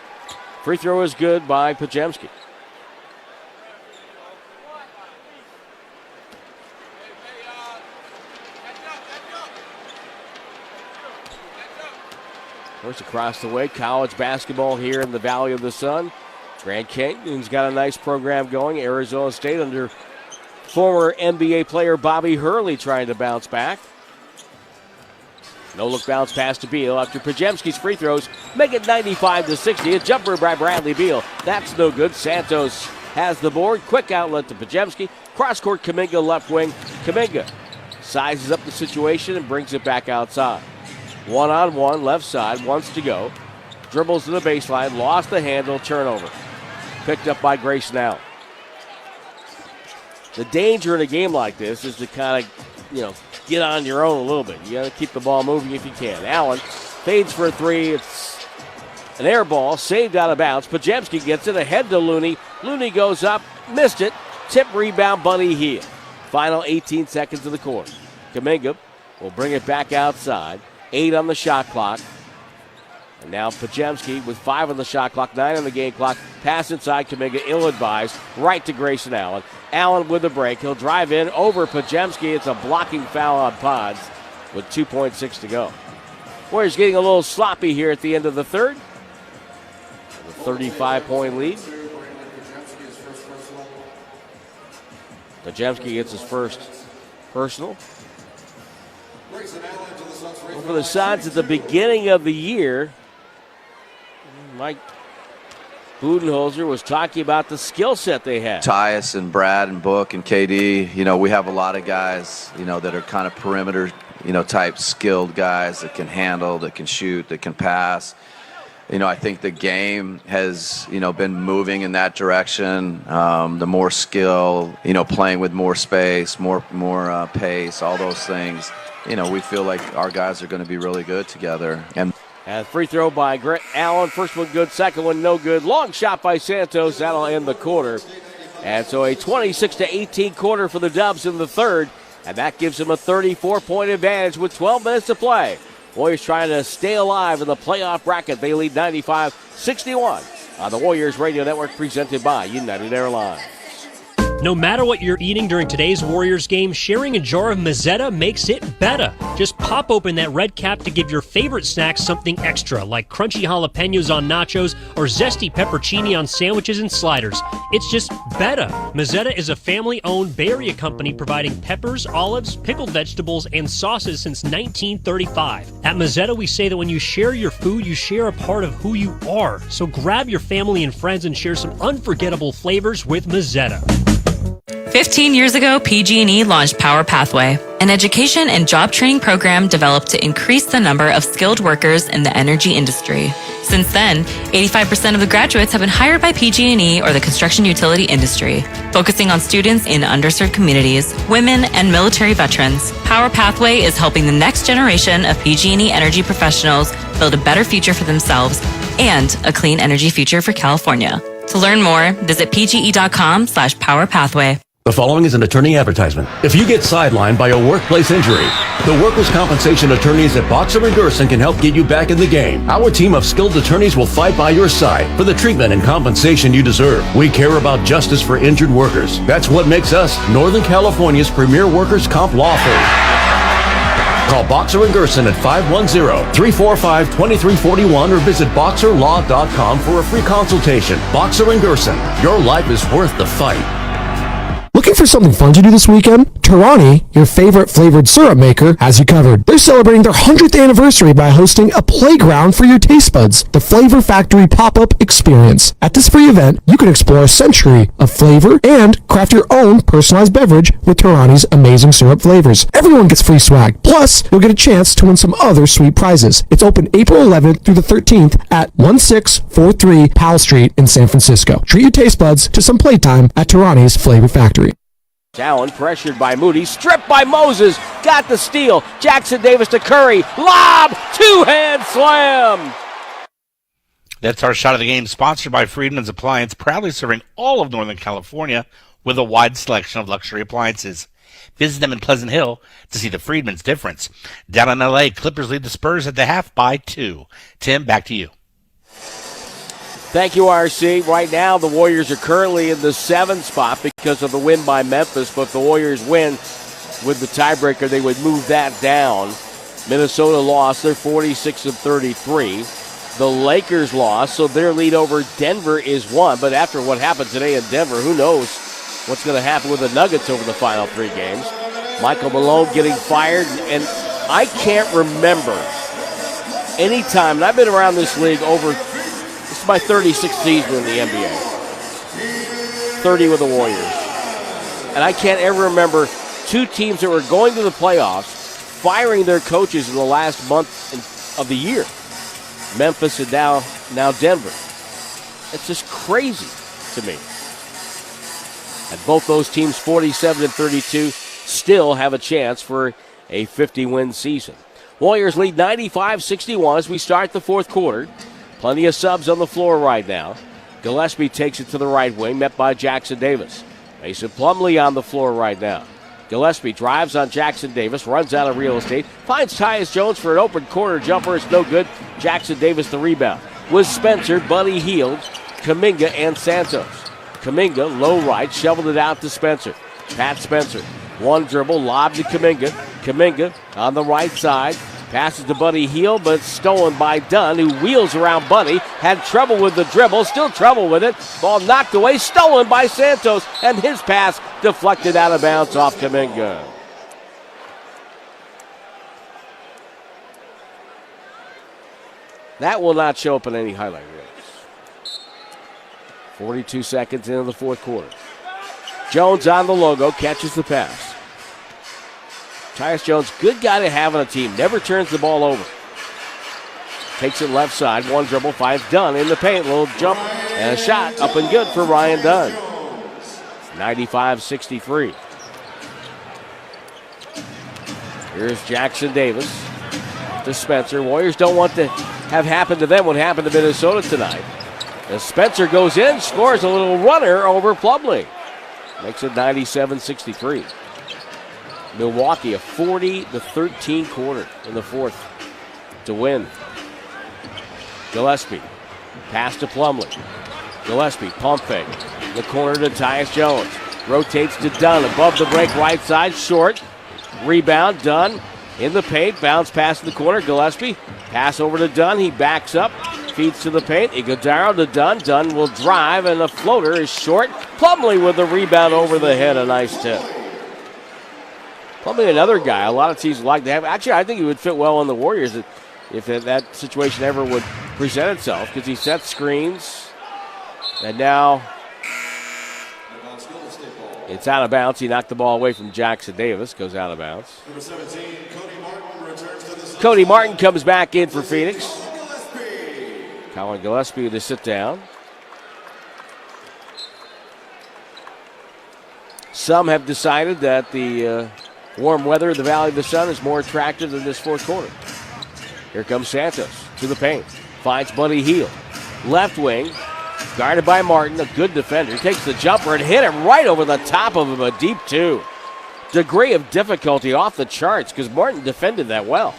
Free throw is good by Pajemski. First across the way, college basketball here in the Valley of the Sun. Grand Canyon's got a nice program going. Arizona State under former NBA player Bobby Hurley trying to bounce back. No-look bounce pass to Beal after Pajemski's free throws. Make it 95-60. A jumper by Bradley Beal. That's no good. Santos has the board. Quick outlet to Pajemski. Cross-court Kuminga left wing. Kuminga sizes up the situation and brings it back outside. One-on-one left side. Wants to go. Dribbles to the baseline. Lost the handle. Turnover. Picked up by Grayson Allen. The danger in a game like this is to kind of, get on your own a little bit. You got to keep the ball moving if you can. Allen fades for a three. It's an air ball, saved out of bounds. Pajemski gets it ahead to Looney. Looney goes up, missed it. Tip rebound, Buddy Hield. Final 18 seconds of the quarter. Kuminga will bring it back outside. 8 on the shot clock. And now Pajemski with 5 on the shot clock, 9 on the game clock. Pass inside Kuminga, ill-advised, right to Grayson Allen. Allen with the break. He'll drive in over Pajemski. It's a blocking foul on Pods with 2.6 to go. Warriors getting a little sloppy here at the end of the third. A 35-point lead. Pajemski gets his first personal. Well, for the Suns at the beginning of the year, Mike Budenholzer was talking about the skill set they had.
Tyus and Brad and Book and KD, we have a lot of guys, that are kind of perimeter, type skilled guys that can handle, that can shoot, that can pass. I think the game has, been moving in that direction. The more skill, playing with more space, more pace, all those things. We feel like our guys are going to be really good together. And
free throw by Grant Allen. First one good, second one no good. Long shot by Santos. That'll end the quarter. And so a 26-18 quarter for the Dubs in the third. And that gives them a 34-point advantage with 12 minutes to play. Warriors trying to stay alive in the playoff bracket. They lead 95-61 on the Warriors Radio Network, presented by United Airlines.
No matter what you're eating during today's Warriors game, sharing a jar of Mazzetta makes it better. Just pop open that red cap to give your favorite snacks something extra, like crunchy jalapenos on nachos or zesty peppercini on sandwiches and sliders. It's just better. Mazzetta is a family-owned Bay Area company providing peppers, olives, pickled vegetables, and sauces since 1935. At Mazzetta, we say that when you share your food, you share a part of who you are. So grab your family and friends and share some unforgettable flavors with Mazzetta.
15 years ago, PG&E launched Power Pathway, an education and job training program developed to increase the number of skilled workers in the energy industry. Since then, 85% of the graduates have been hired by PG&E or the construction utility industry. Focusing on students in underserved communities, women, and military veterans, Power Pathway is helping the next generation of PG&E energy professionals build a better future for themselves and a clean energy future for California. To learn more, visit pge.com/powerpathway.
The following is an attorney advertisement. If you get sidelined by a workplace injury, the workers' compensation attorneys at Boxer & Gerson can help get you back in the game. Our team of skilled attorneys will fight by your side for the treatment and compensation you deserve. We care about justice for injured workers. That's what makes us Northern California's premier workers' comp law firm. Call Boxer & Gerson at 510-345-2341 or visit boxerlaw.com for a free consultation. Boxer & Gerson, your life is worth the fight.
Looking for something fun to do this weekend? Tarani, your favorite flavored syrup maker, has you covered. They're celebrating their 100th anniversary by hosting a playground for your taste buds, the Flavor Factory pop-up experience. At this free event, you can explore a century of flavor and craft your own personalized beverage with Tarani's amazing syrup flavors. Everyone gets free swag. Plus, you'll get a chance to win some other sweet prizes. It's open April 11th through the 13th at 1643 Powell Street in San Francisco. Treat your taste buds to some playtime at Tarani's Flavor Factory.
Allen pressured by Moody, stripped by Moses, got the steal. Jackson Davis to Curry, lob, two-hand slam.
That's our shot of the game, sponsored by Friedman's Appliance, proudly serving all of Northern California with a wide selection of luxury appliances. Visit them in Pleasant Hill to see the Friedman's difference. Down in L.A., Clippers lead the Spurs at the half by 2. Tim, back to you.
Thank you, RC. Right now, the Warriors are currently in the 7th spot because of the win by Memphis, but if the Warriors win with the tiebreaker, they would move that down. Minnesota lost. They're 46-33. The Lakers lost, so their lead over Denver is 1. But after what happened today in Denver, who knows what's going to happen with the Nuggets over the final 3 games. Michael Malone getting fired, and I can't remember any time, and I've been around this league this is my 36th season in the NBA. 30 with the Warriors. And I can't ever remember 2 teams that were going to the playoffs firing their coaches in the last month of the year. Memphis and now Denver. It's just crazy to me. And both those teams, 47-32, still have a chance for a 50-win season. Warriors lead 95-61 as we start the 4th quarter. Plenty of subs on the floor right now. Gillespie takes it to the right wing, met by Jackson Davis. Mason Plumlee on the floor right now. Gillespie drives on Jackson Davis, runs out of real estate, finds Tyus Jones for an open corner jumper. It's no good. Jackson Davis the rebound. With Spencer, Buddy Hield, Kuminga, and Santos. Kuminga, low right, shoveled it out to Spencer. Pat Spencer, one dribble, lob to Kuminga. Kuminga on the right side. Passes to Buddy Hield, but stolen by Dunn, who wheels around Buddy. Had trouble with the dribble, still trouble with it. Ball knocked away, stolen by Santos, and his pass deflected out of bounds off Kuminga. That will not show up in any highlight reels. 42 seconds into the fourth quarter. Jones on the logo, catches the pass. Tyus Jones, good guy to have on a team. Never turns the ball over. Takes it left side, one dribble, finds Dunn in the paint. Little jump and a shot up and good for Ryan Dunn. 95-63. Here's Jackson Davis to Spencer. Warriors don't want to have happen to them what happened to Minnesota tonight. As Spencer goes in, scores a little runner over Plumlee. Makes it 97-63. Milwaukee, a 40-13 quarter in the fourth to win. Gillespie, pass to Plumlee. Gillespie, pump fake. The corner to Tyus Jones. Rotates to Dunn, above the break, right side, short. Rebound, Dunn in the paint. Bounce pass in the corner. Gillespie, pass over to Dunn. He backs up, feeds to the paint. Iguodaro to Dunn. Dunn will drive, and the floater is short. Plumlee with the rebound over the head. A nice tip. Plumlee, another guy a lot of teams would like to have. Actually, I think he would fit well on the Warriors if that situation ever would present itself, because he sets screens. And now it's out of bounds. He knocked the ball away from Jackson Davis. Goes out of bounds.
Number 17, Cody Martin returns to the Suns.
Cody Martin comes back in for Phoenix. Colin Gillespie to sit down. Some have decided that the warm weather of the Valley of the Sun is more attractive than this fourth quarter. Here comes Santos to the paint. Finds Buddy Hield. Left wing. Guarded by Martin, a good defender. He takes the jumper and hit him right over the top of him, a deep two. Degree of difficulty off the charts because Martin defended that well.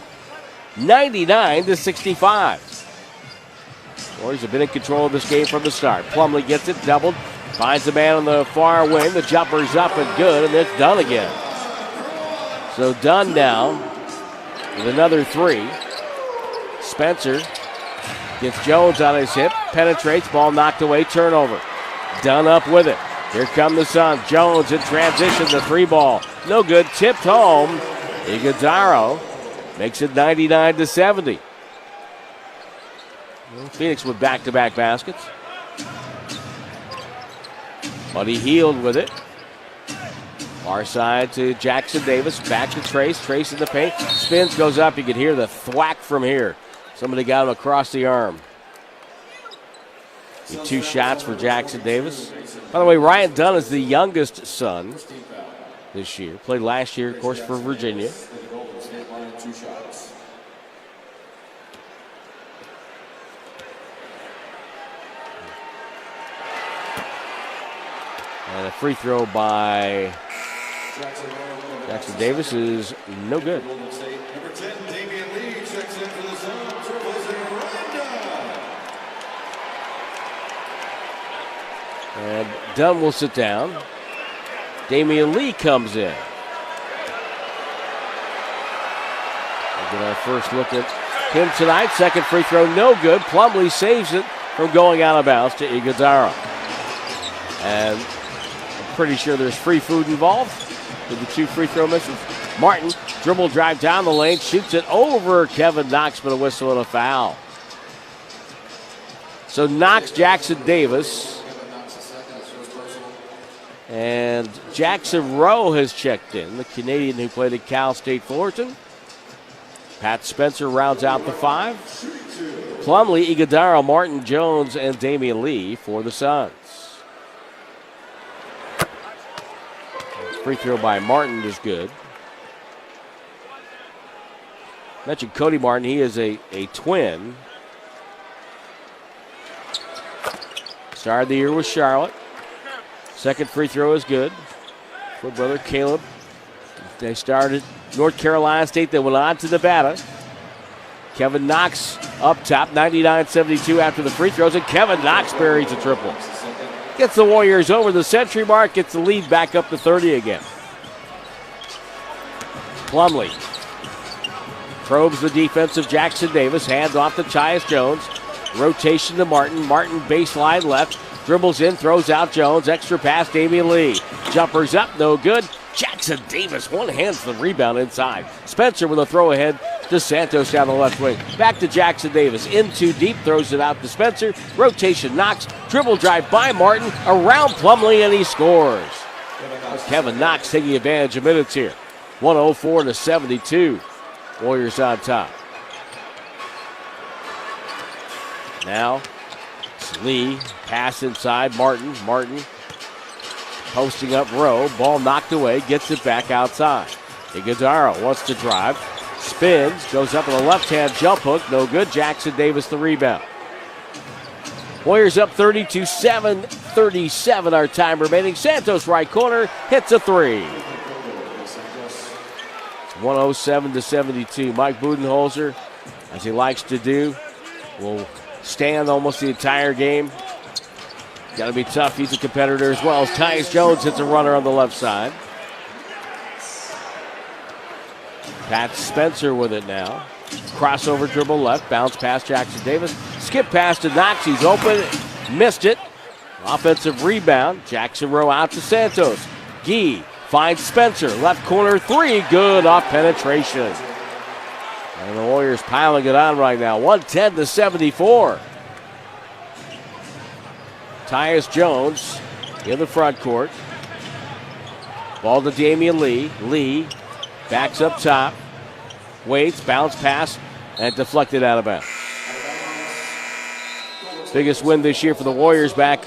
99-65. Warriors have been in control of this game from the start. Plumlee gets it, doubled. Finds the man on the far wing. The jumper's up and good, and it's Dunn again. So Dunn now with another three. Spencer gets Jones on his hip, penetrates, ball knocked away, turnover. Dunn up with it. Here come the Suns. Jones in transition, the three ball. No good, tipped home. Iguodaro makes it 99-70. Phoenix with back-to-back baskets. Buddy Hield with it. Far side to Jackson Davis, back to Trace. Trace in the paint, spins, goes up. You can hear the thwack from here. Somebody got him across the arm. Two shots for Jackson Davis. By the way, Ryan Dunn is the youngest Sun this year. Played last year, of course, for Virginia. And a free throw by Jackson Davis is no good. And Dunn will sit down. Damian Lee comes in. We'll get our first look at him tonight. Second free throw, no good. Plumlee saves it from going out of bounds to Iguodaro. And I'm pretty sure there's free food involved with the two free throw misses. Martin, dribble drive down the lane, shoots it over Kevin Knox, but a whistle and a foul. So Knox, Jackson Davis, and Jackson Rowe has checked in, the Canadian who played at Cal State Fullerton. Pat Spencer rounds out the five. Plumlee, Iguodaro, Martin Jones, and Damian Lee for the Suns. Free throw by Martin is good. Mentioned Cody Martin, he is a twin. Started the year with Charlotte. Second free throw is good for brother Caleb. They started North Carolina State, they went on to Nevada. Kevin Knox up top, 99-72 after the free throws, and Kevin Knox buries a triple. Gets the Warriors over the century mark, gets the lead back up to 30 again. Plumlee probes the defense of Jackson Davis, hands off to Tyus Jones. Rotation to Martin. Martin baseline left. Dribbles in, throws out Jones. Extra pass, Damian Lee. Jumpers up, no good. Jackson Davis one-hands the rebound inside. Spencer with a throw ahead to Santos down the left wing. Back to Jackson Davis. In too deep. Throws it out to Spencer. Rotation Knox. Dribble drive by Martin. Around Plumlee, and he scores. Kevin Knox taking advantage of minutes here. 104 to 72. Warriors on top. Now, it's Lee. Pass inside. Martin. Posting up Rowe. Ball knocked away. Gets it back outside. Iguodala wants to drive. Spins. Goes up with a left-hand jump hook. No good. Jackson Davis the rebound. Warriors up 32-7. 37 our time remaining. Santos right corner. Hits a three. 107 to 72. Mike Budenholzer, as he likes to do, will stand almost the entire game. Got to be tough. He's a competitor as well. As Tyus Jones hits a runner on the left side. Pat Spencer with it now. Crossover dribble left. Bounce past Jackson Davis. Skip pass to Knox. He's open. Missed it. Offensive rebound. Jackson Rowe out to Santos. Gee finds Spencer. Left corner three. Good off penetration. And the Warriors piling it on right now. 110 to 74. Tyus Jones in the front court. Ball to Damian Lee. Lee backs up top. Waits, bounce pass, and deflected out of bounds. Biggest win this year for the Warriors, back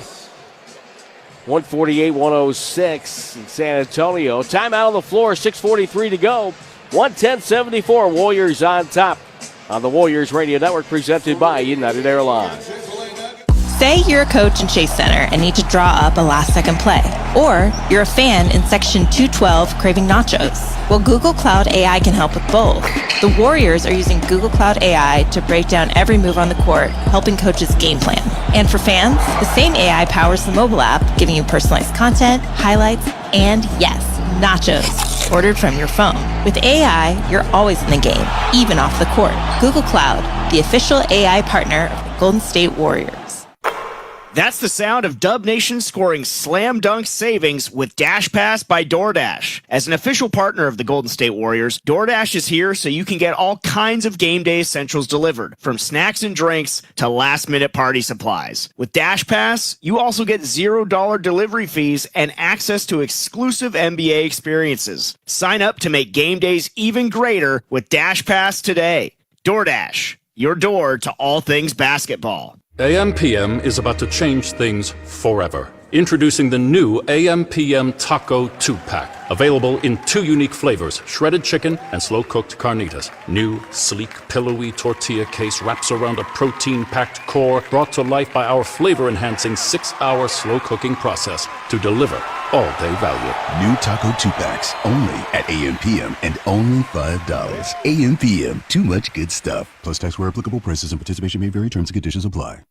148-106 in San Antonio. Timeout on the floor, 6:43 to go. 110-74, Warriors on top on the Warriors Radio Network, presented by United Airlines.
Say you're a coach in Chase Center and need to draw up a last-second play. Or you're a fan in Section 212 craving nachos. Well, Google Cloud AI can help with both. The Warriors are using Google Cloud AI to break down every move on the court, helping coaches game plan. And for fans, the same AI powers the mobile app, giving you personalized content, highlights, and yes, nachos, ordered from your phone. With AI, you're always in the game, even off the court. Google Cloud, the official AI partner of the Golden State Warriors.
That's the sound of Dub Nation scoring slam dunk savings with Dash Pass by DoorDash. As an official partner of the Golden State Warriors, DoorDash is here so you can get all kinds of game day essentials delivered, from snacks and drinks to last-minute party supplies. With Dash Pass, you also get $0 delivery fees and access to exclusive NBA experiences. Sign up to make game days even greater with Dash Pass today. DoorDash, your door to all things basketball.
AM/PM is about to change things forever. Introducing the new AM/PM Taco 2-Pack. Available in 2 unique flavors, shredded chicken and slow-cooked carnitas. New, sleek, pillowy tortilla case wraps around a protein-packed core, brought to life by our flavor-enhancing 6-hour slow-cooking process to deliver all-day value.
New Taco 2-Packs, only at AM/PM and only $5. AM/PM, too much good stuff. Plus tax where applicable. Prices and participation may vary. Terms and conditions apply.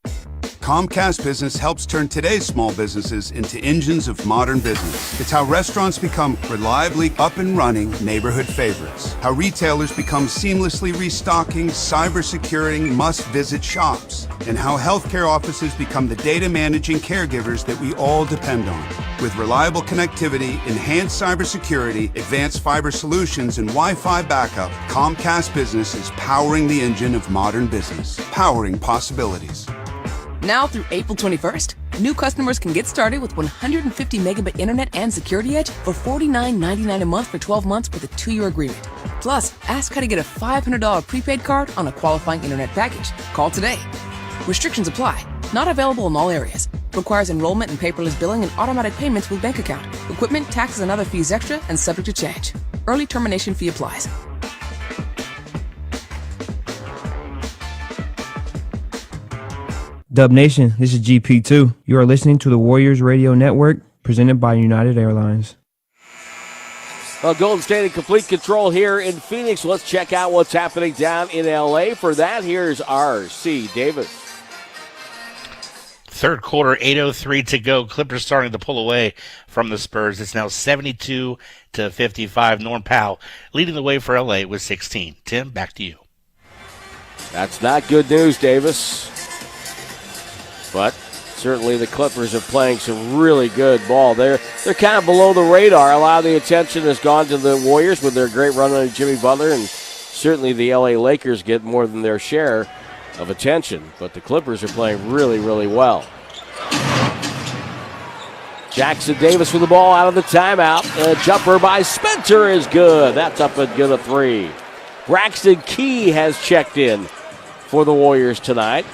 Comcast Business helps turn today's small businesses into engines of modern business. It's how restaurants become reliably up and running neighborhood favorites. How retailers become seamlessly restocking, cyber-securing, must-visit shops. And how healthcare offices become the data managing caregivers that we all depend on. With reliable connectivity, enhanced cybersecurity, advanced fiber solutions, and Wi-Fi backup, Comcast Business is powering the engine of modern business. Powering possibilities.
Now through April 21st, new customers can get started with 150 megabit internet and Security Edge for $49.99 a month for 12 months with a 2-year agreement. Plus, ask how to get a $500 prepaid card on a qualifying internet package. Call today. Restrictions apply. Not available in all areas. Requires enrollment and paperless billing and automatic payments with bank account. Equipment, taxes, and other fees extra and subject to change. Early termination fee applies.
Dub Nation, this is GP2. You are listening to the Warriors Radio Network, presented by United Airlines.
Well, Golden State in complete control here in Phoenix. Let's check out what's happening down in LA. For that, here's R.C. Davis.
Third quarter, 8:03 to go. Clippers starting to pull away from the Spurs. It's now 72 to 55. Norm Powell leading the way for LA with 16. Tim, back to you.
That's not good news, Davis. But certainly the Clippers are playing some really good ball. They're kind of below the radar. A lot of the attention has gone to the Warriors with their great run on Jimmy Butler and certainly the LA Lakers get more than their share of attention, but the Clippers are playing really, really well. Jackson Davis with the ball out of the timeout. A jumper by Spencer is good. That's up and good, a three. Braxton Key has checked in for the Warriors tonight.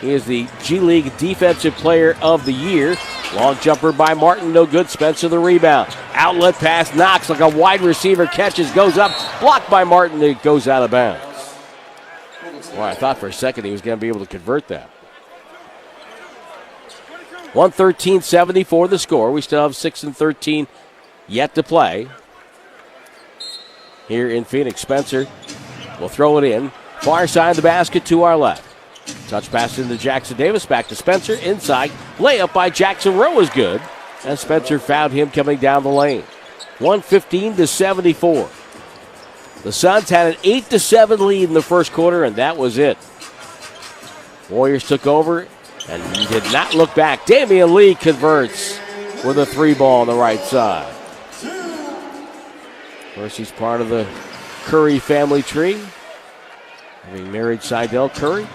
He is the G League Defensive Player of the Year. Long jumper by Martin, no good. Spencer the rebound. Outlet pass, Knox like a wide receiver, catches, goes up, blocked by Martin, it goes out of bounds. Well, I thought for a second he was going to be able to convert that. 113-74 the score. We still have 6-13 yet to play here in Phoenix. Spencer will throw it in. Far side of the basket to our left. Touch pass into Jackson Davis. Back to Spencer. Inside. Layup by Jackson Rowe is good. And Spencer found him coming down the lane. 115-74. The Suns had an 8-7 lead in the first quarter, and that was it. Warriors took over and did not look back. Damian Lee converts with a three ball on the right side. Of course, he's part of the Curry family tree, having married Seidel Curry,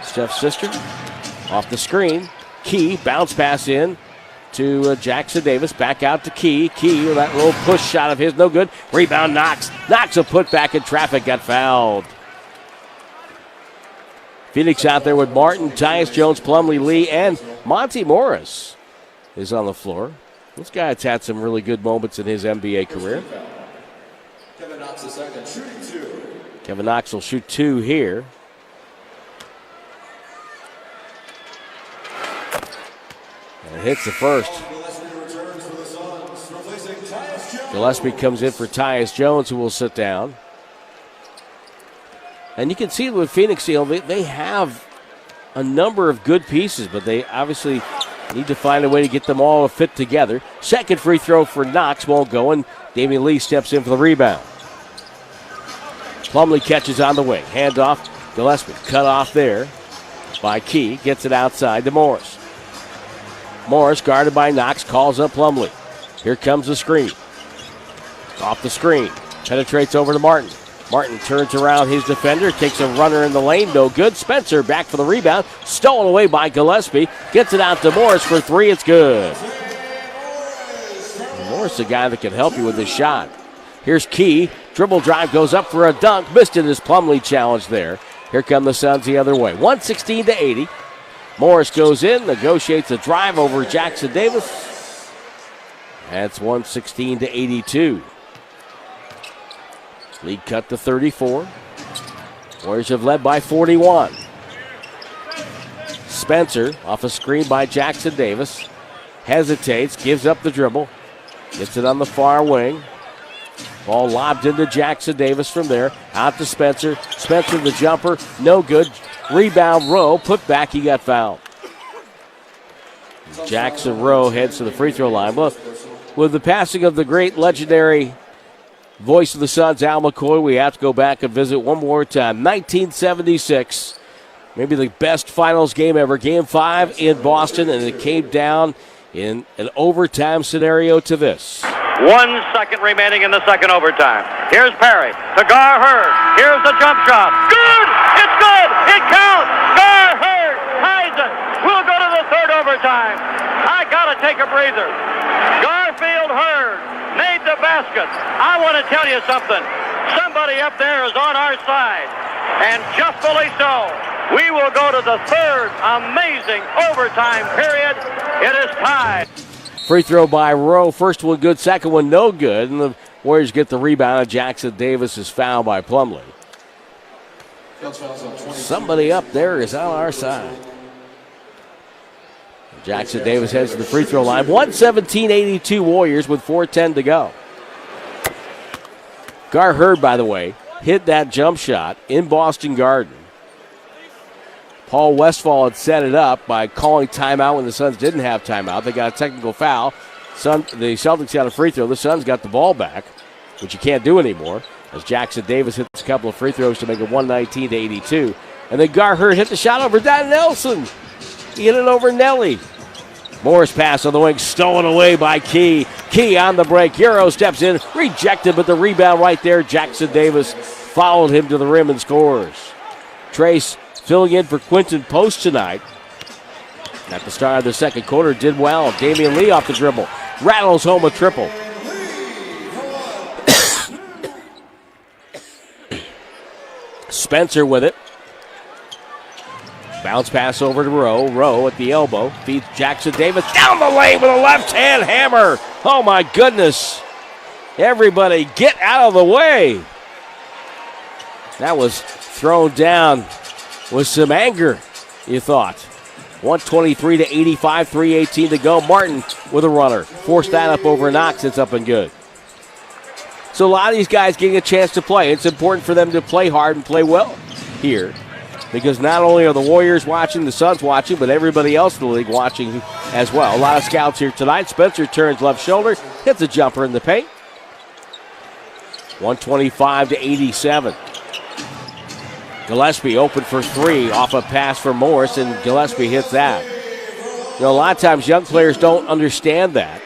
Steph's sister. Off the screen, Key, bounce pass in to Jackson Davis, back out to Key. Key with that little push shot of his, no good. Rebound, Knox. Knox a put back in traffic, got fouled. Phoenix out there with Martin, Tyus Jones, Plumlee, Lee, and Monty Morris is on the floor. This guy has had some really good moments in his NBA career.
Kevin Knox, a second, shooting two.
Kevin Knox will shoot two here. And hits the first. Gillespie comes in for Tyus Jones, who will sit down. And you can see with Phoenix, they have a number of good pieces, but they obviously need to find a way to get them all to fit together. Second free throw for Knox won't go, and Damian Lee steps in for the rebound. Plumlee catches on the wing. Handoff. Gillespie cut off there by Key. Gets it outside to Morris. Morris guarded by Knox, calls up Plumlee. Here comes the screen. Off the screen. Penetrates over to Martin. Martin turns around his defender, takes a runner in the lane, no good. Spencer back for the rebound, stolen away by Gillespie. Gets it out to Morris for three, it's good. Morris, the guy that can help you with this shot. Here's Key, dribble drive, goes up for a dunk, missed it as Plumlee challenged there. Here come the Suns the other way, 116-80. Morris goes in, negotiates a drive over Jackson Davis. That's 116-82. Lead cut to 34. Warriors have led by 41. Spencer off a screen by Jackson Davis. Hesitates, gives up the dribble. Gets it on the far wing. Ball lobbed into Jackson Davis from there. Out to Spencer. Spencer the jumper. No good. Rebound Rowe. Put back. He got fouled. Jackson Rowe heads to the free throw line. Well, with the passing of the great legendary voice of the Suns, Al McCoy, we have to go back and visit one more time. 1976, maybe the best finals game ever. Game 5 in Boston, and it came down in an overtime scenario to this.
1 second remaining in the second overtime. Here's Perry to Gar Hurd. Here's the jump shot. Good! It's good! It counts! Gar Hurd ties it. We'll go to the third overtime. I gotta take a breather. Garfield Hurd made the basket. I want to tell you something. Somebody up there is on our side, and justly so. We will go to the third amazing overtime period. It is tied.
Free throw by Rowe. First one good, second one no good, and the Warriors get the rebound, and Jackson Davis is fouled by Plumlee. Somebody up there is on our side. Jackson Davis heads to the free throw line. 117-82 Warriors with 4:10 to go. Gar Hurd, by the way, hit that jump shot in Boston Garden. Paul Westphal had set it up by calling timeout when the Suns didn't have timeout. They got a technical foul. The Celtics got a free throw. The Suns got the ball back, which you can't do anymore, as Jackson Davis hits a couple of free throws to make it 119-82. And then Gar Hurd hit the shot over Don Nelson. He hit it over Nelly. Morris pass on the wing, stolen away by Key. Key on the break. Euro steps in, rejected, but the rebound right there. Jackson Davis followed him to the rim and scores. Trace filling in for Quinton Post tonight. At the start of the second quarter, did well. Damian Lee off the dribble. Rattles home a triple. Spencer with it. Bounce pass over to Rowe. Rowe at the elbow. Feeds Jackson Davis down the lane with a left-hand hammer. Oh, my goodness. Everybody get out of the way. That was thrown down with some anger, you thought. 123 to 85, 3:18 to go. Martin with a runner. Forced that up over Knox. It's up and good. So a lot of these guys getting a chance to play. It's important for them to play hard and play well here, because not only are the Warriors watching, the Suns watching, but everybody else in the league watching as well. A lot of scouts here tonight. Spencer turns left shoulder, hits a jumper in the paint. 125 to 87. Gillespie open for three off a pass for Morris, and Gillespie hits that. You know, a lot of times young players don't understand that.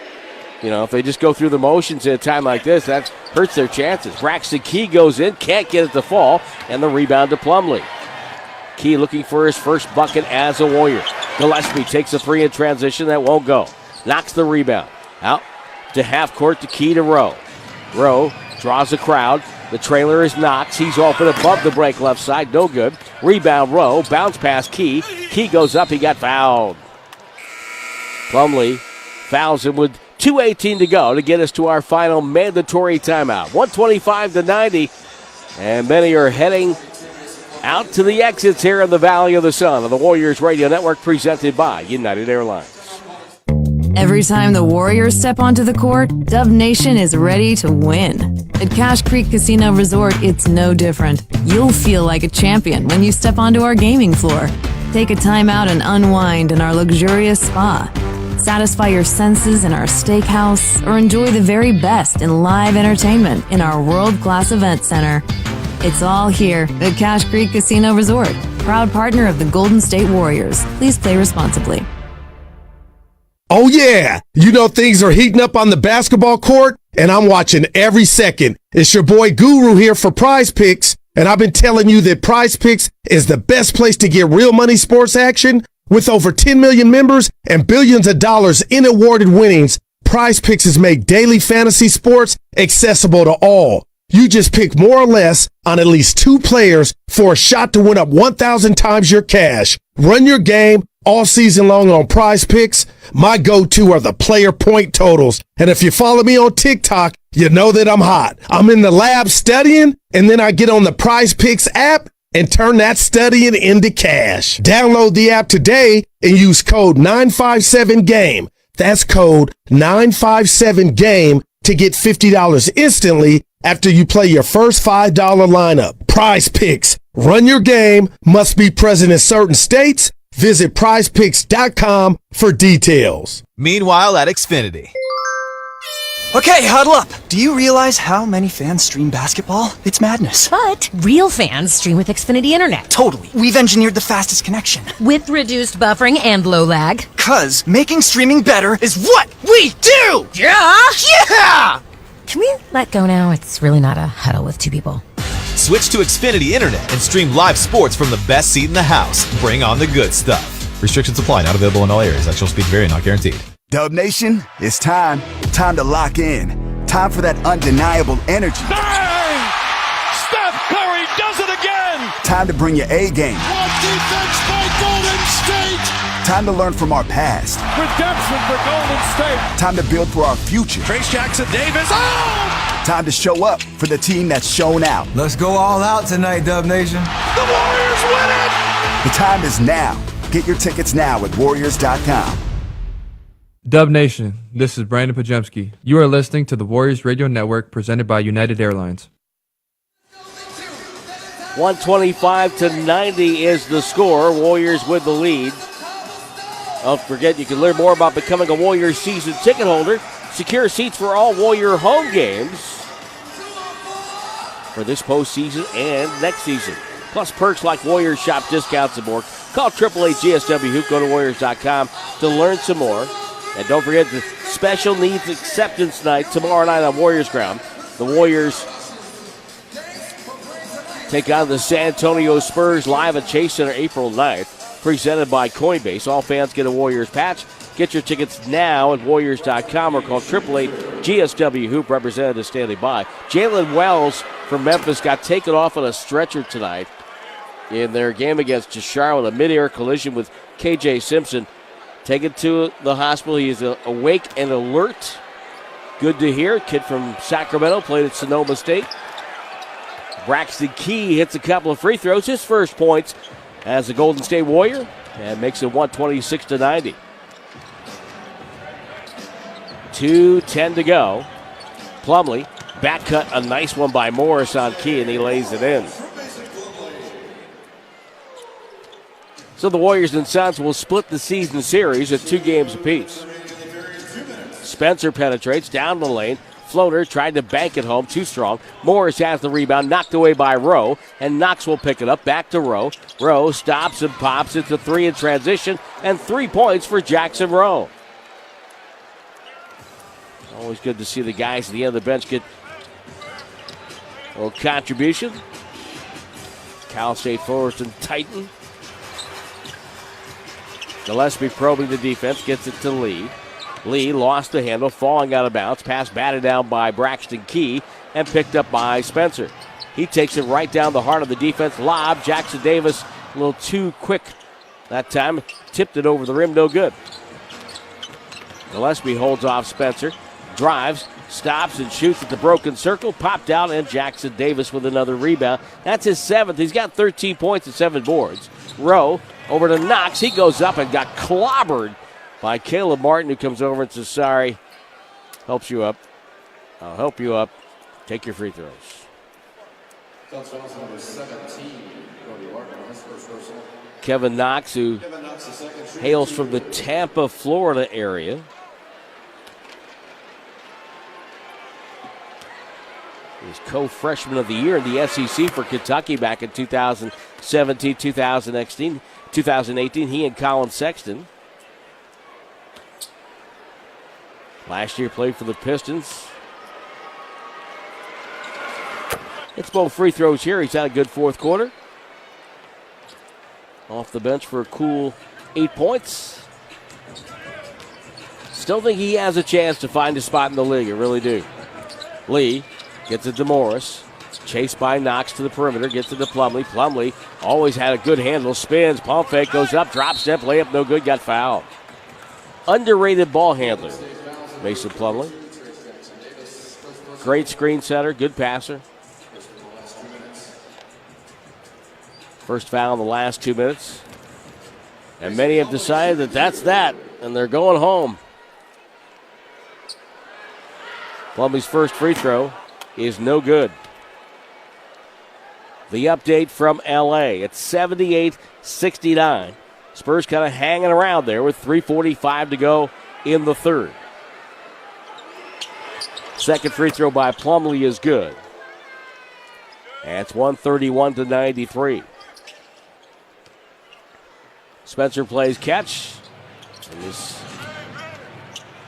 You know, if they just go through the motions at a time like this, that hurts their chances. Braxton Key goes in, can't get it to fall, and the rebound to Plumlee. Key looking for his first bucket as a Warrior. Gillespie takes a three in transition, that won't go. Knocks the rebound. Out to half court to Key to Rowe. Rowe draws the crowd. The trailer is Knox. He's open above the break left side. No good. Rebound Rowe. Bounce pass Key. Key goes up. He got fouled. Plumlee fouls him with 2:18 to go to get us to our final mandatory timeout. 125 to 90. And many are heading out to the exits here in the Valley of the Sun on the Warriors Radio Network, presented by United Airlines.
Every time the Warriors step onto the court, Dub Nation is ready to win. At Cache Creek Casino Resort, it's no different. You'll feel like a champion when you step onto our gaming floor. Take a time out and unwind in our luxurious spa. Satisfy your senses in our steakhouse, or enjoy the very best in live entertainment in our world-class event center. It's all here at Cache Creek Casino Resort, proud partner of the Golden State Warriors. Please play responsibly.
Oh yeah, you know things are heating up on the basketball court, and I'm watching every second. It's your boy Guru here for Prize Picks, and I've been telling you that Prize Picks is the best place to get real money sports action. With over 10 million members and billions of dollars in awarded winnings, Prize Picks has made daily fantasy sports accessible to all. You just pick more or less on at least two players for a shot to win up 1,000 times your cash. Run your game all season long on Prize Picks. My go-to are the player point totals. And if you follow me on TikTok, you know that I'm hot. I'm in the lab studying, and then I get on the Prize Picks app and turn that studying into cash. Download the app today and use code 957GAME. That's code 957GAME to get $50 instantly after you play your first $5 lineup. Prize Picks. Run your game. Must be present in certain states. Visit prizepicks.com for details.
Meanwhile at Xfinity.
Okay, huddle up. Do you realize how many fans stream basketball? It's madness.
But real fans stream with Xfinity Internet.
Totally. We've engineered the fastest connection.
With reduced buffering and low lag.
'Cause making streaming better is what we do!
Yeah!
Yeah!
Can we let go now? It's really not a huddle with two people.
Switch to Xfinity Internet and stream live sports from the best seat in the house. Bring on the good stuff. Restrictions apply. Not available in all areas. Actual speed vary. Not guaranteed.
Dub Nation, it's time. Time to lock in. Time for that undeniable energy.
Bang! Steph Curry does it again!
Time to bring your A game.
What defense by Golden State!
Time to learn from our past.
Redemption for Golden State!
Time to build for our future.
Trace Jackson Davis. Oh!
Time to show up for the team that's shown out.
Let's go all out tonight, Dub Nation.
The Warriors win it!
The time is now. Get your tickets now at Warriors.com.
Dub Nation, this is Brandon Pajemski. You are listening to the Warriors Radio Network presented by United Airlines.
125 to 90 is the score. Warriors with the lead. Don't forget, you can learn more about becoming a Warriors season ticket holder. Secure seats for all Warrior home games for this postseason and next season. Plus perks like Warriors shop discounts and more. Call 888-GSW-HOOP. Go to Warriors.com to learn some more. And don't forget the special needs acceptance night tomorrow night on Warriors ground. The Warriors take on the San Antonio Spurs live at Chase Center April 9th, presented by Coinbase. All fans get a Warriors patch. Get your tickets now at Warriors.com or call 888-GSW-HOOP. Representative standing by. Jalen Wells from Memphis got taken off on a stretcher tonight in their game against Charlotte. A mid-air collision with KJ Simpson. Taken to the hospital. He is awake and alert. Good to hear. Kid from Sacramento, played at Sonoma State. Braxton Key hits a couple of free throws. His first points as a Golden State Warrior and makes it 126-90. 2:10 to go. Plumlee, back cut, a nice one by Morris on Key, and he lays it in. So the Warriors and Suns will split the season series at 2 games apiece. Spencer penetrates down the lane. Floater tried to bank it home, too strong. Morris has the rebound, knocked away by Rowe, and Knox will pick it up, back to Rowe. Rowe stops and pops. It's a 3 in transition, and 3 points for Jackson Rowe. Always good to see the guys at the end of the bench get a little contribution. Cal State Fullerton Titan. Gillespie probing the defense, gets it to Lee. Lee lost the handle, falling out of bounds. Pass batted down by Braxton Key and picked up by Spencer. He takes it right down the heart of the defense. Lob, Jackson Davis a little too quick that time. Tipped it over the rim, no good. Gillespie holds off Spencer. Drives, stops, and shoots at the broken circle. Popped out, and Jackson Davis with another rebound. That's his 7th. He's got 13 points and 7 boards. Rowe over to Knox. He goes up and got clobbered by Caleb Martin, who comes over and says, sorry, helps you up. I'll help you up. Take your free throws. Kevin Knox, who hails from the Tampa, Florida area. He's co-freshman of the year in the SEC for Kentucky back in 2017, 2018. He and Colin Sexton. Last year played for the Pistons. It's both free throws here. He's had a good fourth quarter. Off the bench for a cool 8 points. Still think he has a chance to find a spot in the league. I really do. Lee gets it to Morris. Chased by Knox to the perimeter. Gets it to Plumlee. Plumlee always had a good handle. Spins. Pump fake. Goes up. Drop step. Layup. No good. Got fouled. Underrated ball handler, Mason Plumlee. Great screen setter. Good passer. First foul in the last 2 minutes. And many have decided that that's that. And they're going home. Plumlee's first free throw is no good. The update from LA. It's 78-69. Spurs kind of hanging around there with 3:45 to go in the third. Second free throw by Plumlee is good. And it's 131-93. Spencer plays catch in this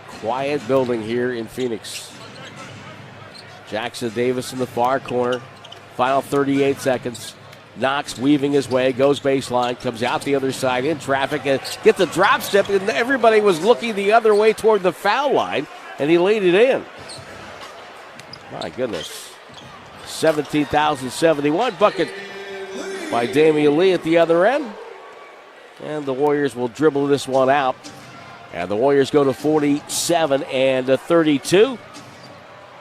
quiet building here in Phoenix. Jackson Davis in the far corner. Final 38 seconds. Knox weaving his way, goes baseline, comes out the other side in traffic, and gets a drop step, and everybody was looking the other way toward the foul line, and he laid it in. My goodness. 17,071 bucket by Damian Lee at the other end. And the Warriors will dribble this one out. And the Warriors go to 47-32.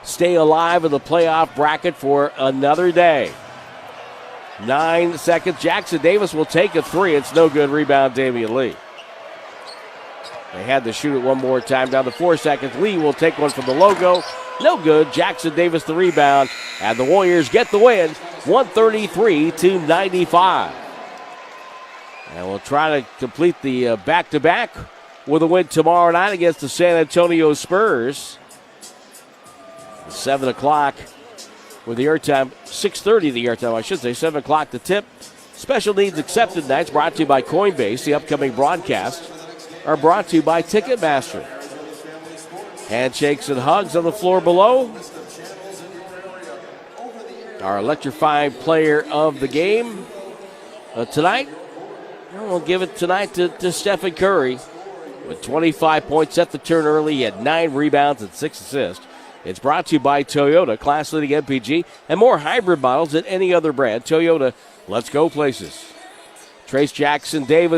Stay alive in the playoff bracket for another day. 9 seconds. Jackson Davis will take a 3. It's no good. Rebound, Damian Lee. They had to shoot it one more time. Down to 4 seconds. Lee will take one from the logo. No good. Jackson Davis the rebound. And the Warriors get the win. 133-95. And we'll try to complete the back-to-back with a win tomorrow night against the San Antonio Spurs. 7 o'clock with the airtime, 6:30 the airtime, I should say, 7 o'clock the tip. Special Needs Accepted Nights brought to you by Coinbase. The upcoming broadcasts are brought to you by Ticketmaster. Handshakes and hugs on the floor below. Our electrifying player of the game tonight. We'll give it tonight to Stephen Curry with 25 points, set the turn early. He had 9 rebounds and 6 assists. It's brought to you by Toyota, class-leading MPG, and more hybrid models than any other brand. Toyota, let's go places. Trace Jackson Davis